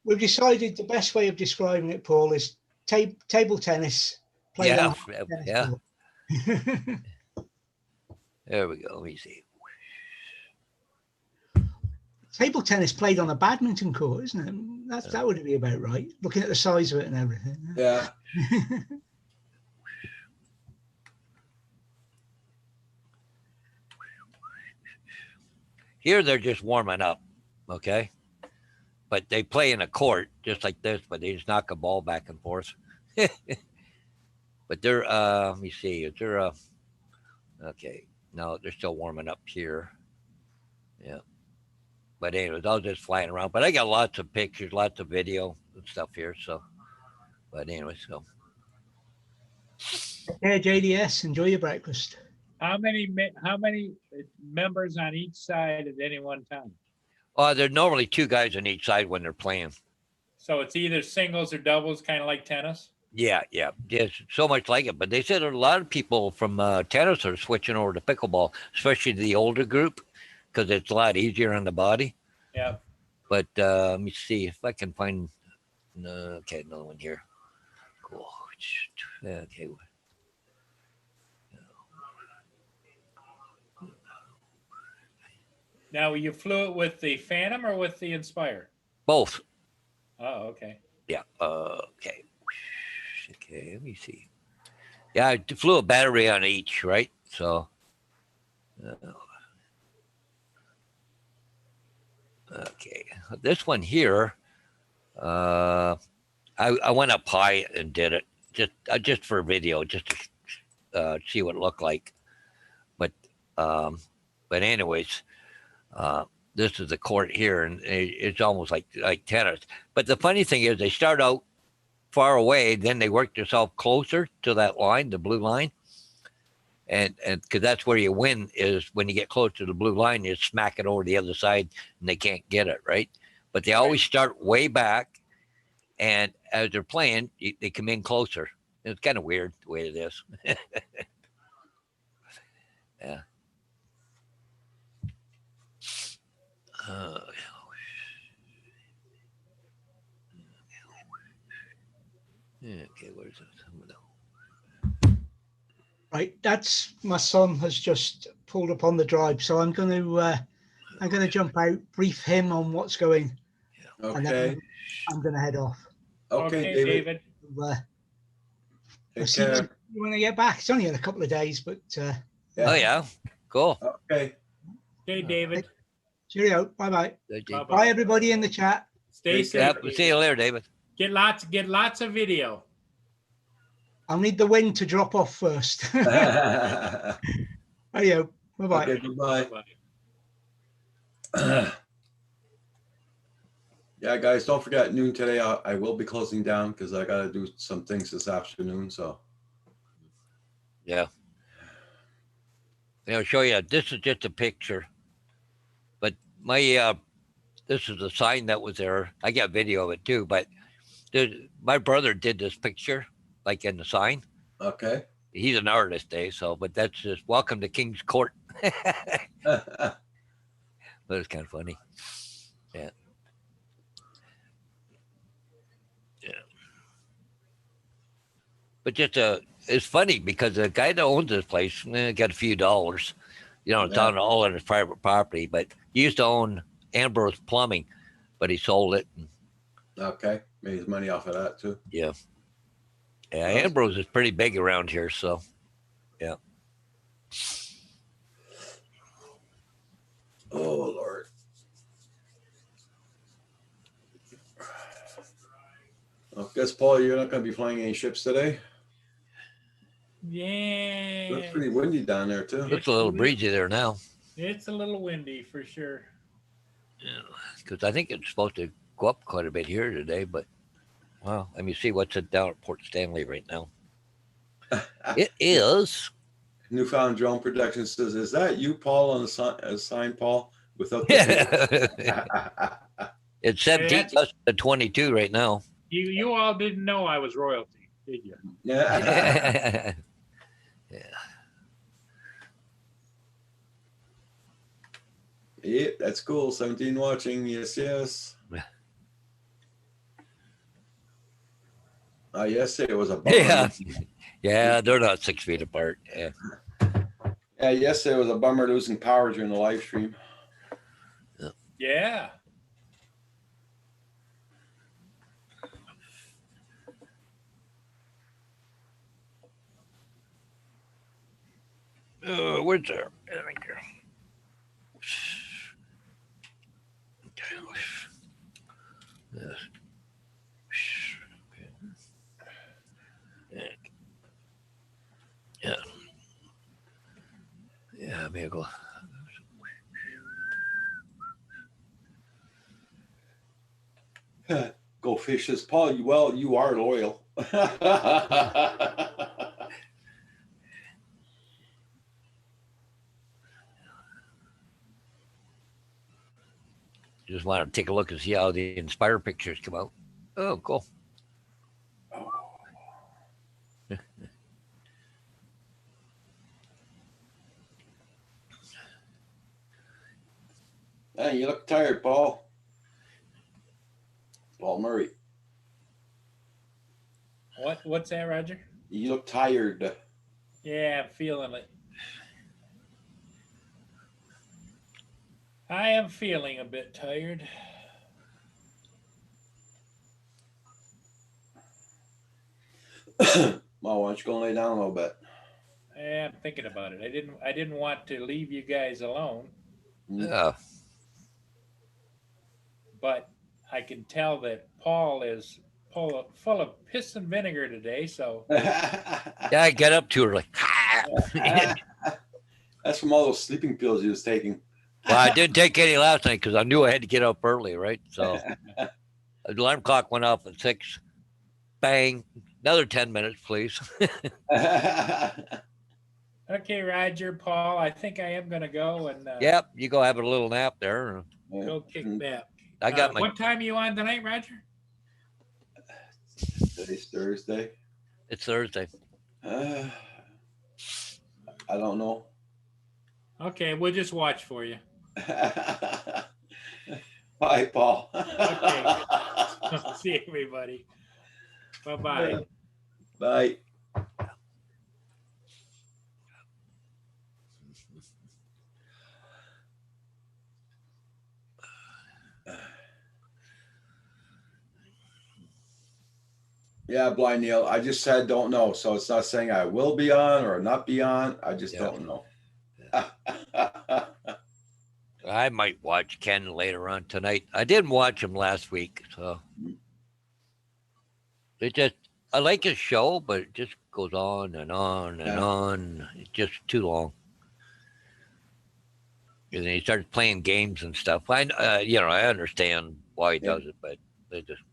We've decided the best way of describing it, Paul, is table tennis. Played Yeah, on a tennis yeah. court. There we go. Let me see. Table tennis played on a badminton court, isn't it? That would be about right. Looking at the size of it and everything. Yeah. Here they're just warming up, okay? But they play in a court just like this, but they just knock a ball back and forth. But they're let me see, is there okay, no, they're still warming up here. Yeah. But anyways, I was just flying around. But I got lots of pictures, lots of video and stuff here. So but anyway, so Yeah, JDS, enjoy your breakfast. How many members on each side at any one time? There's normally two guys on each side when they're playing. So it's either singles or doubles, kind of like tennis. Yeah, it's so much like it. But they said a lot of people from tennis are switching over to pickleball, especially the older group, because it's a lot easier on the body. Yeah. But let me see if I can find. Okay, another one here. Cool. Okay. Now, you flew it with the Phantom or with the Inspire? Both. Oh, okay. Yeah. Okay. Okay. Let me see. Yeah, I flew a battery on each, right? So. Okay. This one here. I went up high and did it just for video, just to see what it looked like. But anyways, this is the court here, and it's almost like tennis. But the funny thing is, they start out far away, then they work themselves closer to that line, the blue line, and because that's where you win, is when you get close to the blue line, you smack it over the other side, and they can't get it, right? But they always start way back, and as they're playing, they come in closer. It's kind of weird the way it is. Yeah. Okay, where's it? Right, that's my son has just pulled up on the drive, so I'm going to jump out, brief him on what's going, and Okay, then I'm going to head off. okay, David. I'll Take see care. you when I get back. It's only in a couple of days, but Oh yeah, cool. Okay. Okay, David. cheerio. Bye-bye. Bye-bye. Bye, everybody in the chat. Stay Take safe. care. Yep, we'll see you later, David. Get lots of video. I'll need the wind to drop off first. Okay, Hey, bye-bye. goodbye. Bye. Yeah, guys, don't forget noon today. I will be closing down because I got to do some things this afternoon. So Yeah. I'll show you. This is just a picture, but my this is the sign that was there. I got video of it too, but my brother did this picture, like in the sign. okay. He's an artist, so but that's just welcome to King's Court. But it's kind of funny. Yeah. But just it's funny because the guy that owns this place got a few dollars. It's Yeah. on all on his private property. But he used to own Ambrose Plumbing, but he sold it. And, Okay, made his money off of that too. yeah, Nice. Ambrose is pretty big around here. So, yeah. Oh Lord. I guess Paul, you're not going to be flying any ships today. Yeah. It's pretty windy down there too. It's a little breezy there now. It's a little windy for sure. Because I think it's supposed to go up quite a bit here today. But well, let me see what's it down at Port Stanley right now. It is. Newfound Drone Production says, "Is that you, Paul, on the sign, Paul?" Without the It's 17 that's- plus the 22 right now. You all didn't know I was royalty, did you? yeah. Yeah, that's cool. 17 watching. Yes, yes. Yesterday it was a bummer. Yeah. Yeah, they're not 6 feet apart. Yeah. Yeah, yesterday it was a bummer losing power during the live stream. Yeah. Where's there? There we go. Yes. Yeah. Yeah, vehicle. Go fish says, Paul, you are loyal. Just want to take a look and see how the Inspire pictures come out. Oh, cool. Hey, you look tired, Paul. Paul Murray. What's that, Roger? You look tired. Yeah, I'm feeling it. I am feeling a bit tired. Well, why don't you go lay down a little bit? Yeah, I'm thinking about it. I didn't want to leave you guys alone, Yeah. but I can tell that Paul is full of piss and vinegar today. So Yeah, I get up too early. That's from all those sleeping pills you was taking. Well, I didn't take any last night because I knew I had to get up early, right? So the alarm clock went off at 6. Bang. Another 10 minutes, please. okay, Roger, Paul, I think I am going to go and Yep, you go have a little nap there. go kick back. I got my. What time are you on tonight, Roger? Today's Thursday. It's Thursday. I don't know. Okay, we'll just watch for you. Bye, Paul. Okay. See everybody. Bye-bye. Bye. Yeah, Blind Neil. I just said don't know. So it's not saying I will be on or not be on. I just Yeah. don't know. I might watch Ken later on tonight. I didn't watch him last week, so it just I like his show, but it just goes on and on and Yeah. on. It's just too long. And then he starts playing games and stuff. I understand why he Yeah. does it, but they just.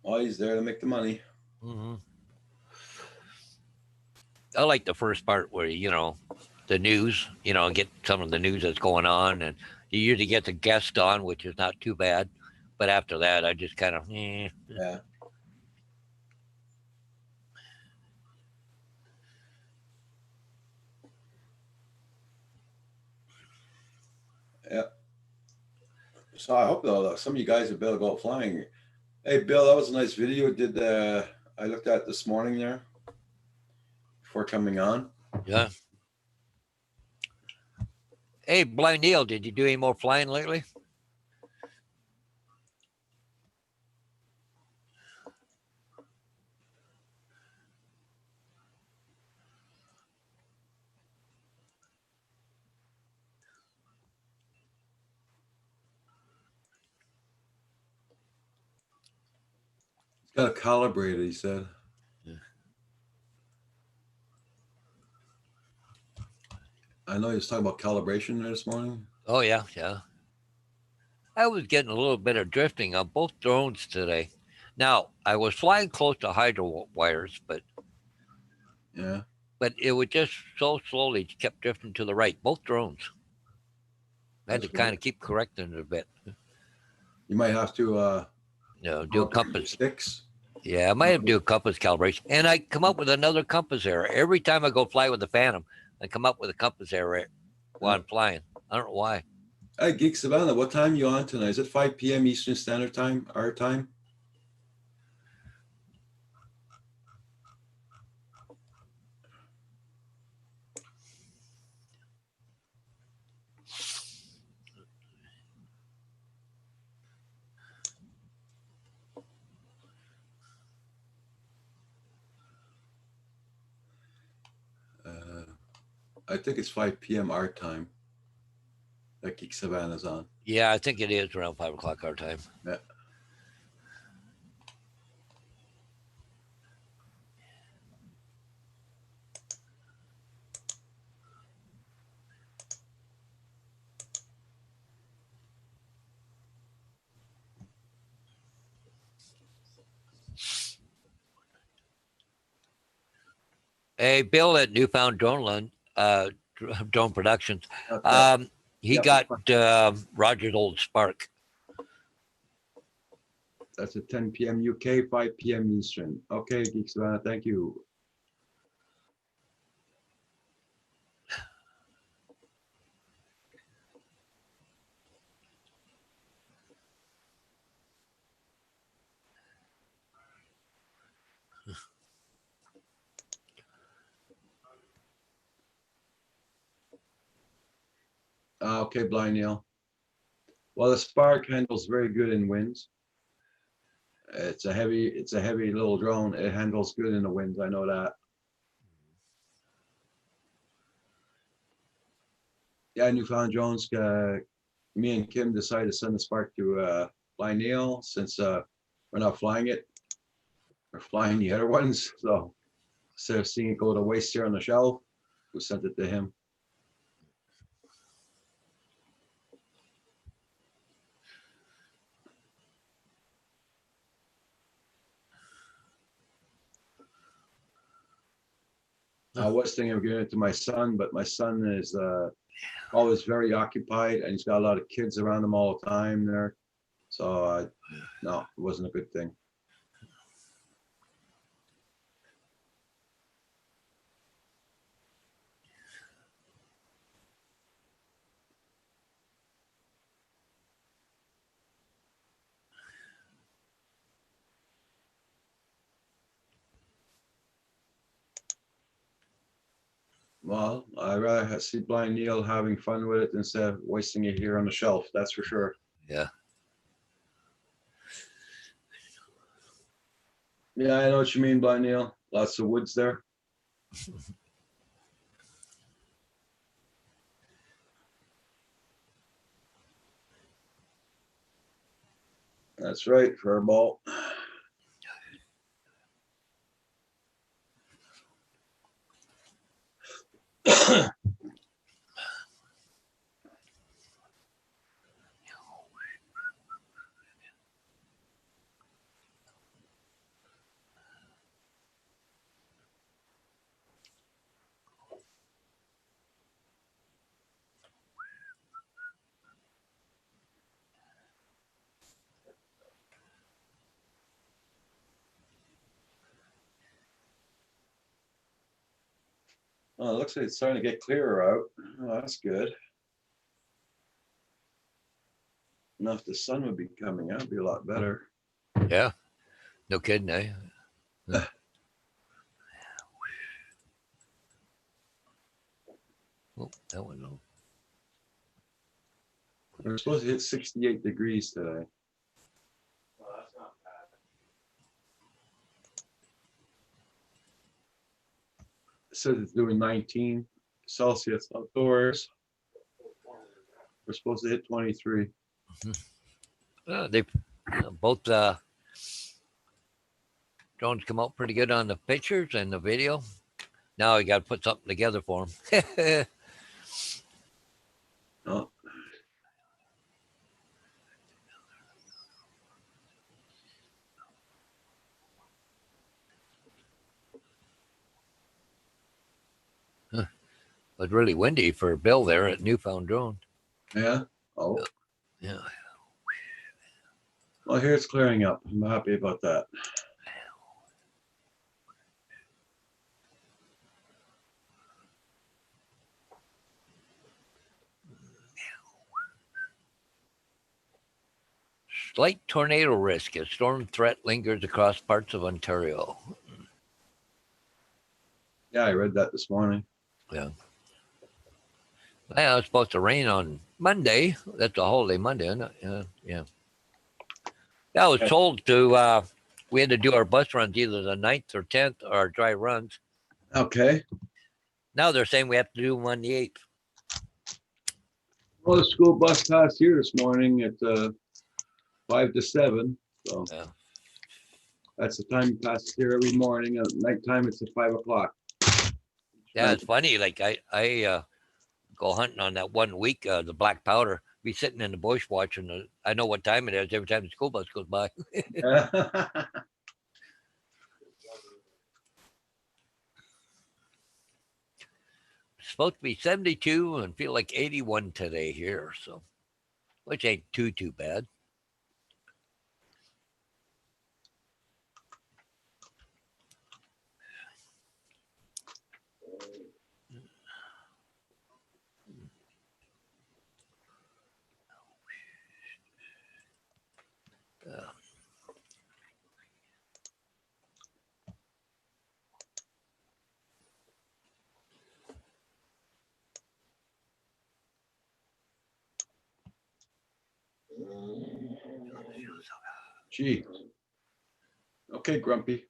Oh, he's there to make the money. Mhm. I like the first part where the news, get some of the news that's going on, and you usually get the guest on, which is not too bad. But after that, I just kind of. Yeah. Yeah. So I hope though some of you guys will be able to go flying. Hey, Bill, that was a nice video. I looked at this morning there before coming on. Yeah. Hey, Blind Neil, did you do any more flying lately? It's got to calibrate it, he said. Yeah. I know he was talking about calibration there this morning. Oh, yeah. I was getting a little bit of drifting on both drones today. Now, I was flying close to hydro wires, but Yeah. it would just so slowly kept drifting to the right, both drones. I had That's to kind weird. of keep correcting it a bit. You might have to Do a go up your compass. sticks. Yeah, I might have to do a compass calibration. And I come up with another compass error. Every time I go fly with the Phantom, I come up with a compass error while I'm flying. I don't know why. Hey, Geek Savannah, what time you on tonight? Is it 5 p.m. Eastern Standard Time, our time? I think it's 5 p.m. our time that Geek Savannah's on. Yeah, I think it is around 5 o'clock our time. Yeah. Hey, Bill at Newfound Drone Productions. Okay. He Yep. got Roger's old Spark. That's at 10 PM UK, 5 PM Eastern. Okay, Geek Savannah, thank you. Okay, Blind Neil. Well, the Spark handles very good in winds. It's a heavy little drone. It handles good in the winds. I know that. Yeah, Newfound drones. Me and Kim decided to send the Spark to Blind Neil since we're not flying it. We're flying the other ones. So instead of seeing it go to waste here on the shelf, we sent it to him. I was thinking of giving it to my son, but my son is always very occupied and he's got a lot of kids around him all the time there. So no, it wasn't a good thing. Well, I'd rather see Blind Neil having fun with it instead of wasting it here on the shelf, that's for sure. Yeah. Yeah, I know what you mean, Blind Neil. Lots of woods there. That's right, furball. Oh, it looks like it's starting to get clearer out. Oh, that's good. Now, if the sun would be coming out, it'd be a lot better. Yeah. No kidding, eh? Oh, that one. No. We're supposed to hit 68 degrees today. It says it's doing 19 Celsius outdoors. We're supposed to hit 23. They both drones come out pretty good on the pictures and the video. Now I got to put something together for them. Oh, It was really windy for Bill there at Newfound Drone. yeah. Oh, Yeah. well, here it's clearing up. I'm happy about that. Slight tornado risk as storm threat lingers across parts of Ontario. Yeah, I read that this morning. Yeah. Well, it's supposed to rain on Monday. That's a holiday Monday, isn't it? Yeah. Yeah, I was Okay. told to, we had to do our bus runs either the 9th or 10th, our dry runs. Okay. Now they're saying we have to do them on the 8th. Well, the school bus passed here this morning at 5 to 7. So Yeah. that's the time it passes here every morning. At nighttime, it's at 5 o'clock. Yeah, it's funny. Like I go hunting on that 1 week, the black powder, be sitting in the bush watching. I know what time it is every time the school bus goes by. supposed to be 72 and feel like 81 today here. So, which ain't too bad. Gee. Okay, Grumpy.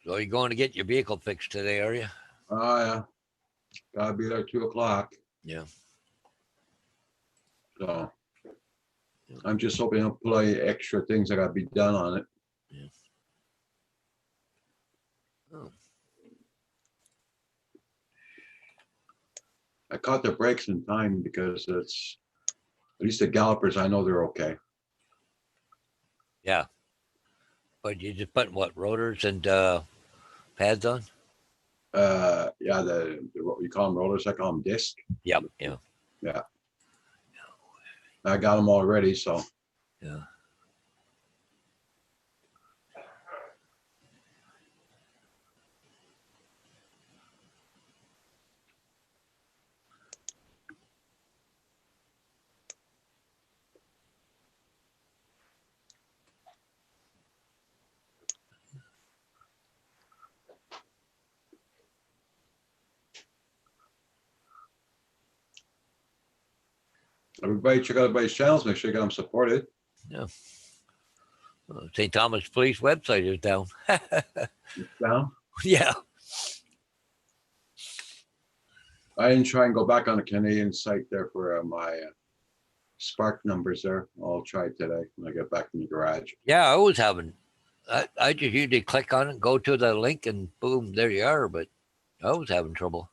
So you're going to get your vehicle fixed today, are you? Oh, yeah. Gotta be there 2 o'clock. Yeah. So I'm just hoping I'll play extra things that gotta be done on it. Yeah. Oh. I caught the brakes in time because it's, at least the gallopers, I know they're okay. Yeah. But you just putting what, rotors and pads on? Yeah, what you call them rollers, I call them disc. Yep. Yeah. Yeah. I got them already, so. Yeah. Everybody check out everybody's channels, make sure you got them supported. St. Thomas Police website is down. It's down. Yeah. I didn't try and go back on the Canadian site there for my spark numbers there. I'll try it today when I get back in the garage. Yeah, I was having. I just usually click on it, go to the link, and boom, there you are. But I was having trouble.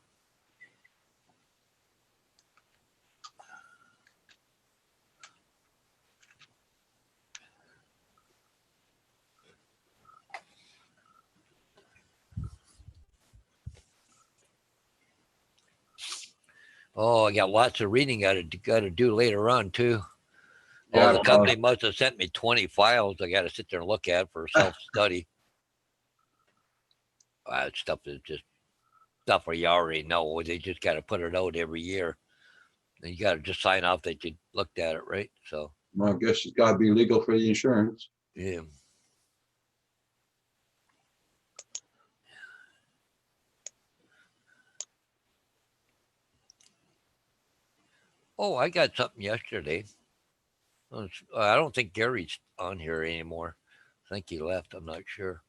Oh, I got lots of reading I got to do later on too. Yeah, Oh, the company must have sent me 20 files I got to sit there and look at for self-study. Stuff is just stuff where you already know. They just got to put it out every year. And you got to just sign off that you looked at it, right? So, Well, I guess it's gotta be legal for the insurance. yeah. Oh, I got something yesterday. I don't think Gary's on here anymore. I think he left. I'm not sure.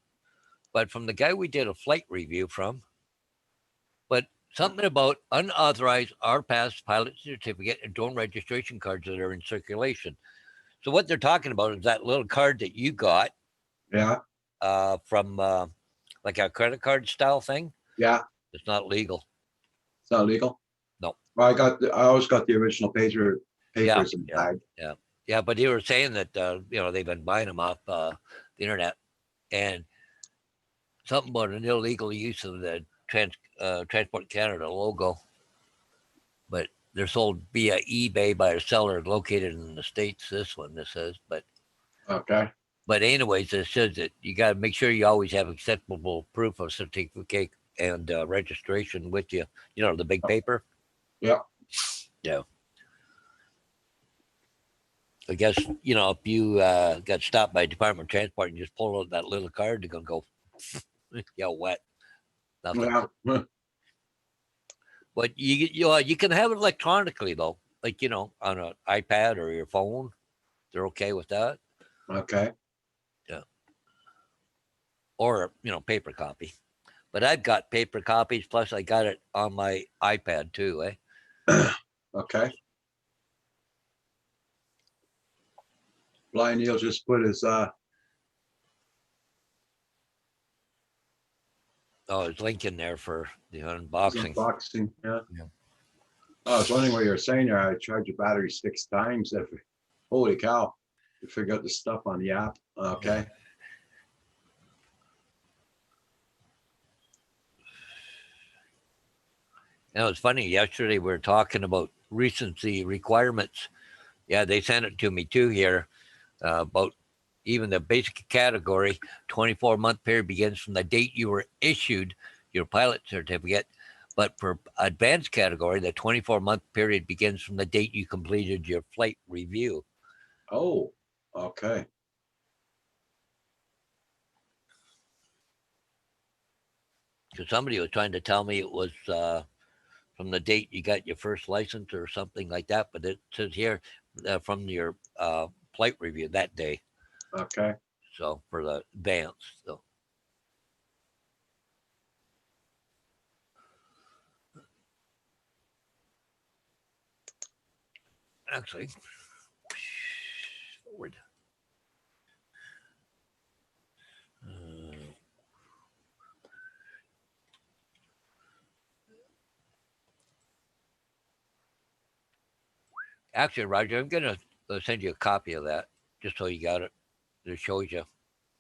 But from the guy we did a flight review from, but something about unauthorized RPAS pilot certificate and drone registration cards that are in circulation. So what they're talking about is that little card that you got Yeah, from like a credit card style thing. yeah, It's not legal. it's not legal. No. Well, I always got the original papers in the Yeah. bag. Yeah, but they were saying that they've been buying them off the internet, and something about an illegal use of the Transport Canada logo, but they're sold via eBay by a seller located in the States. This says, but Okay, anyways, it says that you got to make sure you always have acceptable proof of certificate and registration with you. You know, the big paper. yeah. Yeah. I guess, if you got stopped by Department of Transport and just pull out that little card, they're going to go, yeah, wet. Nothing. Yeah. But you can have it electronically, though, like, on an iPad or your phone. They're okay with that. Okay. Yeah. Or, paper copy. But I've got paper copies, plus I got it on my iPad too, eh? Okay. Blind Neil just put his Oh, it's link in there for the It's unboxing. Unboxing, yeah. Yeah. I was wondering what you were saying there. I charge your battery 6 times. Holy cow. You figure out the stuff on the app. Okay. And it was funny. Yesterday we were talking about recency requirements. Yeah, they sent it to me too here about even the basic category. 24-month period begins from the date you were issued your pilot certificate. But for advanced category, the 24-month period begins from the date you completed your flight review. Oh, okay. Because somebody was trying to tell me it was from the date you got your first license or something like that, but it says here from your flight review that day. Okay. So for the advance, so actually forward. Actually, Roger, I'm gonna send you a copy of that just so you got it. It shows you.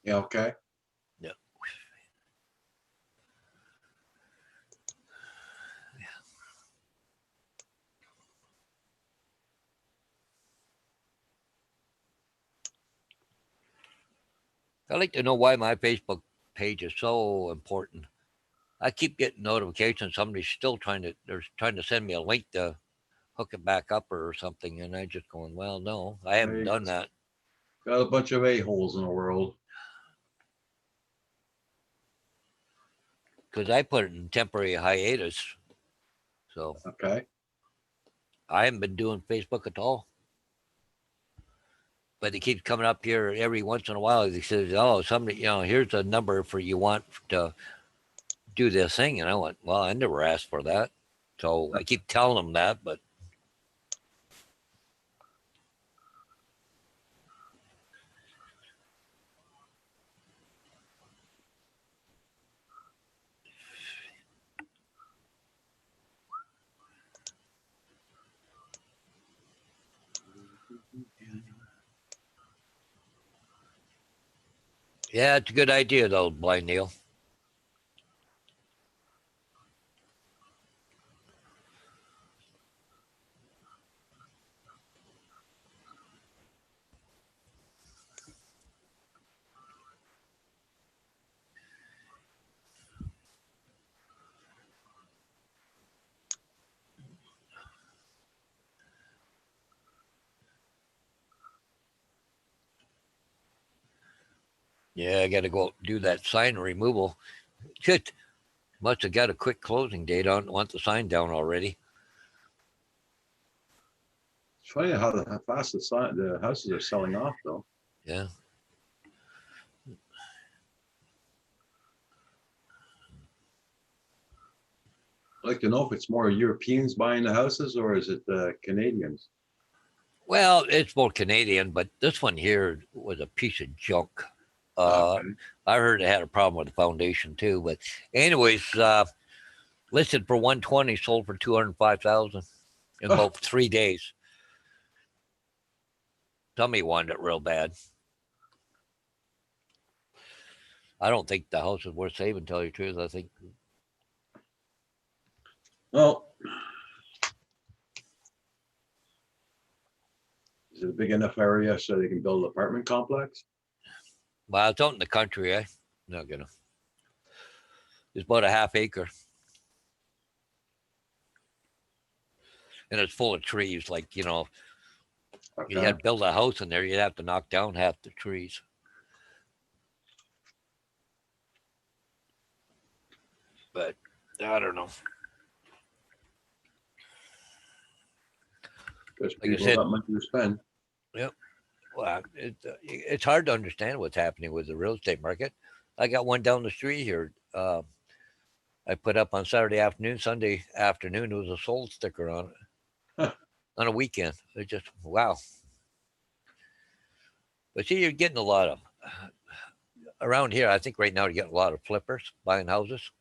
Yeah, okay. Yeah. I'd like to know why my Facebook page is so important. I keep getting notifications. Somebody's still they're trying to send me a link to hook it back up or something. And I just going, well, no, I haven't Right. done that. Got a bunch of a-holes in the world. Because I put it in temporary hiatus. So Okay. I haven't been doing Facebook at all. But it keeps coming up here every once in a while. He says, oh, somebody, here's a number for you want to do this thing. And I went, well, I never asked for that. So I keep telling them that, but yeah, it's a good idea though, Blind Neil. Yeah, I got to go do that sign removal. Shit, must have got a quick closing date on. Want the sign down already? It's funny how fast the houses are selling off, though. Yeah. I'd like to know if it's more Europeans buying the houses or is it Canadians? Well, it's more Canadian, but this one here was a piece of junk. Okay. I heard it had a problem with the foundation too. But anyways, listed for 120, sold for 205,000 in Oh. about 3 days. Somebody wanted it real bad. I don't think the house is worth saving, tell you the truth. I think Well, is it a big enough area so they can build an apartment complex? well, it's out in the country, eh? Not gonna. It's about a half acre. And it's full of trees. Like, you Okay. had to build a house in there, you'd have to knock down half the trees. But I don't know. Because Like I people said- got money to spend. Well, it's hard to understand what's happening with the real estate market. I got one down the street here. I put up on Saturday afternoon, Sunday afternoon. There was a sold sticker on it Huh. on a weekend. It just wow. But see, you're getting a lot of around here. I think right now you're getting a lot of flippers buying houses.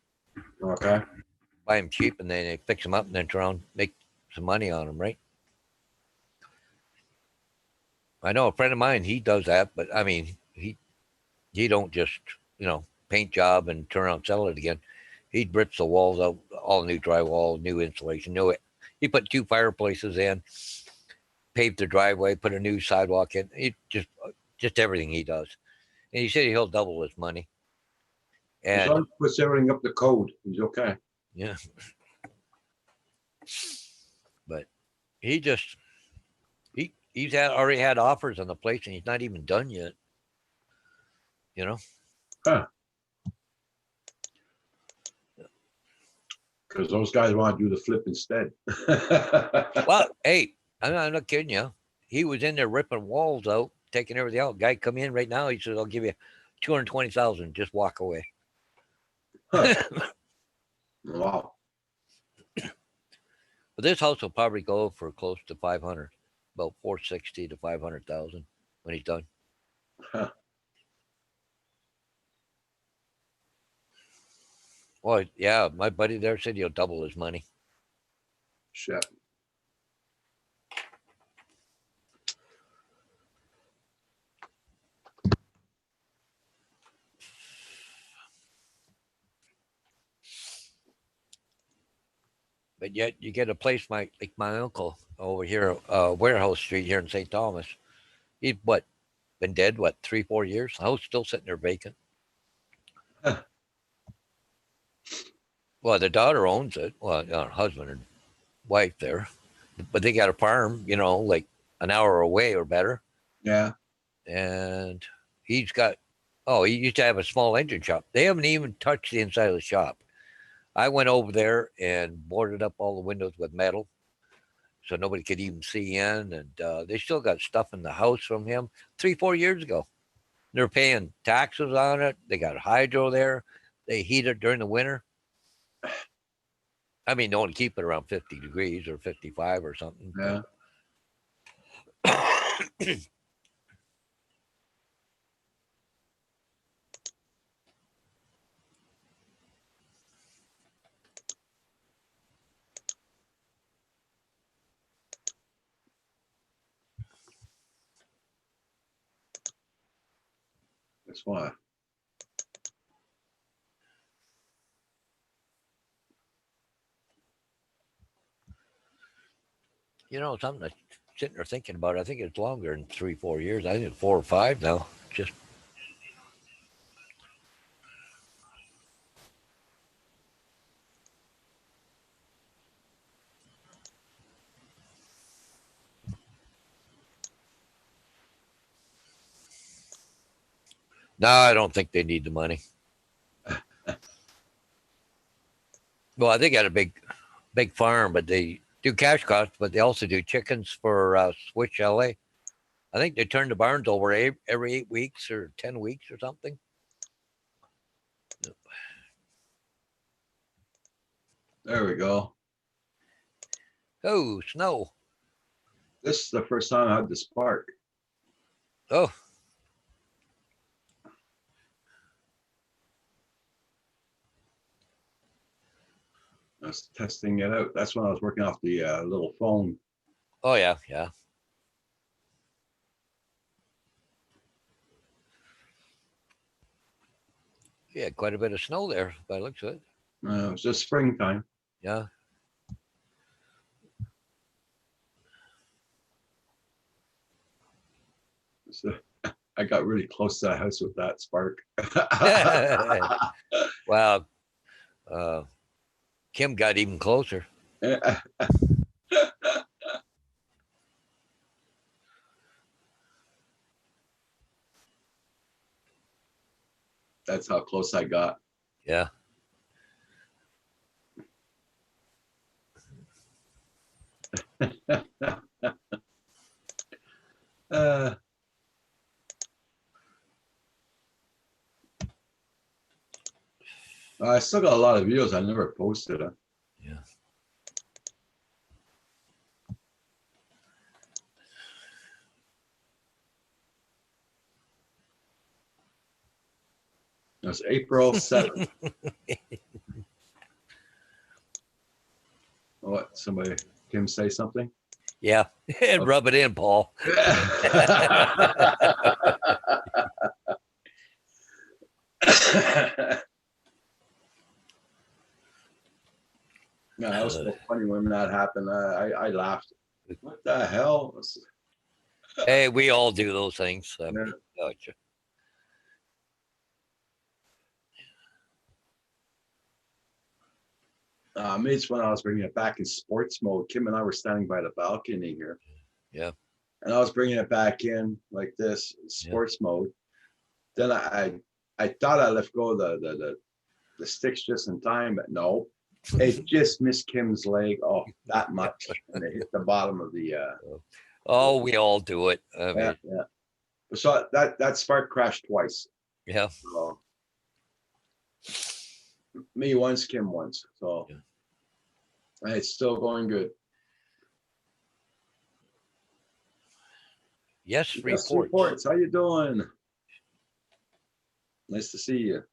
Okay. buy them cheap, and then they fix them up and then turn around make some money on them, right? I know a friend of mine, he does that, but I mean, he don't just, paint job and turn around and sell it again. He rips the walls out, all new drywall, new insulation, new it. He put 2 fireplaces in, paved the driveway, put a new sidewalk in. He just everything he does. And he said he'll double his money. As And long as he puts everything up to code, he's okay. yeah, but he just he's already had offers on the place, and he's not even done yet. You know. Because those guys want to do the flip instead. Well, hey, I'm not kidding you. He was in there ripping walls out, taking everything out. Guy come in right now. He says, "I'll give you 220,000. Just walk away." Wow. But this house will probably go for close to 500, about 460 to 500,000 when he's done. Huh. Well, yeah, my buddy there said he'll double his money. Shit. But yet you get a place like my uncle over here, Warehouse Street here in St. Thomas. He's been dead, 3-4 years? The house still sitting there vacant. Huh. Well, the daughter owns it. Well, her husband and wife there. But they got a farm, like an hour away or better. Yeah. And he used to have a small engine shop. They haven't even touched the inside of the shop. I went over there and boarded up all the windows with metal so nobody could even see in. And they still got stuff in the house from him 3-4 years ago. They're paying taxes on it. They got hydro there. They heat it during the winter. I mean, they only keep it around 50 degrees or 55 or something. Yeah. That's why. Something that's sitting there thinking about it. I think it's longer than 3-4 years. I think it's 4 or 5 now. Just no, I don't think they need the money. Well, they got a big farm, but they do cash crops, but they also do chickens for Switch LA. I think they turn the barns over every 8 weeks or 10 weeks or something. There we go. Oh, snow. This is the first time I had the spark. Oh, I was testing it out. That's when I was working off the little phone. oh yeah. Yeah, quite a bit of snow there by the looks of it. It was just springtime. Yeah. So I got really close to the house with that spark. Well, Kim got even closer. That's how close I got. Yeah. I still got a lot of videos I never posted. Yeah. It was April 7th. Somebody, Kim, say something? Yeah, and rub it in, Paul. No, that was so funny when that happened. I laughed. What the hell? Hey, we all do those things. Yeah. Gotcha. It's when I was bringing it back in sports mode. Kim and I were standing by the balcony here. Yeah. And I was bringing it back in like this, sports mode. Then I thought I let go of the sticks just in time, but no, it just missed Kim's leg. Oh, that much, and it hit the bottom of the. Oh, we all do it. I mean, Yeah. So that spark crashed twice. yeah. So, me once, Kim once. So Yeah. and it's still going good. Yes, Yes, reports. How you doing? Nice to see you.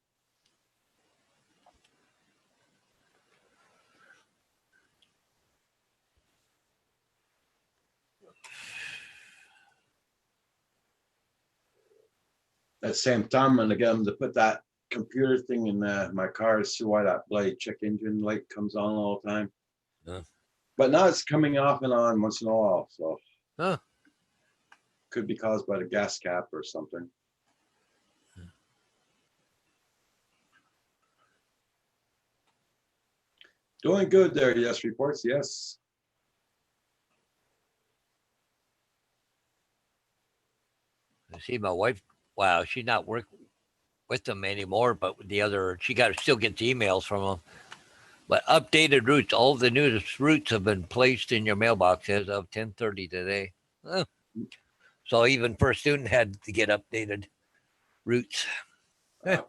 At the same time, and again, to put that computer thing in my car to see why that blade check engine light comes on all the time. Yeah. But now it's coming off and on once in a while, so Huh. could be caused by the gas cap or something. Doing good there. Yes, reports. Yes. I see my wife. Wow, she's not working with them anymore, but with the other, she got still gets emails from them. But updated routes, all the newest routes have been placed in your mailbox as of 10:30 today. Huh. So even First Student had to get updated routes. Okay.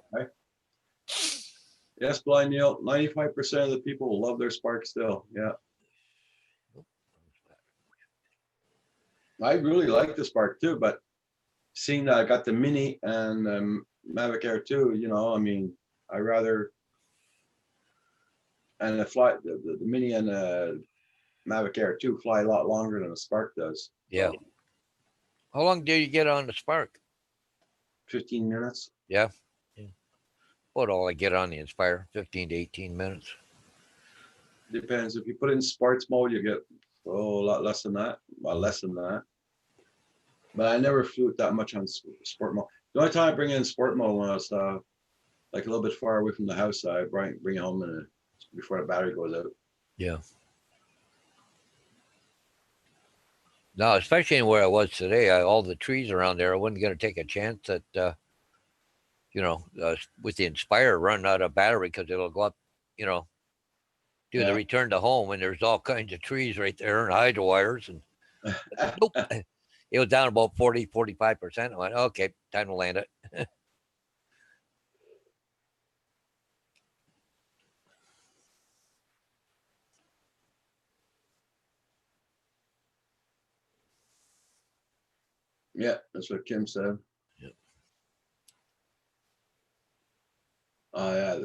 Yes, Blind Neil. 95% of the people love their Spark still. Yeah. I really like the Spark too, but seeing that I got the Mini and Mavic Air 2, you know, I mean, I rather and the Mini and Mavic Air 2 fly a lot longer than the Spark does. Yeah. So, How long do you get on the Spark? 15 minutes. Yeah. What all I get on the Inspire? 15 to 18 minutes. Depends. If you put it in sports mode, you get a lot less than that. Well, less than that. But I never flew it that much on sport mode. The only time I bring it in sport mode when I was like a little bit far away from the house, I bring it home before the battery goes out. Yeah. No, especially where I was today, all the trees around there, I wasn't going to take a chance that, with the Inspire running out of battery because it'll go up, do the Yeah. return to home and there's all kinds of trees right there and hydro wires. And nope, it was down about 40, 45%. I went, okay, time to land it. Yeah, that's what Kim said. Yep. Yeah,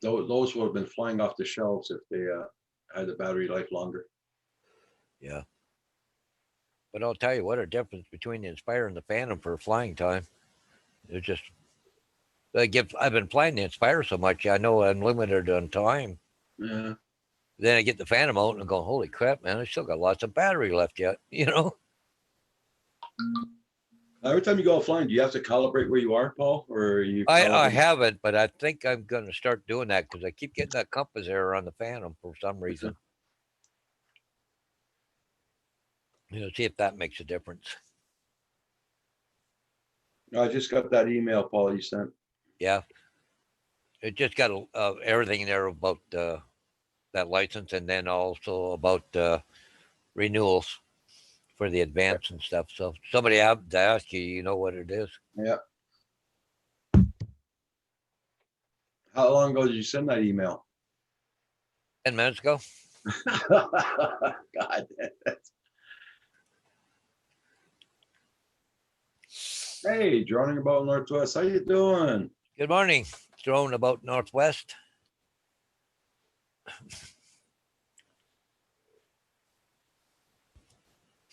those would have been flying off the shelves if they had the battery life longer. Yeah. But I'll tell you what a difference between the Inspire and the Phantom for flying time. It's just, I've been flying the Inspire so much, I know I'm limited on time. Yeah. Then I get the Phantom out and I'm going, holy crap, man, I still got lots of battery left yet, Every time you go flying, do you have to calibrate where you are, Paul, or you? I haven't, but I think I'm going to start doing that because I keep getting that compass error on the Phantom for some reason. See if that makes a difference. I just got that email, Paul, you sent. Yeah. It just got everything there about that license and then also about renewals for the advance and stuff. So somebody had to ask you, you know what it is. Yeah. How long ago did you send that email? 10 minutes ago. God. Hey, droning about Northwest. How you doing? Good morning. Drone about Northwest.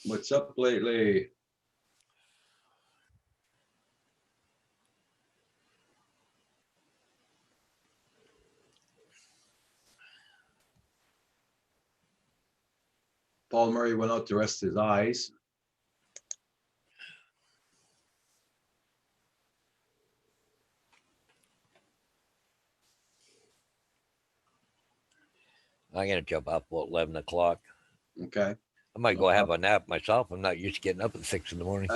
What's up lately? Paul Murray went out to rest his eyes. I'm gonna jump up at 11 o'clock. Okay. I might go have a nap myself. I'm not used to getting up at 6 in the morning.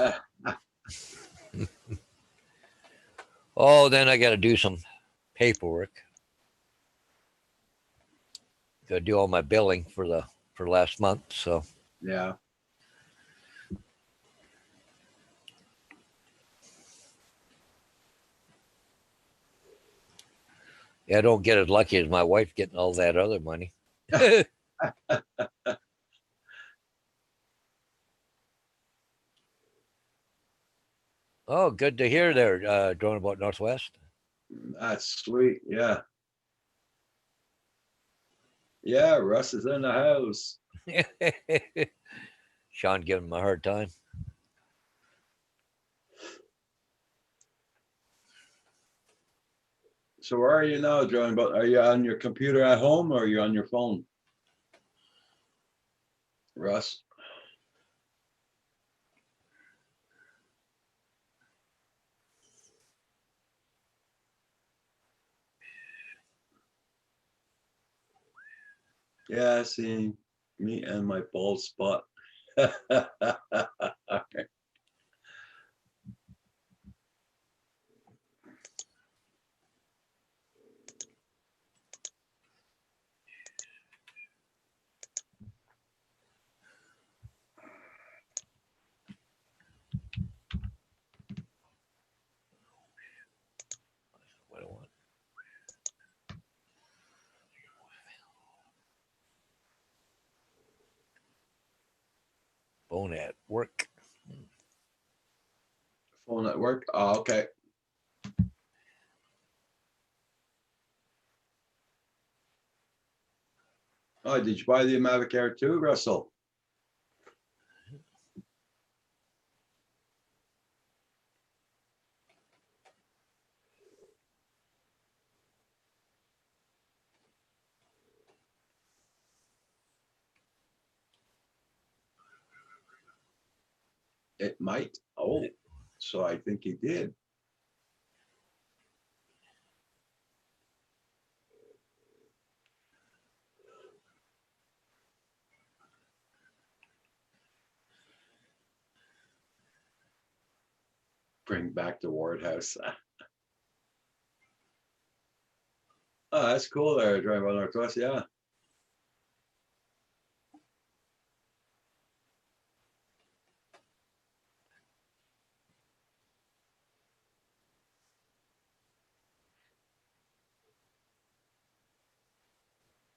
Oh, then I got to do some paperwork. Got to do all my billing for last month. So Yeah. yeah, I don't get as lucky as my wife getting all that other money. Oh, good to hear there, Drone About Northwest. That's sweet. Yeah. Yeah, Russ is in the house. Sean giving him a hard time. So where are you now, John? But are you on your computer at home or are you on your phone? Russ? Yeah, see me and my bald spot. What I want. Phone at work. Phone at work? Oh, okay. Oh, did you buy the Mavic Air 2, Russell? It might. Oh, so I think he did. Bring back the Ward House. Oh, that's cool there, Drive on Northwest, yeah.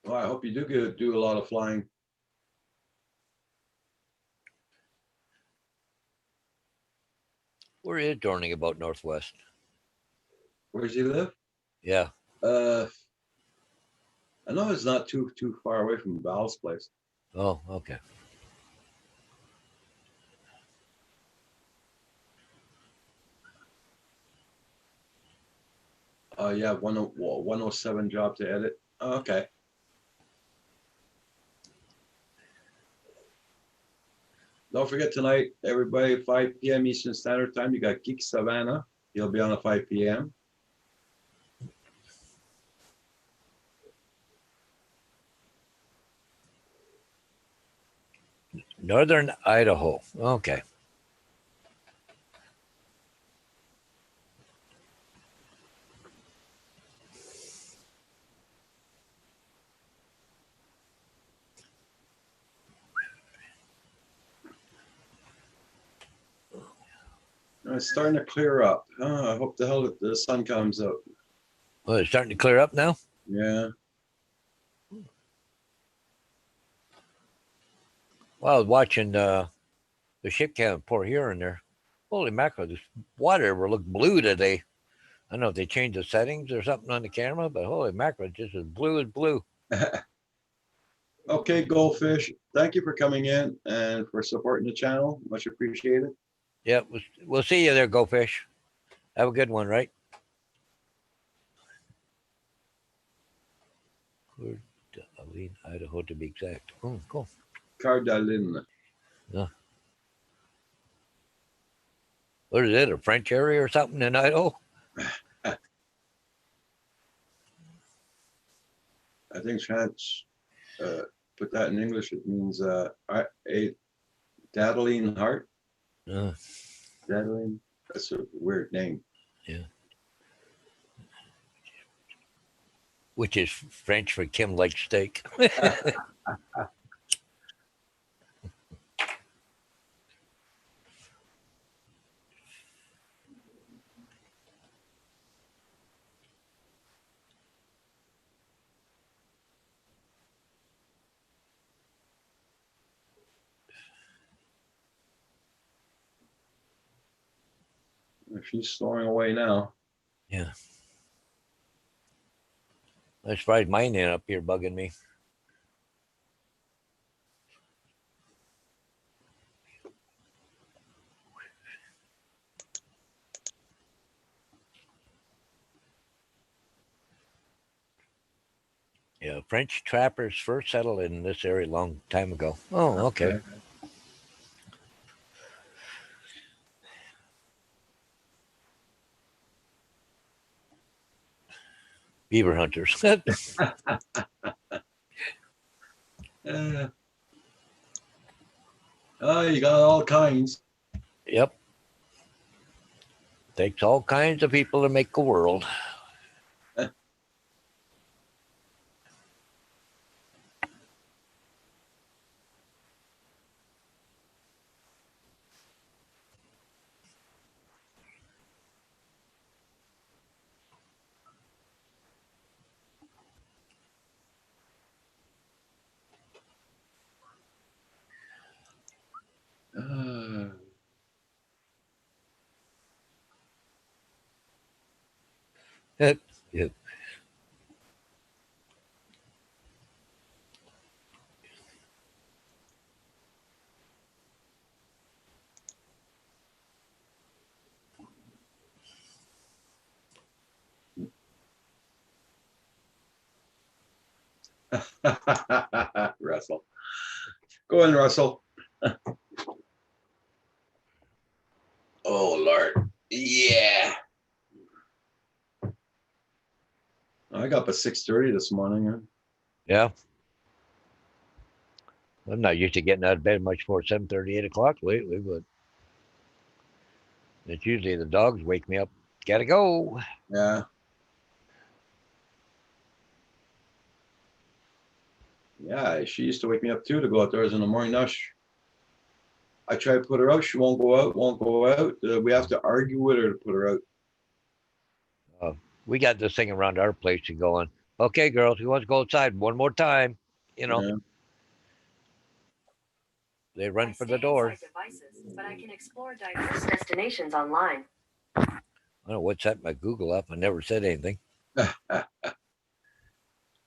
Well, I hope you do a lot of flying. Where is Drowning About Northwest? Where does he live? Yeah. I know it's not too far away from Val's place. Oh, okay. Yeah, 107 job to edit. Oh, okay. Don't forget tonight, everybody, 5 p.m. Eastern Standard Time. You got Geek Savannah. He'll be on at 5 p.m. Northern Idaho. Okay. It's starting to clear up. I hope the hell that the sun comes up. Well, it's starting to clear up now. Yeah. Well, I was watching the ship cam pour here and there. Holy mackerel, this water will look blue today. I don't know if they changed the settings or something on the camera, but holy mackerel, just as blue as blue. Okay, Goldfish, thank you for coming in and for supporting the channel. Much appreciated. Yeah, we'll see you there, Go Fish. Have a good one, right? Coeur d'Alene, Idaho, to be exact. Oh, cool. Cardalin. What is it? A French area or something in Idaho? I think French, put that in English, it means a daddling heart. Uh, Daddling, that's a weird name. which is French for Kim Lake steak. She's snoring away now. Yeah. I'm surprised mine ain't up here bugging me. Yeah, French trappers first settled in this area a long time ago. Oh, okay. Beaver hunters. Oh, you got all kinds. Yep. Takes all kinds of people to make a world. Uh, Yep. Russell. Go in, Russell. Oh, Lord. Yeah. I got up at 6:30 this morning. Huh? Yeah. I'm not used to getting out of bed much more 7:30, 8 o'clock lately, but it's usually the dogs wake me up. Gotta go. Yeah. Yeah, she used to wake me up too to go outdoors in the morning. Now I try to put her out. She won't go out, won't go out. We have to argue with her to put her out. We got this thing around our place to go on. Okay, girls, who wants to go outside one more time? You know, Yeah. they run I for the stay door. inside devices, but I can explore diverse destinations online. I don't know what's that. My Google up. I never said anything. Now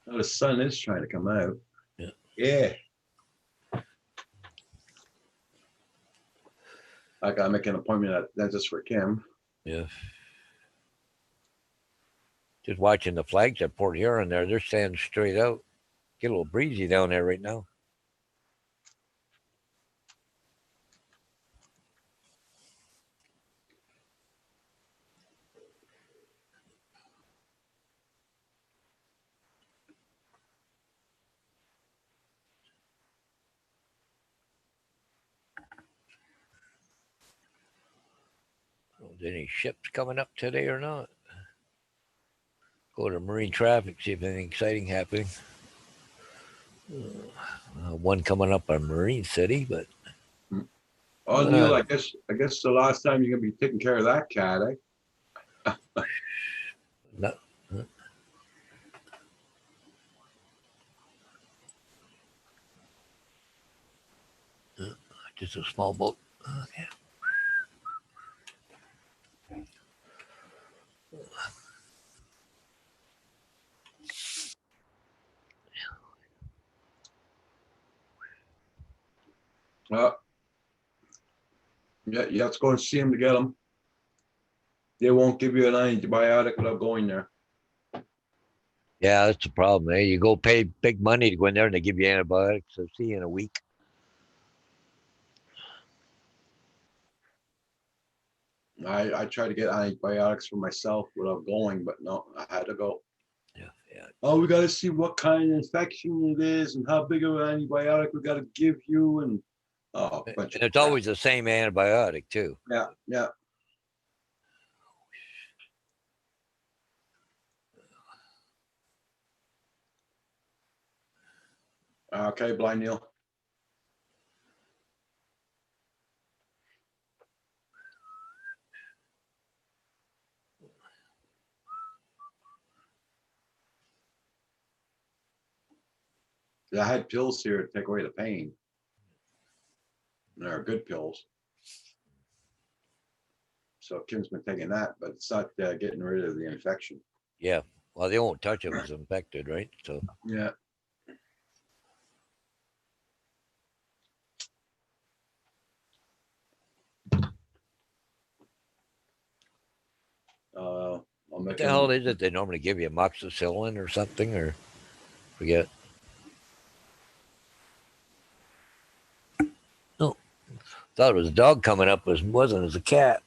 the sun is trying to come out. Yeah. Yeah. I gotta make an appointment at dentist for Kim. Yeah. Just watching the flags at Port Huron there. They're standing straight out. Get a little breezy down there right now. Is any ships coming up today or not? Go to marine traffic, see if anything exciting happening. One coming up on Marine City, but Oh, Neil, I guess the last time you're gonna be taking care of that cat, eh? no. Just a small boat. Okay. Yeah, you have to go and see them to get them. They won't give you an antibiotic without going there. Yeah, that's the problem. Eh? You go pay big money to go in there and they give you antibiotics. So see you in a week. I tried to get antibiotics for myself without going, but no, I had to go. Yeah, yeah. Oh, we got to see what kind of infection it is and how big of an antibiotic we got to give you, and oh, And bunch of it's crap. always the same antibiotic too. Yeah, yeah. Okay, Blind Neil. I had pills here to take away the pain. And they're good pills. So Kim's been taking that, but it's not getting rid of the infection. Yeah. Well, they won't touch it if it's infected, right? So Yeah. I'll what make the hell him, is it? They normally give you amoxicillin or something, or forget. No, thought it was a dog coming up, but it wasn't. It was a cat.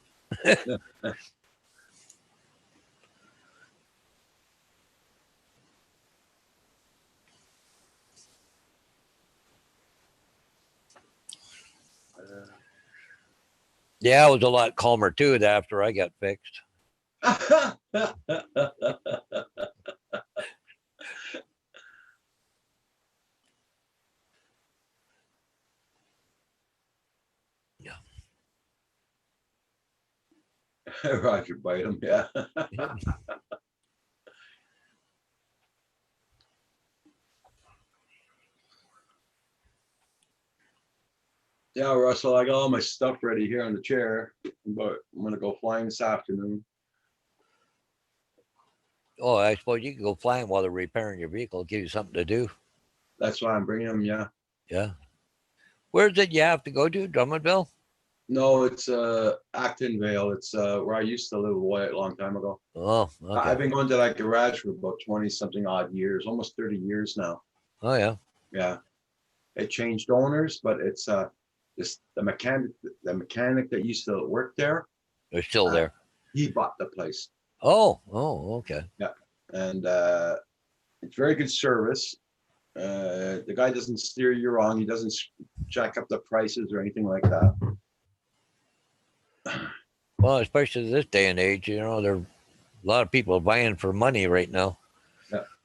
Yeah, it was a lot calmer too after I got fixed. Roger bite him, yeah. Yeah, Russell, I got all my stuff ready here on the chair, but I'm gonna go flying this afternoon. Oh, I suppose you can go flying while they're repairing your vehicle. Give you something to do. That's why I'm bringing them, yeah. Yeah. Where's it you have to go to? Drummondville? No, it's Actonville. It's where I used to live a long time ago. Oh, I've okay. been going to that garage for about 20 something odd years, almost 30 years now. Oh, yeah. Yeah. It changed owners, but it's the mechanic that used to work there, They're still there. he bought the place. Oh, okay. And it's very good service. The guy doesn't steer you wrong. He doesn't jack up the prices or anything like that. Well, especially this day and age, there are a lot of people buying for money right now.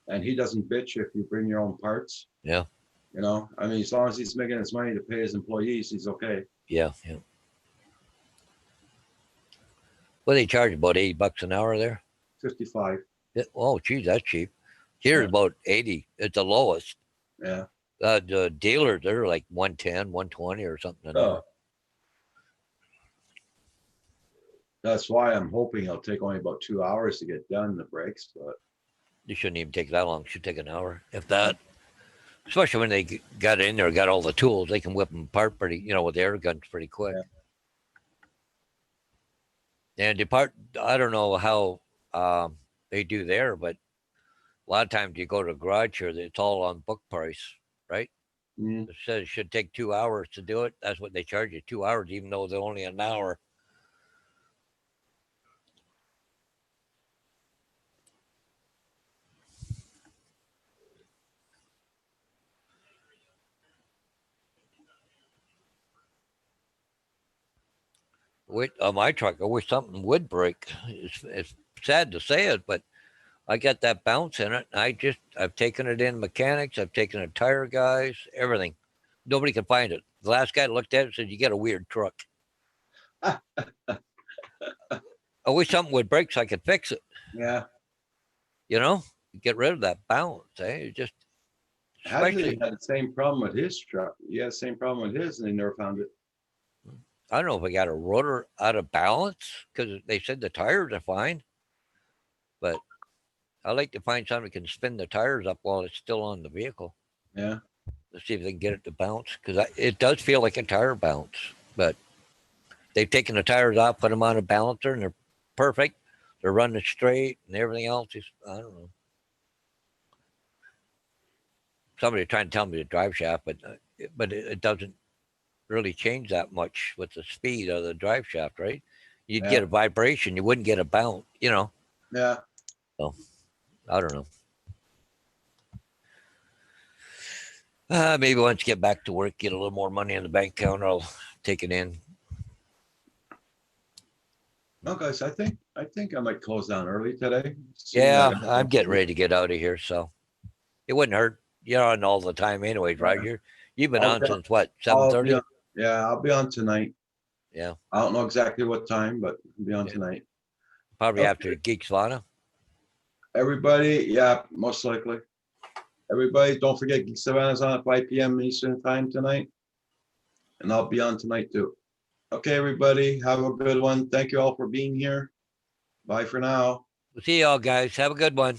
And he doesn't bitch if you bring your own parts. Yeah. You know, I mean, as long as he's making his money to pay his employees, he's okay. Yeah, yeah. Well, they charge about $80 an hour there. 55. Yeah. Oh, geez, that's cheap. Here's Yeah. about 80. It's the lowest. Yeah. The dealers, they're like 110, 120 or something. An hour. Oh. That's why I'm hoping it'll take only about 2 hours to get done, the brakes, but It shouldn't even take that long. It should take an hour, if that. Especially when they got in there, got all the tools, they can whip them apart pretty, with air guns pretty quick. Yeah. And I don't know how they do there, but a lot of times you go to a garage here, it's all on book price, right? mm, It says it should take 2 hours to do it. That's what they charge you, 2 hours, even though they're only an hour. My truck, I wish something would break. It's sad to say it, but I got that bounce in it. I've taken it in mechanics. I've taken it tire guys, everything. Nobody can find it. The last guy looked at it said, "You got a weird truck." I wish something would break so I could fix it. yeah. Get rid of that bounce. It just, Hadley had the same problem with his truck. He had the same problem with his and they never found it. I don't know if I got a rotor out of balance because they said the tires are fine, but I like to find something that can spin the tires up while it's still on the vehicle. Yeah. Let's see if they can get it to bounce, because it does feel like a tire bounce, but they've taken the tires off, put them on a balancer, and they're perfect. They're running straight, and everything else is, I don't know. Somebody trying to tell me the drive shaft, but it doesn't really change that much with the speed of the drive shaft, right? You'd Yeah. get a vibration, you wouldn't get a bounce, you know. Yeah, I don't know. Maybe once you get back to work, get a little more money in the bank account, I'll take it in. no, guys, I think I might close down early today. See, Yeah, I got- I'm getting ready to get out of here, so it wouldn't hurt. You're on all the time anyways, right? You've been on Okay. since what, I'll be 7:30? on- Yeah, I'll be on tonight. Yeah, I don't know exactly what time, but I'll be on Yeah. tonight. probably Okay. after Geek Savannah. Everybody, yeah, most likely. Everybody, don't forget Geek Savannah's on at 5 PM Eastern time tonight. And I'll be on tonight too. Okay, everybody, have a good one. Thank you all for being here. Bye for now. We'll see y'all guys. Have a good one.